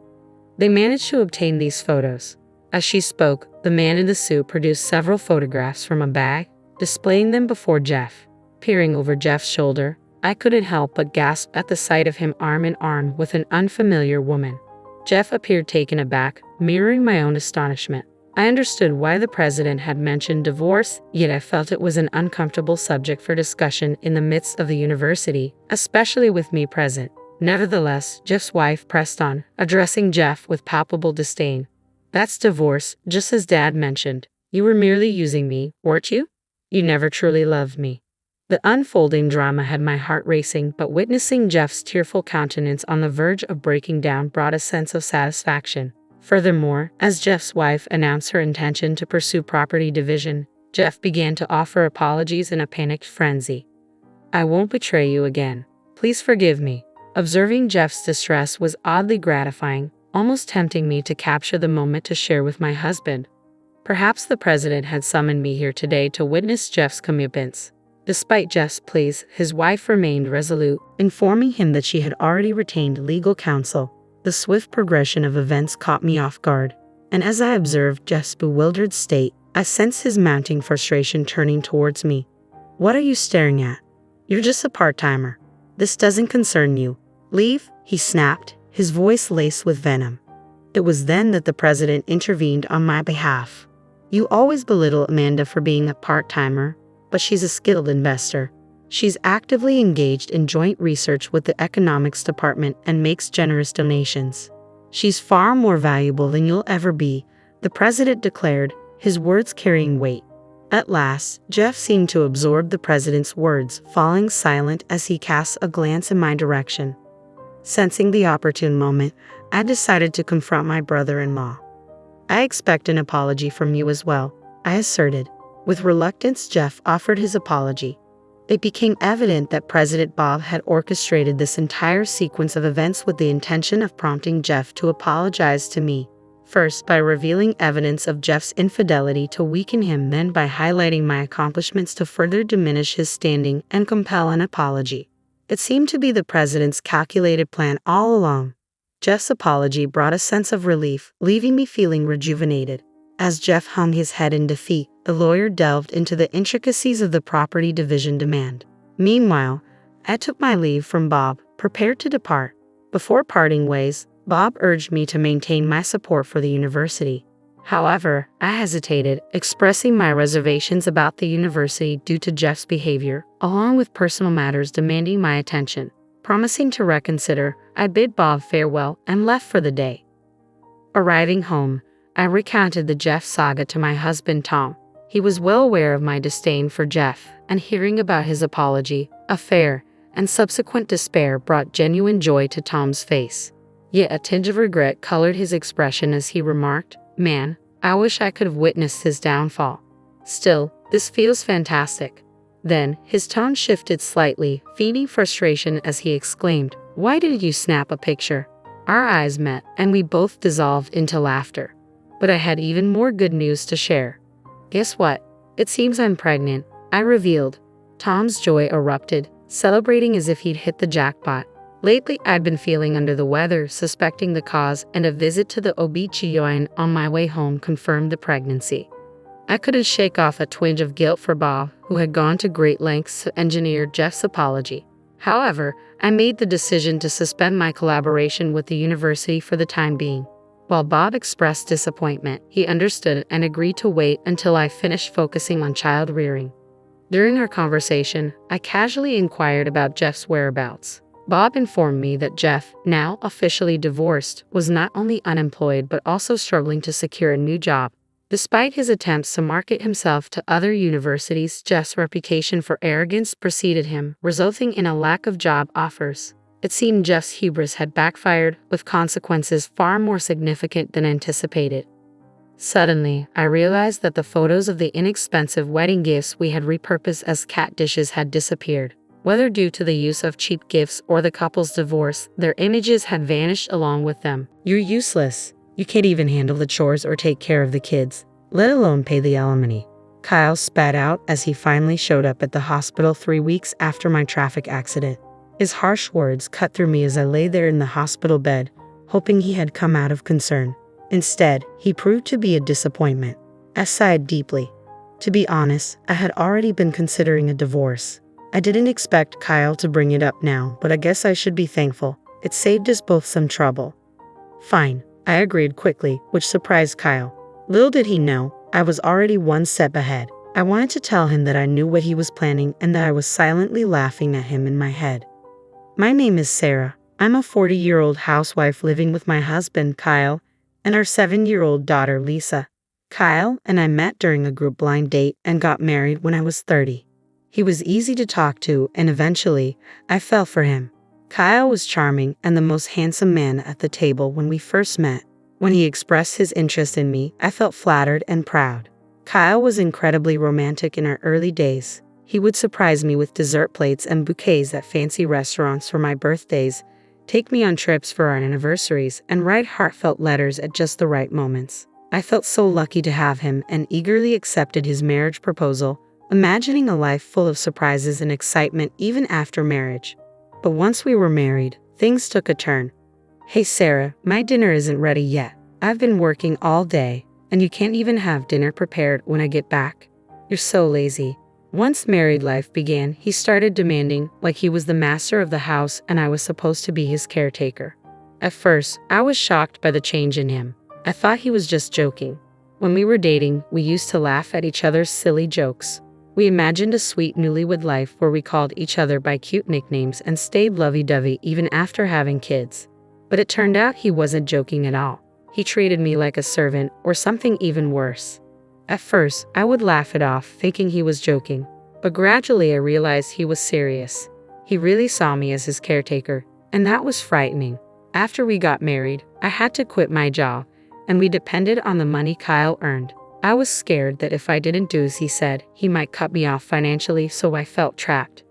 They managed to obtain these photos." As she spoke, the man in the suit produced several photographs from a bag, displaying them before Jeff. Peering over Jeff's shoulder, I couldn't help but gasp at the sight of him arm in arm with an unfamiliar woman. Jeff appeared taken aback, mirroring my own astonishment. I understood why the president had mentioned divorce, yet I felt it was an uncomfortable subject for discussion in the midst of the university, especially with me present. Nevertheless, Jeff's wife pressed on, addressing Jeff with palpable disdain. "That's divorce, just as Dad mentioned. You were merely using me, weren't you? You never truly loved me." The unfolding drama had my heart racing, but witnessing Jeff's tearful countenance on the verge of breaking down brought a sense of satisfaction. Furthermore, as Jeff's wife announced her intention to pursue property division, Jeff began to offer apologies in a panicked frenzy. "I won't betray you again. Please forgive me." Observing Jeff's distress was oddly gratifying, almost tempting me to capture the moment to share with my husband. Perhaps the president had summoned me here today to witness Jeff's comeuppance. Despite Jeff's pleas, his wife remained resolute, informing him that she had already retained legal counsel. The swift progression of events caught me off guard, and as I observed Jeff's bewildered state, I sensed his mounting frustration turning towards me. "What are you staring at? You're just a part-timer. This doesn't concern you. Leave," he snapped, his voice laced with venom. It was then that the president intervened on my behalf. "You always belittle Amanda for being a part-timer, but she's a skilled investor. She's actively engaged in joint research with the economics department and makes generous donations. She's far more valuable than you'll ever be," the president declared, his words carrying weight. At last, Jeff seemed to absorb the president's words, falling silent as he cast a glance in my direction. Sensing the opportune moment, I decided to confront my brother-in-law. "I expect an apology from you as well," I asserted. With reluctance, Jeff offered his apology. It became evident that President Bob had orchestrated this entire sequence of events with the intention of prompting Jeff to apologize to me. First, by revealing evidence of Jeff's infidelity to weaken him, then by highlighting my accomplishments to further diminish his standing and compel an apology. It seemed to be the president's calculated plan all along. Jeff's apology brought a sense of relief, leaving me feeling rejuvenated. As Jeff hung his head in defeat, the lawyer delved into the intricacies of the property division demand. Meanwhile, I took my leave from Bob, prepared to depart. Before parting ways, Bob urged me to maintain my support for the university. However, I hesitated, expressing my reservations about the university due to Jeff's behavior, along with personal matters demanding my attention. Promising to reconsider, I bid Bob farewell and left for the day. Arriving home, I recounted the Jeff saga to my husband Tom. He was well aware of my disdain for Jeff, and hearing about his apology, affair, and subsequent despair brought genuine joy to Tom's face. Yet a tinge of regret colored his expression as he remarked, "Man, I wish I could have witnessed his downfall. Still, this feels fantastic." Then, his tone shifted slightly, feigning frustration as he exclaimed, "Why did you snap a picture?" Our eyes met, and we both dissolved into laughter. But I had even more good news to share. "Guess what? It seems I'm pregnant," I revealed. Tom's joy erupted, celebrating as if he'd hit the jackpot. Lately, I'd been feeling under the weather, suspecting the cause, and a visit to the OB/GYN on my way home confirmed the pregnancy. I couldn't shake off a twinge of guilt for Bob, who had gone to great lengths to engineer Jeff's apology. However, I made the decision to suspend my collaboration with the university for the time being. While Bob expressed disappointment, he understood and agreed to wait until I finished focusing on child rearing. During our conversation, I casually inquired about Jeff's whereabouts. Bob informed me that Jeff, now officially divorced, was not only unemployed but also struggling to secure a new job. Despite his attempts to market himself to other universities, Jeff's reputation for arrogance preceded him, resulting in a lack of job offers. It seemed Jeff's hubris had backfired, with consequences far more significant than anticipated. Suddenly, I realized that the photos of the inexpensive wedding gifts we had repurposed as cat dishes had disappeared. Whether due to the use of cheap gifts or the couple's divorce, their images had vanished along with them. "You're useless. You can't even handle the chores or take care of the kids, let alone pay the alimony," Kyle spat out as he finally showed up at the hospital 3 weeks after my traffic accident. His harsh words cut through me as I lay there in the hospital bed, hoping he had come out of concern. Instead, he proved to be a disappointment. I sighed deeply. To be honest, I had already been considering a divorce. I didn't expect Kyle to bring it up now, but I guess I should be thankful. It saved us both some trouble. "Fine," I agreed quickly, which surprised Kyle. Little did he know, I was already one step ahead. I wanted to tell him that I knew what he was planning and that I was silently laughing at him in my head. "My name is Sarah. I'm a 40-year-old housewife living with my husband, Kyle, and our 7-year-old daughter, Lisa. Kyle and I met during a group blind date and got married when I was 30. He was easy to talk to, and eventually, I fell for him. Kyle was charming and the most handsome man at the table when we first met. When he expressed his interest in me, I felt flattered and proud. Kyle was incredibly romantic in our early days. He would surprise me with dessert plates and bouquets at fancy restaurants for my birthdays, take me on trips for our anniversaries, and write heartfelt letters at just the right moments. I felt so lucky to have him and eagerly accepted his marriage proposal, imagining a life full of surprises and excitement even after marriage. But once we were married, things took a turn. "Hey Sarah, my dinner isn't ready yet. I've been working all day, and you can't even have dinner prepared when I get back. You're so lazy." Once married life began, he started demanding, like he was the master of the house and I was supposed to be his caretaker. At first, I was shocked by the change in him. I thought he was just joking. When we were dating, we used to laugh at each other's silly jokes. We imagined a sweet newlywed life where we called each other by cute nicknames and stayed lovey-dovey even after having kids. But it turned out he wasn't joking at all. He treated me like a servant, or something even worse. At first, I would laugh it off, thinking he was joking. But gradually I realized he was serious. He really saw me as his caretaker, and that was frightening. After we got married, I had to quit my job, and we depended on the money Kyle earned. I was scared that if I didn't do as he said, he might cut me off financially, so I felt trapped.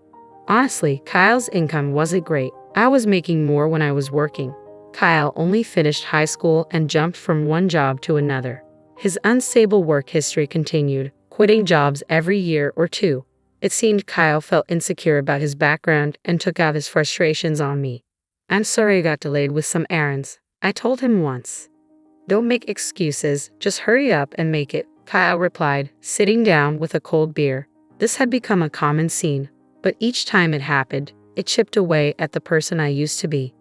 Honestly, Kyle's income wasn't great. I was making more when I was working. Kyle only finished high school and jumped from one job to another. His unstable work history continued, quitting jobs every year or two. It seemed Kyle felt insecure about his background and took out his frustrations on me. "I'm sorry I got delayed with some errands," I told him once. "Don't make excuses, just hurry up and make it," Kyle replied, sitting down with a cold beer. This had become a common scene, but each time it happened, it chipped away at the person I used to be.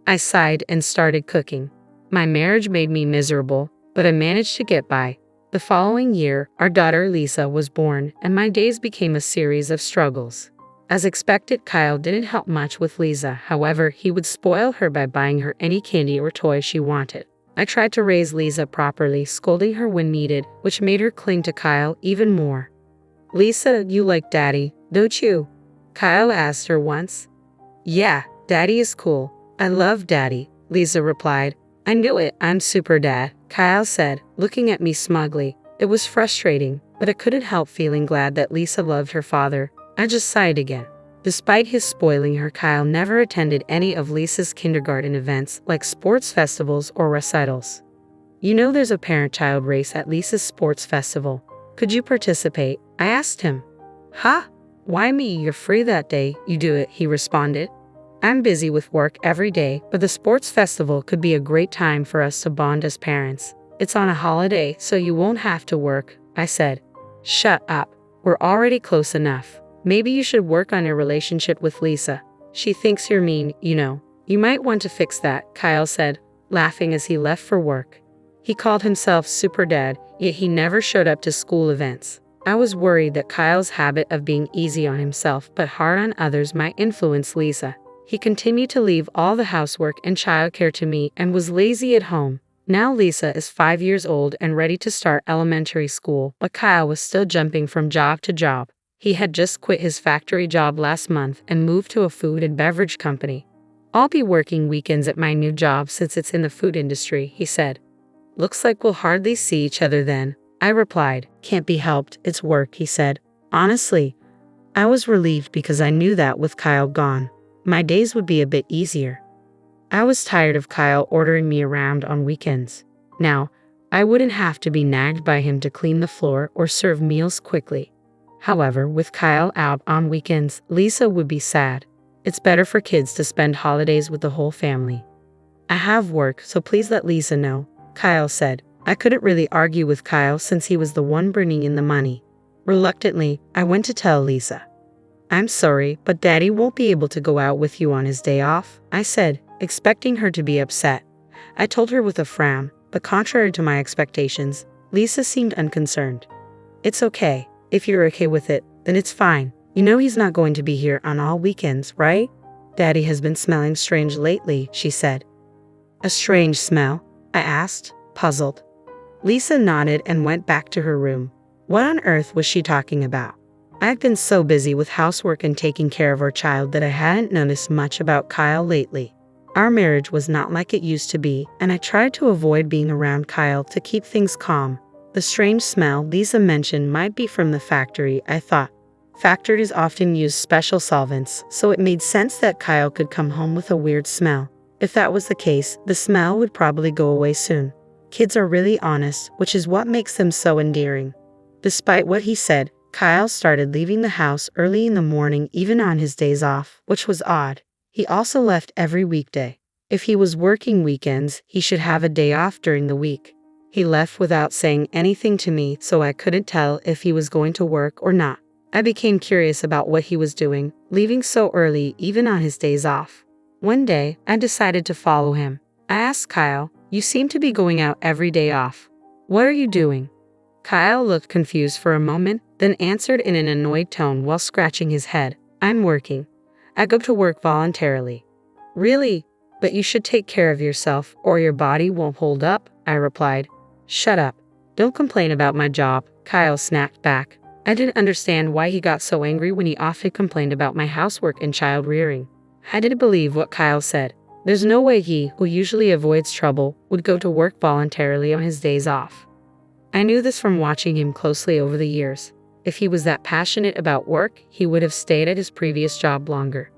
I sighed and started cooking. My marriage made me miserable, but I managed to get by. The following year, our daughter Lisa was born, and my days became a series of struggles. As expected, Kyle didn't help much with Lisa. However, he would spoil her by buying her any candy or toy she wanted. I tried to raise Lisa properly, scolding her when needed, which made her cling to Kyle even more. "Lisa, you like Daddy, don't you?" Kyle asked her once. "Yeah, Daddy is cool. I love Daddy," Lisa replied. "I knew it, I'm super dad," Kyle said, looking at me smugly. It was frustrating, but I couldn't help feeling glad that Lisa loved her father. I just sighed again. Despite his spoiling her, Kyle never attended any of Lisa's kindergarten events like sports festivals or recitals. "You know there's a parent-child race at Lisa's sports festival. Could you participate?" I asked him. "Huh? Why me? You're free that day, you do it," he responded. "I'm busy with work every day, but the sports festival could be a great time for us to bond as parents. It's on a holiday, so you won't have to work," I said. "Shut up. We're already close enough. Maybe you should work on your relationship with Lisa. She thinks you're mean, you know. You might want to fix that," Kyle said, laughing as he left for work. He called himself super dad, yet he never showed up to school events. I was worried that Kyle's habit of being easy on himself but hard on others might influence Lisa. He continued to leave all the housework and childcare to me and was lazy at home. Now Lisa is 5 years old and ready to start elementary school, but Kyle was still jumping from job to job. He had just quit his factory job last month and moved to a food and beverage company. "I'll be working weekends at my new job since it's in the food industry," he said. "Looks like we'll hardly see each other then," I replied. "Can't be helped, it's work," he said. Honestly, I was relieved because I knew that with Kyle gone, my days would be a bit easier. I was tired of Kyle ordering me around on weekends. Now, I wouldn't have to be nagged by him to clean the floor or serve meals quickly. However, with Kyle out on weekends, Lisa would be sad. It's better for kids to spend holidays with the whole family. "I have work, so please let Lisa know," Kyle said. I couldn't really argue with Kyle since he was the one bringing in the money. Reluctantly, I went to tell Lisa. "I'm sorry, but Daddy won't be able to go out with you on his day off," I said, expecting her to be upset. I told her with a frown, but contrary to my expectations, Lisa seemed unconcerned. "It's okay. If you're okay with it, then it's fine. You know he's not going to be here on all weekends, right? Daddy has been smelling strange lately," she said. "A strange smell?" I asked, puzzled. Lisa nodded and went back to her room. What on earth was she talking about? I've been so busy with housework and taking care of our child that I hadn't noticed much about Kyle lately. Our marriage was not like it used to be, and I tried to avoid being around Kyle to keep things calm. The strange smell Lisa mentioned might be from the factory, I thought. Factories often use special solvents, so it made sense that Kyle could come home with a weird smell. If that was the case, the smell would probably go away soon. Kids are really honest, which is what makes them so endearing. Despite what he said, Kyle started leaving the house early in the morning even on his days off, which was odd. He also left every weekday. If he was working weekends, he should have a day off during the week. He left without saying anything to me, so I couldn't tell if he was going to work or not. I became curious about what he was doing, leaving so early even on his days off. One day, I decided to follow him. I asked Kyle, "You seem to be going out every day off. What are you doing?" Kyle looked confused for a moment, then answered in an annoyed tone while scratching his head, "I'm working. I go to work voluntarily." "Really? But you should take care of yourself or your body won't hold up," I replied. "Shut up. "Don't complain about my job," Kyle snapped back. I didn't understand why he got so angry when he often complained about my housework and child rearing. I didn't believe what Kyle said. There's no way he, who usually avoids trouble, would go to work voluntarily on his days off. I knew this from watching him closely over the years. If he was that passionate about work, he would have stayed at his previous job longer.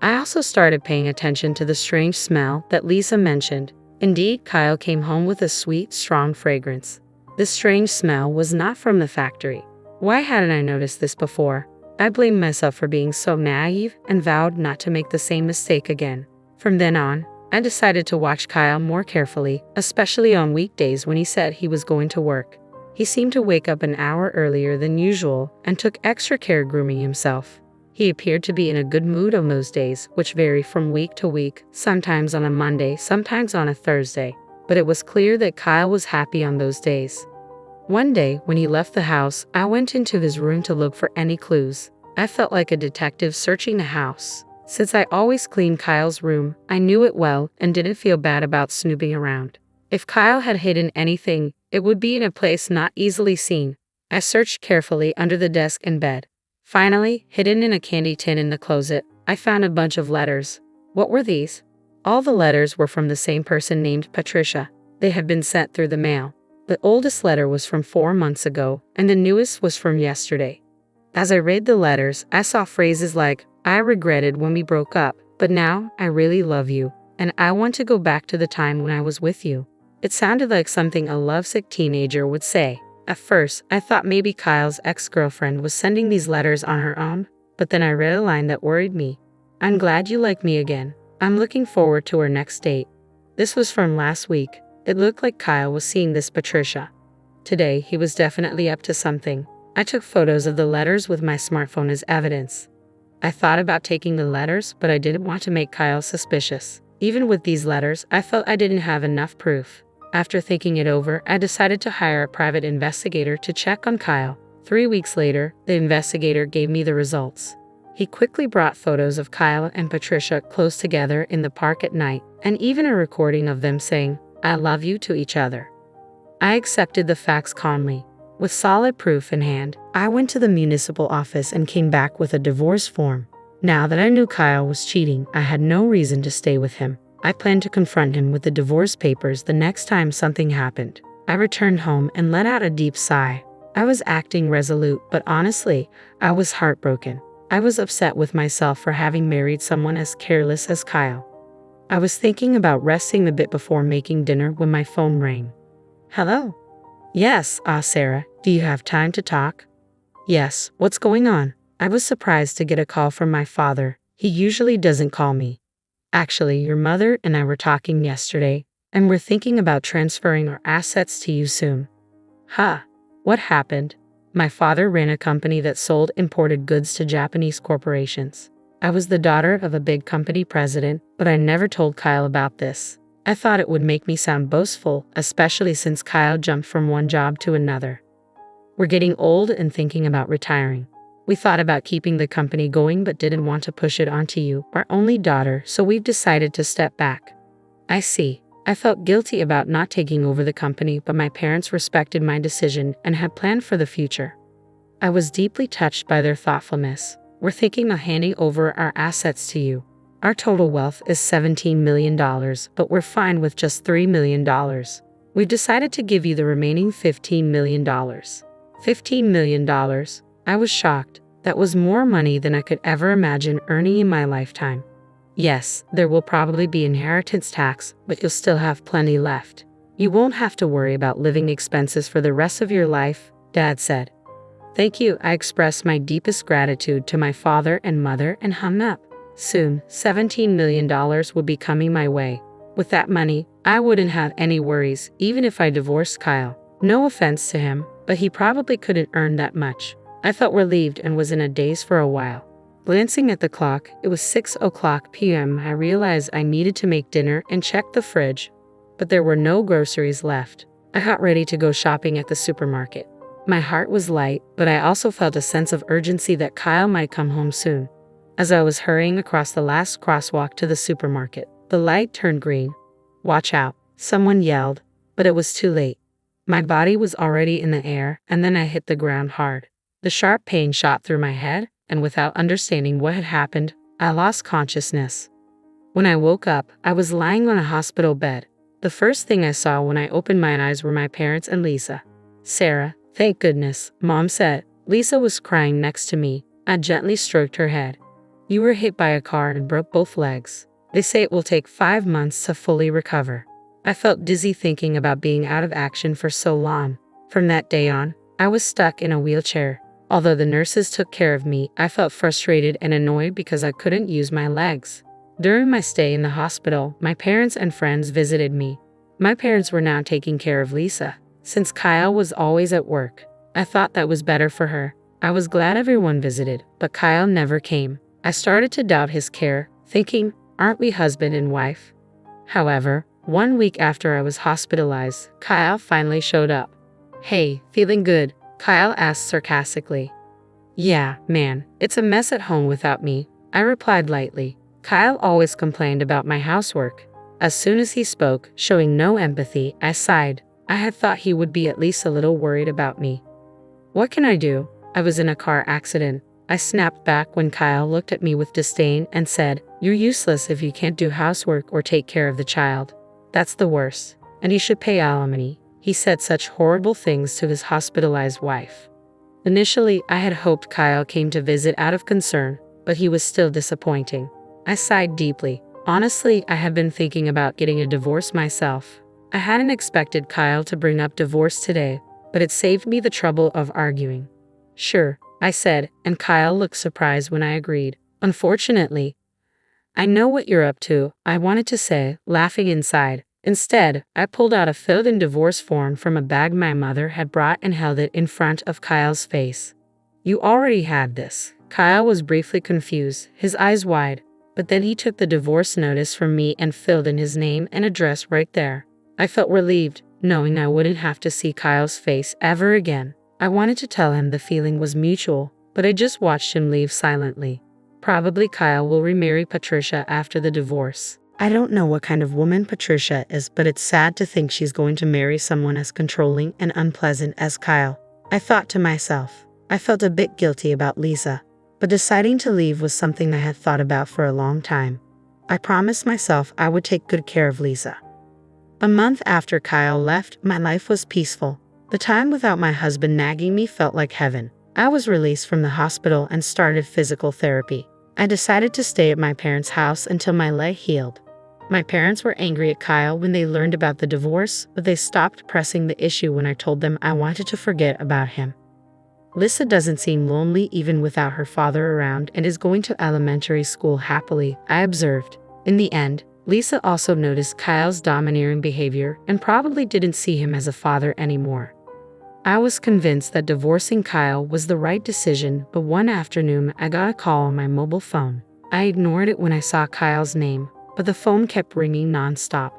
I also started paying attention to the strange smell that Lisa mentioned. Indeed, Kyle came home with a sweet, strong fragrance. This strange smell was not from the factory. Why hadn't I noticed this before? I blamed myself for being so naive and vowed not to make the same mistake again. From then on, I decided to watch Kyle more carefully, especially on weekdays when he said he was going to work. He seemed to wake up an hour earlier than usual and took extra care grooming himself. He appeared to be in a good mood on those days, which vary from week to week, sometimes on a Monday, sometimes on a Thursday. But it was clear that Kyle was happy on those days. One day, when he left the house, I went into his room to look for any clues. I felt like a detective searching the house. Since I always cleaned Kyle's room, I knew it well and didn't feel bad about snooping around. If Kyle had hidden anything, it would be in a place not easily seen. I searched carefully under the desk and bed. Finally, hidden in a candy tin in the closet, I found a bunch of letters. What were these? All the letters were from the same person named Patricia. They had been sent through the mail. The oldest letter was from 4 months ago, and the newest was from yesterday. As I read the letters, I saw phrases like, "I regretted when we broke up, but now I really love you, and I want to go back to the time when I was with you." It sounded like something a lovesick teenager would say. At first, I thought maybe Kyle's ex-girlfriend was sending these letters on her own, but then I read a line that worried me. "I'm glad you like me again. I'm looking forward to our next date." This was from last week. It looked like Kyle was seeing this Patricia. Today, he was definitely up to something. I took photos of the letters with my smartphone as evidence. I thought about taking the letters, but I didn't want to make Kyle suspicious. Even with these letters, I felt I didn't have enough proof. After thinking it over, I decided to hire a private investigator to check on Kyle. 3 weeks later, the investigator gave me the results. He quickly brought photos of Kyle and Patricia close together in the park at night, and even a recording of them saying, "I love you" to each other. I accepted the facts calmly. With solid proof in hand, I went to the municipal office and came back with a divorce form. Now that I knew Kyle was cheating, I had no reason to stay with him. I planned to confront him with the divorce papers the next time something happened. I returned home and let out a deep sigh. I was acting resolute, but honestly, I was heartbroken. I was upset with myself for having married someone as careless as Kyle. I was thinking about resting a bit before making dinner when my phone rang. "Hello?" "Yes, Sarah, do you have time to talk?" "Yes, what's going on?" I was surprised to get a call from my father. He usually doesn't call me. "Actually, your mother and I were talking yesterday, and we're thinking about transferring our assets to you soon." "Huh? What happened?" My father ran a company that sold imported goods to Japanese corporations. I was the daughter of a big company president, but I never told Kyle about this. I thought it would make me sound boastful, especially since Kyle jumped from one job to another. "We're getting old and thinking about retiring. We thought about keeping the company going but didn't want to push it onto you, our only daughter, so we've decided to step back." "I see." I felt guilty about not taking over the company, but my parents respected my decision and had planned for the future. I was deeply touched by their thoughtfulness. "We're thinking of handing over our assets to you. Our total wealth is $17 million, but we're fine with just $3 million. We've decided to give you the remaining $15 million. $15 million? I was shocked. That was more money than I could ever imagine earning in my lifetime. "Yes, there will probably be inheritance tax, but you'll still have plenty left. You won't have to worry about living expenses for the rest of your life," Dad said. "Thank you." I expressed my deepest gratitude to my father and mother and hung up. Soon, $17 million would be coming my way. With that money, I wouldn't have any worries, even if I divorced Kyle. No offense to him, but he probably couldn't earn that much. I felt relieved and was in a daze for a while. Glancing at the clock, it was 6:00 p.m. I realized I needed to make dinner and check the fridge, but there were no groceries left. I got ready to go shopping at the supermarket. My heart was light, but I also felt a sense of urgency that Kyle might come home soon. As I was hurrying across the last crosswalk to the supermarket, the light turned green. "Watch out," someone yelled, but it was too late. My body was already in the air, and then I hit the ground hard. The sharp pain shot through my head, and without understanding what had happened, I lost consciousness. When I woke up, I was lying on a hospital bed. The first thing I saw when I opened my eyes were my parents and Lisa. "Sarah, thank goodness," Mom said. Lisa was crying next to me. I gently stroked her head. "You were hit by a car and broke both legs. They say it will take 5 months to fully recover." I felt dizzy thinking about being out of action for so long. From that day on, I was stuck in a wheelchair. Although the nurses took care of me, I felt frustrated and annoyed because I couldn't use my legs. During my stay in the hospital, my parents and friends visited me. My parents were now taking care of Lisa, since Kyle was always at work. I thought that was better for her. I was glad everyone visited, but Kyle never came. I started to doubt his care, thinking, aren't we husband and wife? However, 1 week after I was hospitalized, Kyle finally showed up. "Hey, feeling good?" Kyle asked sarcastically. "Yeah, man, it's a mess at home without me," I replied lightly. Kyle always complained about my housework. As soon as he spoke, showing no empathy, I sighed. I had thought he would be at least a little worried about me. "What can I do? I was in a car accident." I snapped back when Kyle looked at me with disdain and said, "You're useless if you can't do housework or take care of the child. That's the worst. And you should pay alimony." He said such horrible things to his hospitalized wife. Initially, I had hoped Kyle came to visit out of concern, but he was still disappointing. I sighed deeply. Honestly, I have been thinking about getting a divorce myself. I hadn't expected Kyle to bring up divorce today, but it saved me the trouble of arguing. "Sure," I said, and Kyle looked surprised when I agreed. "Unfortunately, I know what you're up to," I wanted to say, laughing inside. Instead, I pulled out a filled-in divorce form from a bag my mother had brought and held it in front of Kyle's face. "You already had this." Kyle was briefly confused, his eyes wide, but then he took the divorce notice from me and filled in his name and address right there. I felt relieved, knowing I wouldn't have to see Kyle's face ever again. I wanted to tell him the feeling was mutual, but I just watched him leave silently. Probably Kyle will remarry Patricia after the divorce. I don't know what kind of woman Patricia is, but it's sad to think she's going to marry someone as controlling and unpleasant as Kyle. I thought to myself. I felt a bit guilty about Lisa, but deciding to leave was something I had thought about for a long time. I promised myself I would take good care of Lisa. A month after Kyle left, my life was peaceful. The time without my husband nagging me felt like heaven. I was released from the hospital and started physical therapy. I decided to stay at my parents' house until my leg healed. My parents were angry at Kyle when they learned about the divorce, but they stopped pressing the issue when I told them I wanted to forget about him. Lisa doesn't seem lonely even without her father around and is going to elementary school happily, I observed. In the end, Lisa also noticed Kyle's domineering behavior and probably didn't see him as a father anymore. I was convinced that divorcing Kyle was the right decision, but one afternoon I got a call on my mobile phone. I ignored it when I saw Kyle's name, but the phone kept ringing nonstop.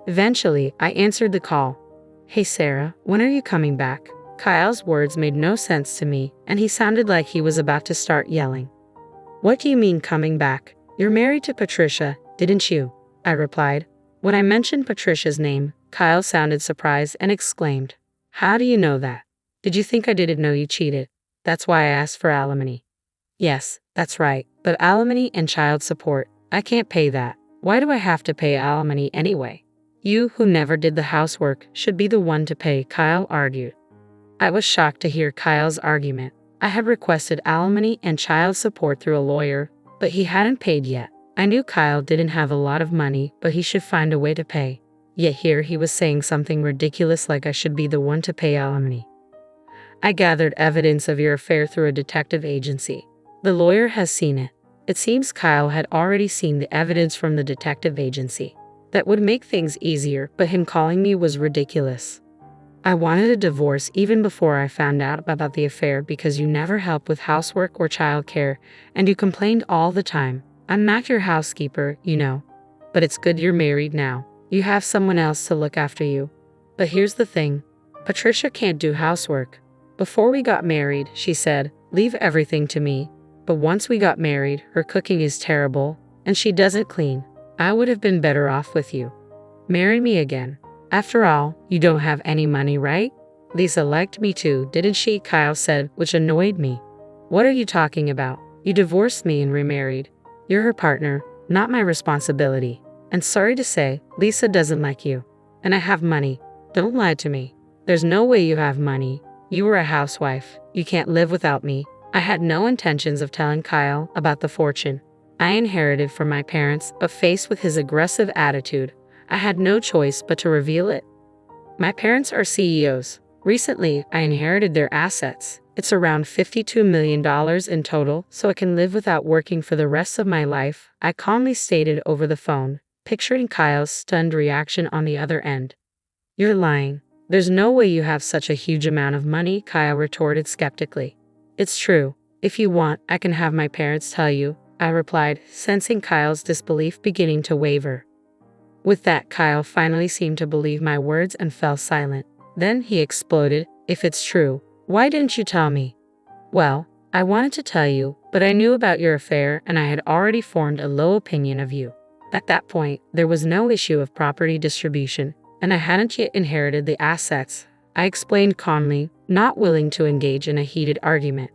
Eventually, I answered the call. "Hey Sarah, when are you coming back?" Kyle's words made no sense to me, and he sounded like he was about to start yelling. "What do you mean coming back? You're married to Patricia, didn't you?" I replied. When I mentioned Patricia's name, Kyle sounded surprised and exclaimed, "How do you know that? Did you think I didn't know you cheated? That's why I asked for alimony." "Yes, that's right, but alimony and child support, I can't pay that. Why do I have to pay alimony anyway? You, who never did the housework, should be the one to pay," Kyle argued. I was shocked to hear Kyle's argument. I had requested alimony and child support through a lawyer, but he hadn't paid yet. I knew Kyle didn't have a lot of money, but he should find a way to pay. Yet here he was saying something ridiculous like I should be the one to pay alimony. "I gathered evidence of your affair through a detective agency. The lawyer has seen it." It seems Kyle had already seen the evidence from the detective agency. That would make things easier, but him calling me was ridiculous. "I wanted a divorce even before I found out about the affair because you never helped with housework or childcare, and you complained all the time. I'm not your housekeeper, you know. But it's good you're married now. You have someone else to look after you. But here's the thing. Patricia can't do housework. Before we got married, she said, leave everything to me. But once we got married, her cooking is terrible, and she doesn't clean. I would have been better off with you. Marry me again." After all, you don't have any money, right? Lisa liked me too, didn't she? Kyle said, which annoyed me. What are you talking about? You divorced me and remarried. You're her partner, not my responsibility. And sorry to say, Lisa doesn't like you. And I have money. Don't lie to me. There's no way you have money. You were a housewife. You can't live without me. I had no intentions of telling Kyle about the fortune I inherited from my parents, but faced with his aggressive attitude, I had no choice but to reveal it. My parents are CEOs. Recently, I inherited their assets. It's around $52 million in total, so I can live without working for the rest of my life, I calmly stated over the phone, picturing Kyle's stunned reaction on the other end. You're lying. There's no way you have such a huge amount of money, Kyle retorted skeptically. It's true. If you want, I can have my parents tell you, I replied, sensing Kyle's disbelief beginning to waver. With that, Kyle finally seemed to believe my words and fell silent. Then he exploded, if it's true, why didn't you tell me? Well, I wanted to tell you, but I knew about your affair and I had already formed a low opinion of you. At that point, there was no issue of property distribution, and I hadn't yet inherited the assets, I explained calmly, not willing to engage in a heated argument.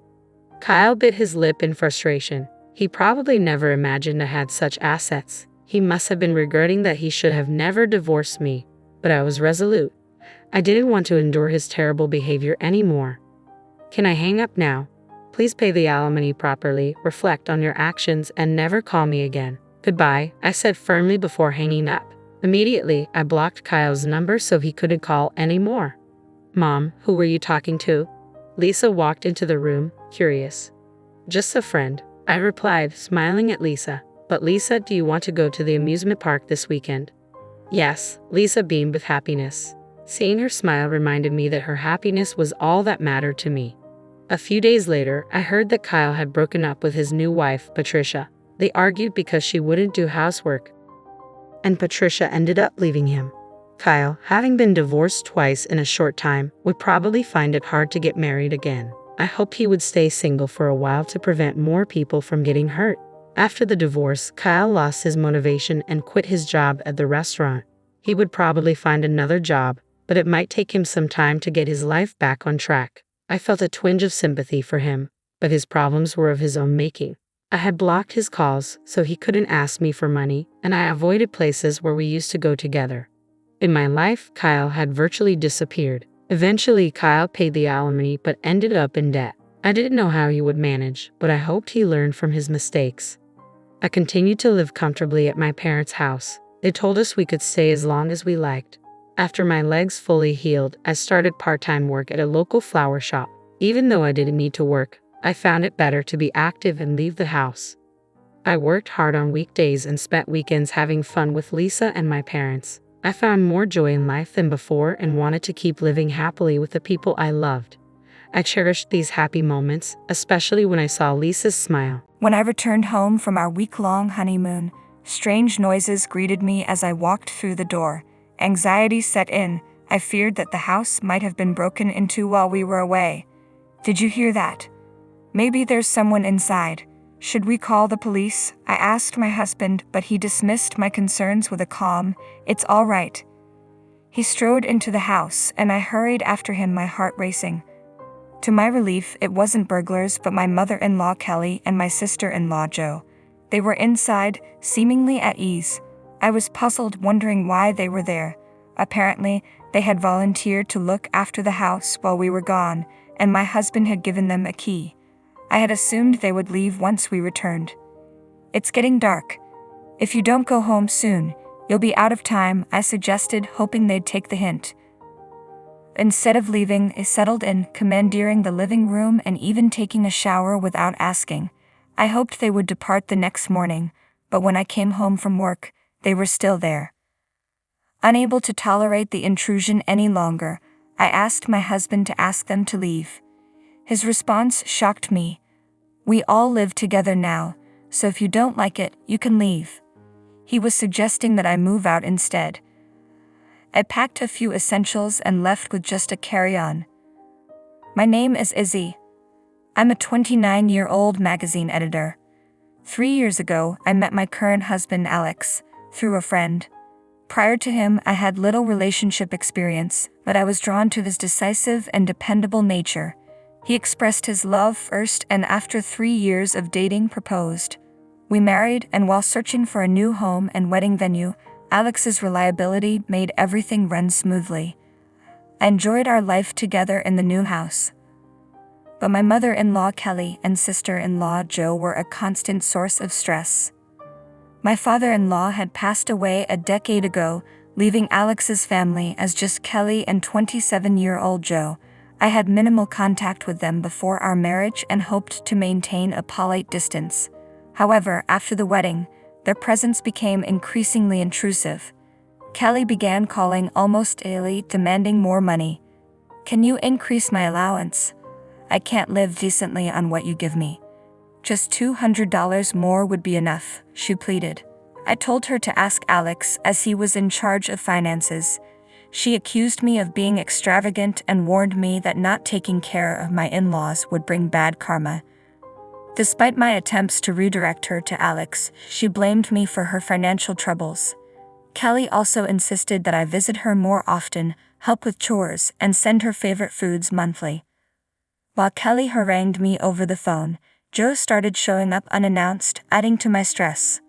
Kyle bit his lip in frustration. He probably never imagined I had such assets. He must have been regretting that he should have never divorced me, but I was resolute. I didn't want to endure his terrible behavior anymore. Can I hang up now? Please pay the alimony properly, reflect on your actions, and never call me again. Goodbye, I said firmly before hanging up. Immediately, I blocked Kyle's number so he couldn't call anymore. Mom, who were you talking to? Lisa walked into the room, curious. Just a friend, I replied, smiling at Lisa. But Lisa, do you want to go to the amusement park this weekend? Yes, Lisa beamed with happiness. Seeing her smile reminded me that her happiness was all that mattered to me. A few days later, I heard that Kyle had broken up with his new wife, Patricia. They argued because she wouldn't do housework, and Patricia ended up leaving him. Kyle, having been divorced twice in a short time, would probably find it hard to get married again. I hoped he would stay single for a while to prevent more people from getting hurt. After the divorce, Kyle lost his motivation and quit his job at the restaurant. He would probably find another job, but it might take him some time to get his life back on track. I felt a twinge of sympathy for him, but his problems were of his own making. I had blocked his calls so he couldn't ask me for money, and I avoided places where we used to go together. In my life, Kyle had virtually disappeared. Eventually, Kyle paid the alimony but ended up in debt. I didn't know how he would manage, but I hoped he learned from his mistakes. I continued to live comfortably at my parents' house. They told us we could stay as long as we liked. After my legs fully healed, I started part-time work at a local flower shop. Even though I didn't need to work, I found it better to be active and leave the house. I worked hard on weekdays and spent weekends having fun with Lisa and my parents. I found more joy in life than before and wanted to keep living happily with the people I loved. I cherished these happy moments, especially when I saw Lisa's smile. When I returned home from our week-long honeymoon, strange noises greeted me as I walked through the door. Anxiety set in. I feared that the house might have been broken into while we were away. Did you hear that? Maybe there's someone inside. Should we call the police? I asked my husband, but he dismissed my concerns with a calm, "It's all right." He strode into the house, and I hurried after him, my heart racing. To my relief, it wasn't burglars but my mother-in-law Kelly and my sister-in-law Jo. They were inside, seemingly at ease. I was puzzled, wondering why they were there. Apparently, they had volunteered to look after the house while we were gone, and my husband had given them a key. I had assumed they would leave once we returned. It's getting dark. If you don't go home soon, you'll be out of time, I suggested, hoping they'd take the hint. Instead of leaving, they settled in, commandeering the living room and even taking a shower without asking. I hoped they would depart the next morning, but when I came home from work, they were still there. Unable to tolerate the intrusion any longer, I asked my husband to ask them to leave. His response shocked me. "We all live together now, so if you don't like it, you can leave." He was suggesting that I move out instead. I packed a few essentials and left with just a carry-on. My name is Izzy. I'm a 29-year-old magazine editor. 3 years ago, I met my current husband Alex, through a friend. Prior to him, I had little relationship experience, but I was drawn to his decisive and dependable nature. He expressed his love first and after 3 years of dating proposed. We married, and while searching for a new home and wedding venue, Alex's reliability made everything run smoothly. I enjoyed our life together in the new house. But my mother-in-law Kelly and sister-in-law Jo were a constant source of stress. My father-in-law had passed away a decade ago, leaving Alex's family as just Kelly and 27-year-old Jo. I had minimal contact with them before our marriage and hoped to maintain a polite distance. However, after the wedding, their presence became increasingly intrusive. Kelly began calling almost daily, demanding more money. "Can you increase my allowance? I can't live decently on what you give me. Just $200 more would be enough," she pleaded. I told her to ask Alex, as he was in charge of finances. She accused me of being extravagant and warned me that not taking care of my in-laws would bring bad karma. Despite my attempts to redirect her to Alex, she blamed me for her financial troubles. Kelly also insisted that I visit her more often, help with chores, and send her favorite foods monthly. While Kelly harangued me over the phone, Jo started showing up unannounced, adding to my stress.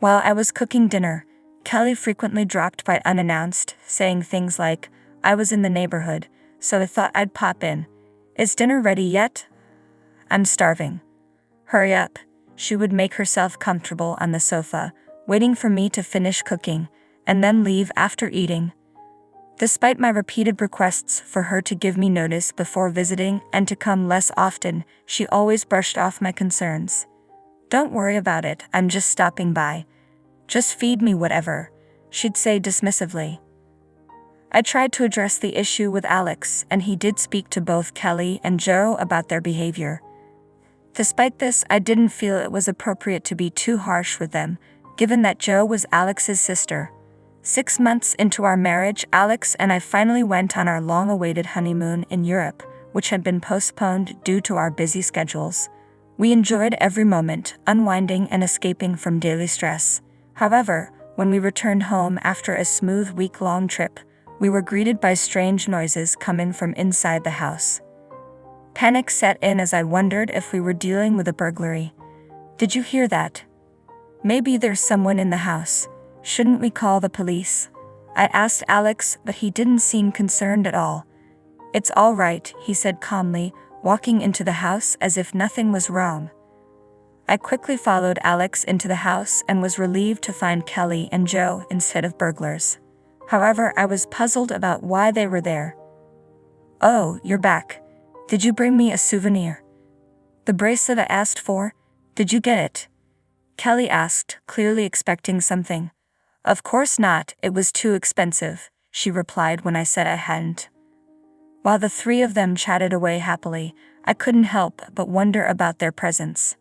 While I was cooking dinner, Kelly frequently dropped by unannounced, saying things like, "I was in the neighborhood, so I thought I'd pop in. Is dinner ready yet? I'm starving. Hurry up." She would make herself comfortable on the sofa, waiting for me to finish cooking, and then leave after eating. Despite my repeated requests for her to give me notice before visiting and to come less often, she always brushed off my concerns. "Don't worry about it, I'm just stopping by. Just feed me whatever," she'd say dismissively. I tried to address the issue with Alex, and he did speak to both Kelly and Jo about their behavior. Despite this, I didn't feel it was appropriate to be too harsh with them, given that Jo was Alex's sister. 6 months into our marriage, Alex and I finally went on our long-awaited honeymoon in Europe, which had been postponed due to our busy schedules. We enjoyed every moment, unwinding and escaping from daily stress. However, when we returned home after a smooth week-long trip, we were greeted by strange noises coming from inside the house. Panic set in as I wondered if we were dealing with a burglary. "Did you hear that? Maybe there's someone in the house. Shouldn't we call the police?" I asked Alex, but he didn't seem concerned at all. "It's all right," he said calmly, walking into the house as if nothing was wrong. I quickly followed Alex into the house and was relieved to find Kelly and Jo instead of burglars. However, I was puzzled about why they were there. "Oh, you're back. Did you bring me a souvenir? The bracelet I asked for? Did you get it?" Kelly asked, clearly expecting something. "Of course not, it was too expensive," she replied when I said I hadn't. While the three of them chatted away happily, I couldn't help but wonder about their presence.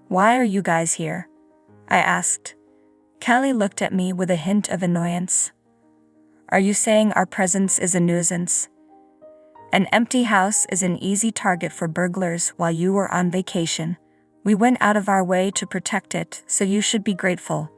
Why are you guys here?" I asked. Kelly looked at me with a hint of annoyance. "Are you saying our presence is a nuisance? An empty house is an easy target for burglars while you were on vacation. We went out of our way to protect it, so you should be grateful."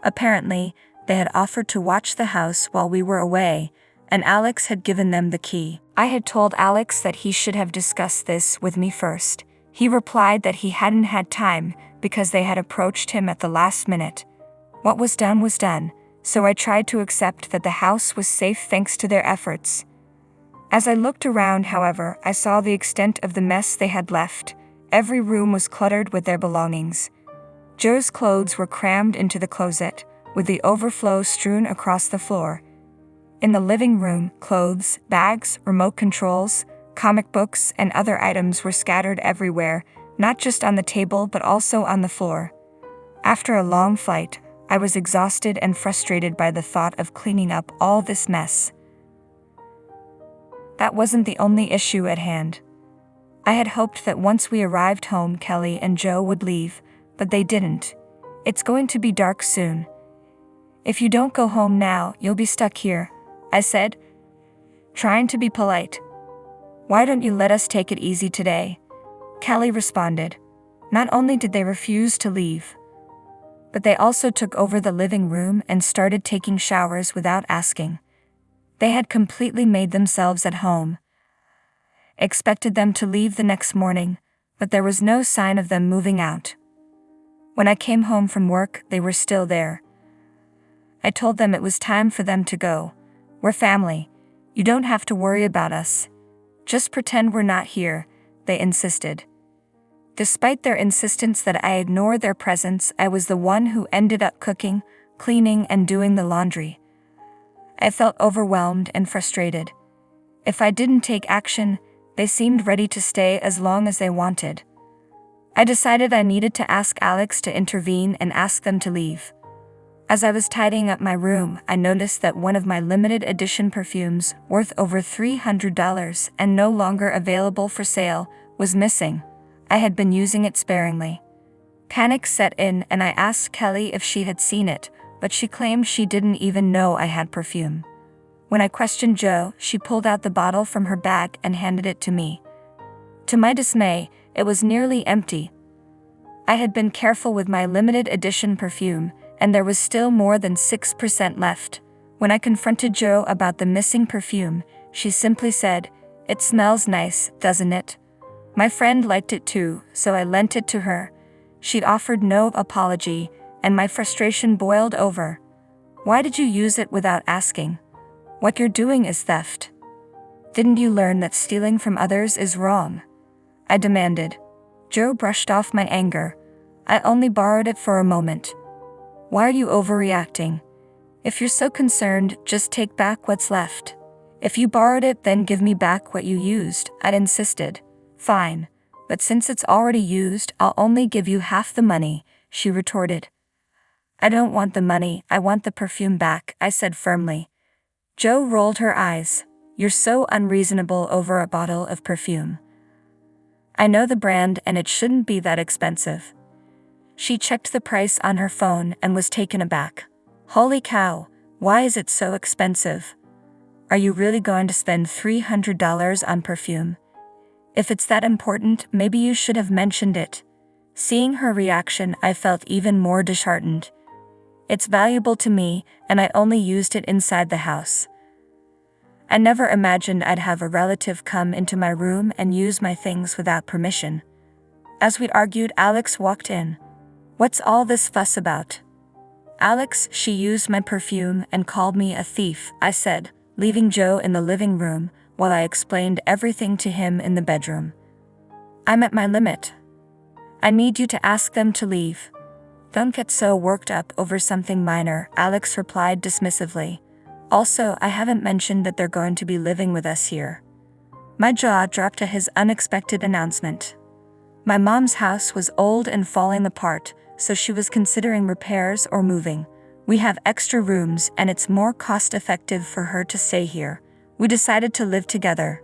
Apparently, they had offered to watch the house while we were away, and Alex had given them the key. I had told Alex that he should have discussed this with me first. He replied that he hadn't had time because they had approached him at the last minute. What was done, so I tried to accept that the house was safe thanks to their efforts. As I looked around, however, I saw the extent of the mess they had left. Every room was cluttered with their belongings. Jo's clothes were crammed into the closet, with the overflow strewn across the floor. In the living room, clothes, bags, remote controls, comic books, and other items were scattered everywhere, not just on the table but also on the floor. After a long flight, I was exhausted and frustrated by the thought of cleaning up all this mess. That wasn't the only issue at hand. I had hoped that once we arrived home, Kelly and Jo would leave, but they didn't. "It's going to be dark soon. If you don't go home now, you'll be stuck here," I said, trying to be polite. "Why don't you let us take it easy today?" Kelly responded. Not only did they refuse to leave, but they also took over the living room and started taking showers without asking. They had completely made themselves at home. Expected them to leave the next morning, but there was no sign of them moving out. When I came home from work, they were still there. I told them it was time for them to go. We're family. You don't have to worry about us. Just pretend we're not here, they insisted. Despite their insistence that I ignore their presence, I was the one who ended up cooking, cleaning, and doing the laundry. I felt overwhelmed and frustrated. If I didn't take action, they seemed ready to stay as long as they wanted. I decided I needed to ask Alex to intervene and ask them to leave. As I was tidying up my room, I noticed that one of my limited edition perfumes, worth over $300 and no longer available for sale, was missing. I had been using it sparingly. Panic set in and I asked Kelly if she had seen it, but she claimed she didn't even know I had perfume. When I questioned Jo, she pulled out the bottle from her bag and handed it to me. To my dismay, it was nearly empty. I had been careful with my limited edition perfume, and there was still more than 6% left. When I confronted Jo about the missing perfume, she simply said, "It smells nice, doesn't it?" My friend liked it too, so I lent it to her. She'd offered no apology, and my frustration boiled over. Why did you use it without asking? What you're doing is theft. Didn't you learn that stealing from others is wrong? I demanded. Jo brushed off my anger. I only borrowed it for a moment. Why are you overreacting? If you're so concerned, just take back what's left. If you borrowed it, then give me back what you used, I'd insisted. Fine, but since it's already used, I'll only give you half the money, she retorted. I don't want the money, I want the perfume back, I said firmly. Jo rolled her eyes. You're so unreasonable over a bottle of perfume. I know the brand and it shouldn't be that expensive. She checked the price on her phone and was taken aback. Holy cow, why is it so expensive? Are you really going to spend $300 on perfume? If it's that important, maybe you should have mentioned it. Seeing her reaction, I felt even more disheartened. It's valuable to me, and I only used it inside the house. I never imagined I'd have a relative come into my room and use my things without permission. As we'd argued, Alex walked in. What's all this fuss about? Alex, she used my perfume and called me a thief, I said, leaving Jo in the living room while I explained everything to him in the bedroom. I'm at my limit. I need you to ask them to leave. Don't get so worked up over something minor, Alex replied dismissively. Also, I haven't mentioned that they're going to be living with us here. My jaw dropped at his unexpected announcement. My mom's house was old and falling apart, so she was considering repairs or moving. We have extra rooms and it's more cost-effective for her to stay here. We decided to live together.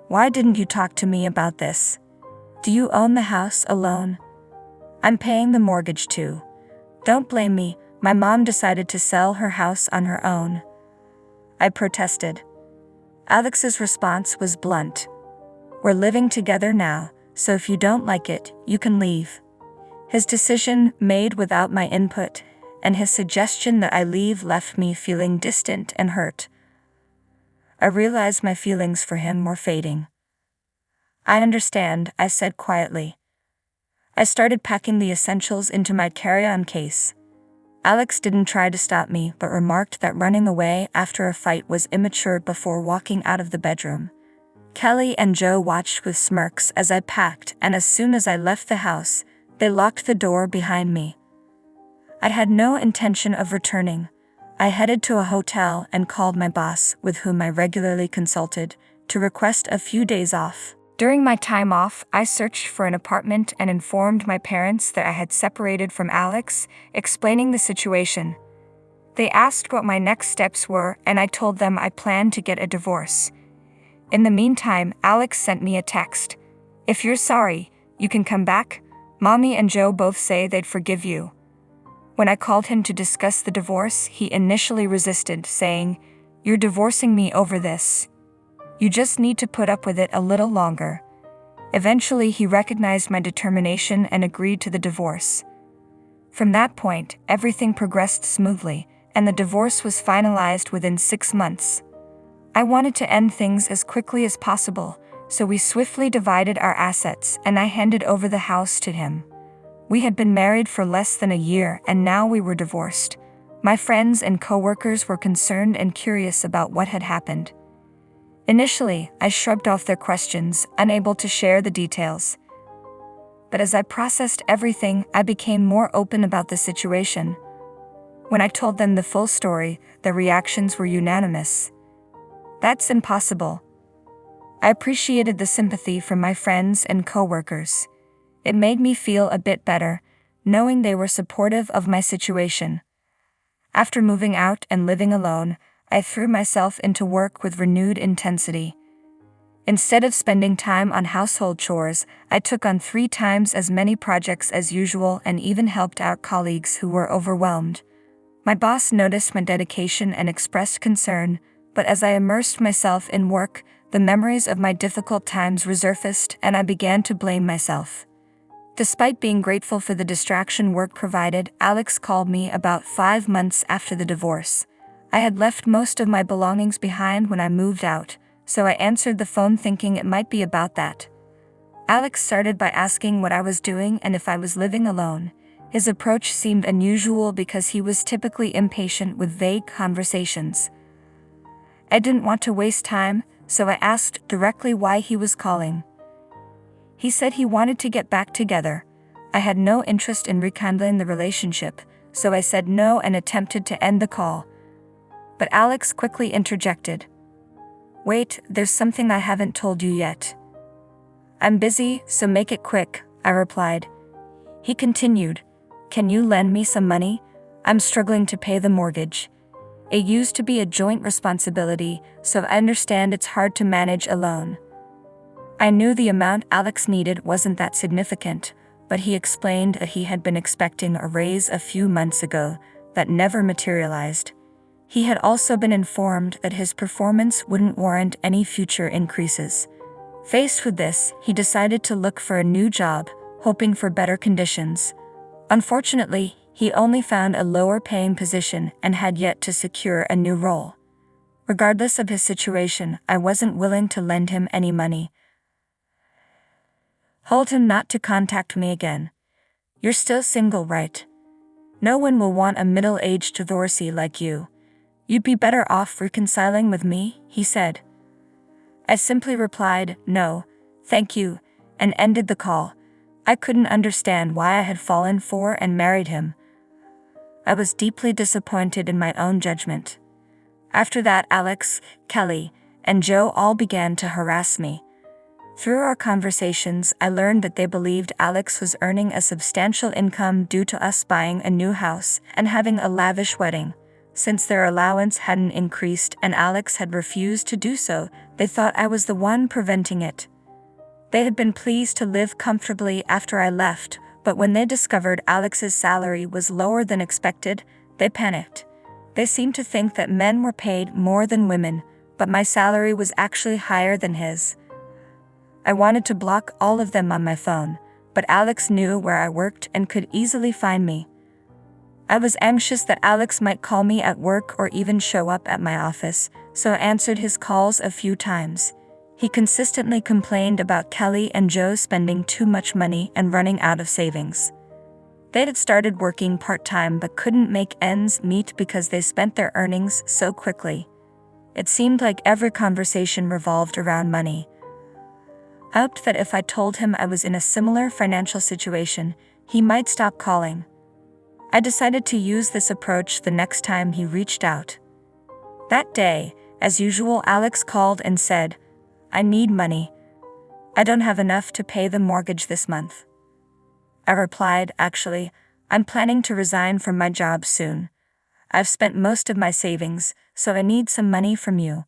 Why didn't you talk to me about this? Do you own the house alone? I'm paying the mortgage too. Don't blame me, my mom decided to sell her house on her own. I protested. Alex's response was blunt. We're living together now, so if you don't like it, you can leave. His decision, made without my input, and his suggestion that I leave left me feeling distant and hurt. I realized my feelings for him were fading. I understand, I said quietly. I started packing the essentials into my carry-on case. Alex didn't try to stop me but remarked that running away after a fight was immature before walking out of the bedroom. Kelly and Jo watched with smirks as I packed, and as soon as I left the house, they locked the door behind me. I had no intention of returning. I headed to a hotel and called my boss, with whom I regularly consulted, to request a few days off. During my time off, I searched for an apartment and informed my parents that I had separated from Alex, explaining the situation. They asked what my next steps were, and I told them I planned to get a divorce. In the meantime, Alex sent me a text. If you're sorry, you can come back. Mommy and Jo both say they'd forgive you. When I called him to discuss the divorce, he initially resisted, saying, "You're divorcing me over this. You just need to put up with it a little longer." Eventually, he recognized my determination and agreed to the divorce. From that point, everything progressed smoothly, and the divorce was finalized within 6 months. I wanted to end things as quickly as possible, so we swiftly divided our assets and I handed over the house to him. We had been married for less than a year and now we were divorced. My friends and coworkers were concerned and curious about what had happened. Initially, I shrugged off their questions, unable to share the details. But as I processed everything, I became more open about the situation. When I told them the full story, their reactions were unanimous. "That's impossible." I appreciated the sympathy from my friends and coworkers. It made me feel a bit better, knowing they were supportive of my situation. After moving out and living alone, I threw myself into work with renewed intensity. Instead of spending time on household chores, I took on 3 times as many projects as usual and even helped out colleagues who were overwhelmed. My boss noticed my dedication and expressed concern, but as I immersed myself in work, the memories of my difficult times resurfaced and I began to blame myself. Despite being grateful for the distraction work provided, Alex called me about 5 months after the divorce. I had left most of my belongings behind when I moved out, so I answered the phone thinking it might be about that. Alex started by asking what I was doing and if I was living alone. His approach seemed unusual because he was typically impatient with vague conversations. I didn't want to waste time, so I asked directly why he was calling. He said he wanted to get back together. I had no interest in rekindling the relationship, so I said no and attempted to end the call. But Alex quickly interjected. "Wait, there's something I haven't told you yet." "I'm busy, so make it quick," I replied. He continued, "Can you lend me some money? I'm struggling to pay the mortgage. It used to be a joint responsibility, so I understand it's hard to manage alone." I knew the amount Alex needed wasn't that significant, but he explained that he had been expecting a raise a few months ago that never materialized. He had also been informed that his performance wouldn't warrant any future increases. Faced with this, he decided to look for a new job, hoping for better conditions. Unfortunately, he only found a lower-paying position and had yet to secure a new role. Regardless of his situation, I wasn't willing to lend him any money. Told him not to contact me again. "You're still single, right? No one will want a middle-aged divorcee like you. You'd be better off reconciling with me," he said. I simply replied, "No, thank you," and ended the call. I couldn't understand why I had fallen for and married him. I was deeply disappointed in my own judgment. After that, Alex, Kelly, and Joe all began to harass me. Through our conversations, I learned that they believed Alex was earning a substantial income due to us buying a new house and having a lavish wedding. Since their allowance hadn't increased and Alex had refused to do so, they thought I was the one preventing it. They had been pleased to live comfortably after I left, but when they discovered Alex's salary was lower than expected, they panicked. They seemed to think that men were paid more than women, but my salary was actually higher than his. I wanted to block all of them on my phone, but Alex knew where I worked and could easily find me. I was anxious that Alex might call me at work or even show up at my office, so I answered his calls a few times. He consistently complained about Kelly and Joe spending too much money and running out of savings. They had started working part-time but couldn't make ends meet because they spent their earnings so quickly. It seemed like every conversation revolved around money. I hoped that if I told him I was in a similar financial situation, he might stop calling. I decided to use this approach the next time he reached out. That day, as usual, Alex called and said, "I need money. I don't have enough to pay the mortgage this month." I replied, "Actually, I'm planning to resign from my job soon. I've spent most of my savings, so I need some money from you.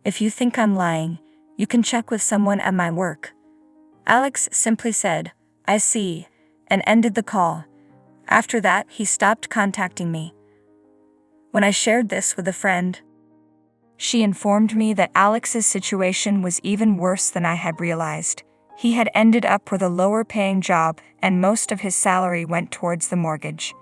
If you think I'm lying, you can check with someone at my work." Alex simply said, "I see," and ended the call. After that, he stopped contacting me. When I shared this with a friend, she informed me that Alex's situation was even worse than I had realized. He had ended up with a lower-paying job, and most of his salary went towards the mortgage.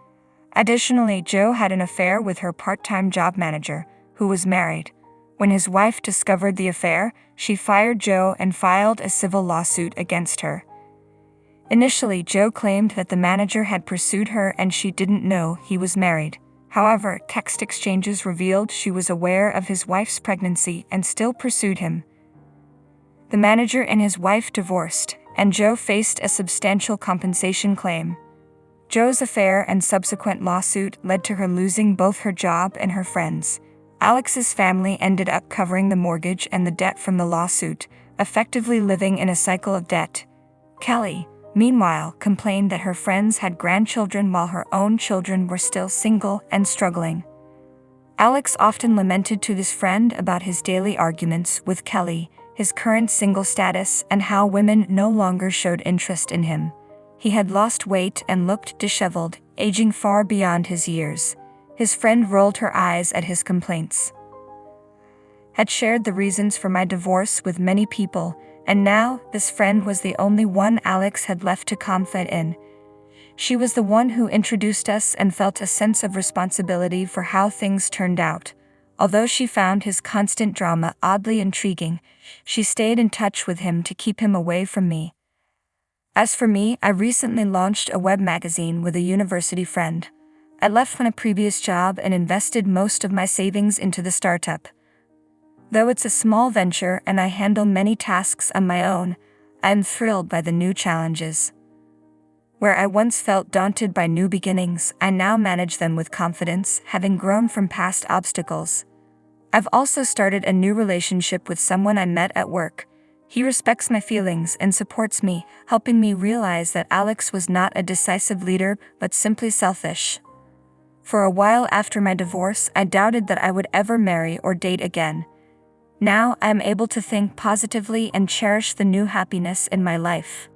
Additionally, Joe had an affair with her part-time job manager, who was married. When his wife discovered the affair, she fired Joe and filed a civil lawsuit against her. Initially, Joe claimed that the manager had pursued her and she didn't know he was married. However, text exchanges revealed she was aware of his wife's pregnancy and still pursued him. The manager and his wife divorced, and Joe faced a substantial compensation claim. Joe's affair and subsequent lawsuit led to her losing both her job and her friends. Alex's family ended up covering the mortgage and the debt from the lawsuit, effectively living in a cycle of debt. Kelly, meanwhile, complained that her friends had grandchildren while her own children were still single and struggling. Alex often lamented to this friend about his daily arguments with Kelly, his current single status, and how women no longer showed interest in him. He had lost weight and looked disheveled, aging far beyond his years. His friend rolled her eyes at his complaints. Had shared the reasons for my divorce with many people, and now this friend was the only one Alex had left to confide in. She was the one who introduced us and felt a sense of responsibility for how things turned out. Although she found his constant drama oddly intriguing, she stayed in touch with him to keep him away from me. As for me, I recently launched a web magazine with a university friend. I left my previous job and invested most of my savings into the startup. Though it's a small venture and I handle many tasks on my own, I am thrilled by the new challenges. Where I once felt daunted by new beginnings, I now manage them with confidence, having grown from past obstacles. I've also started a new relationship with someone I met at work. He respects my feelings and supports me, helping me realize that Alex was not a decisive leader but simply selfish. For a while after my divorce, I doubted that I would ever marry or date again. Now I am able to think positively and cherish the new happiness in my life.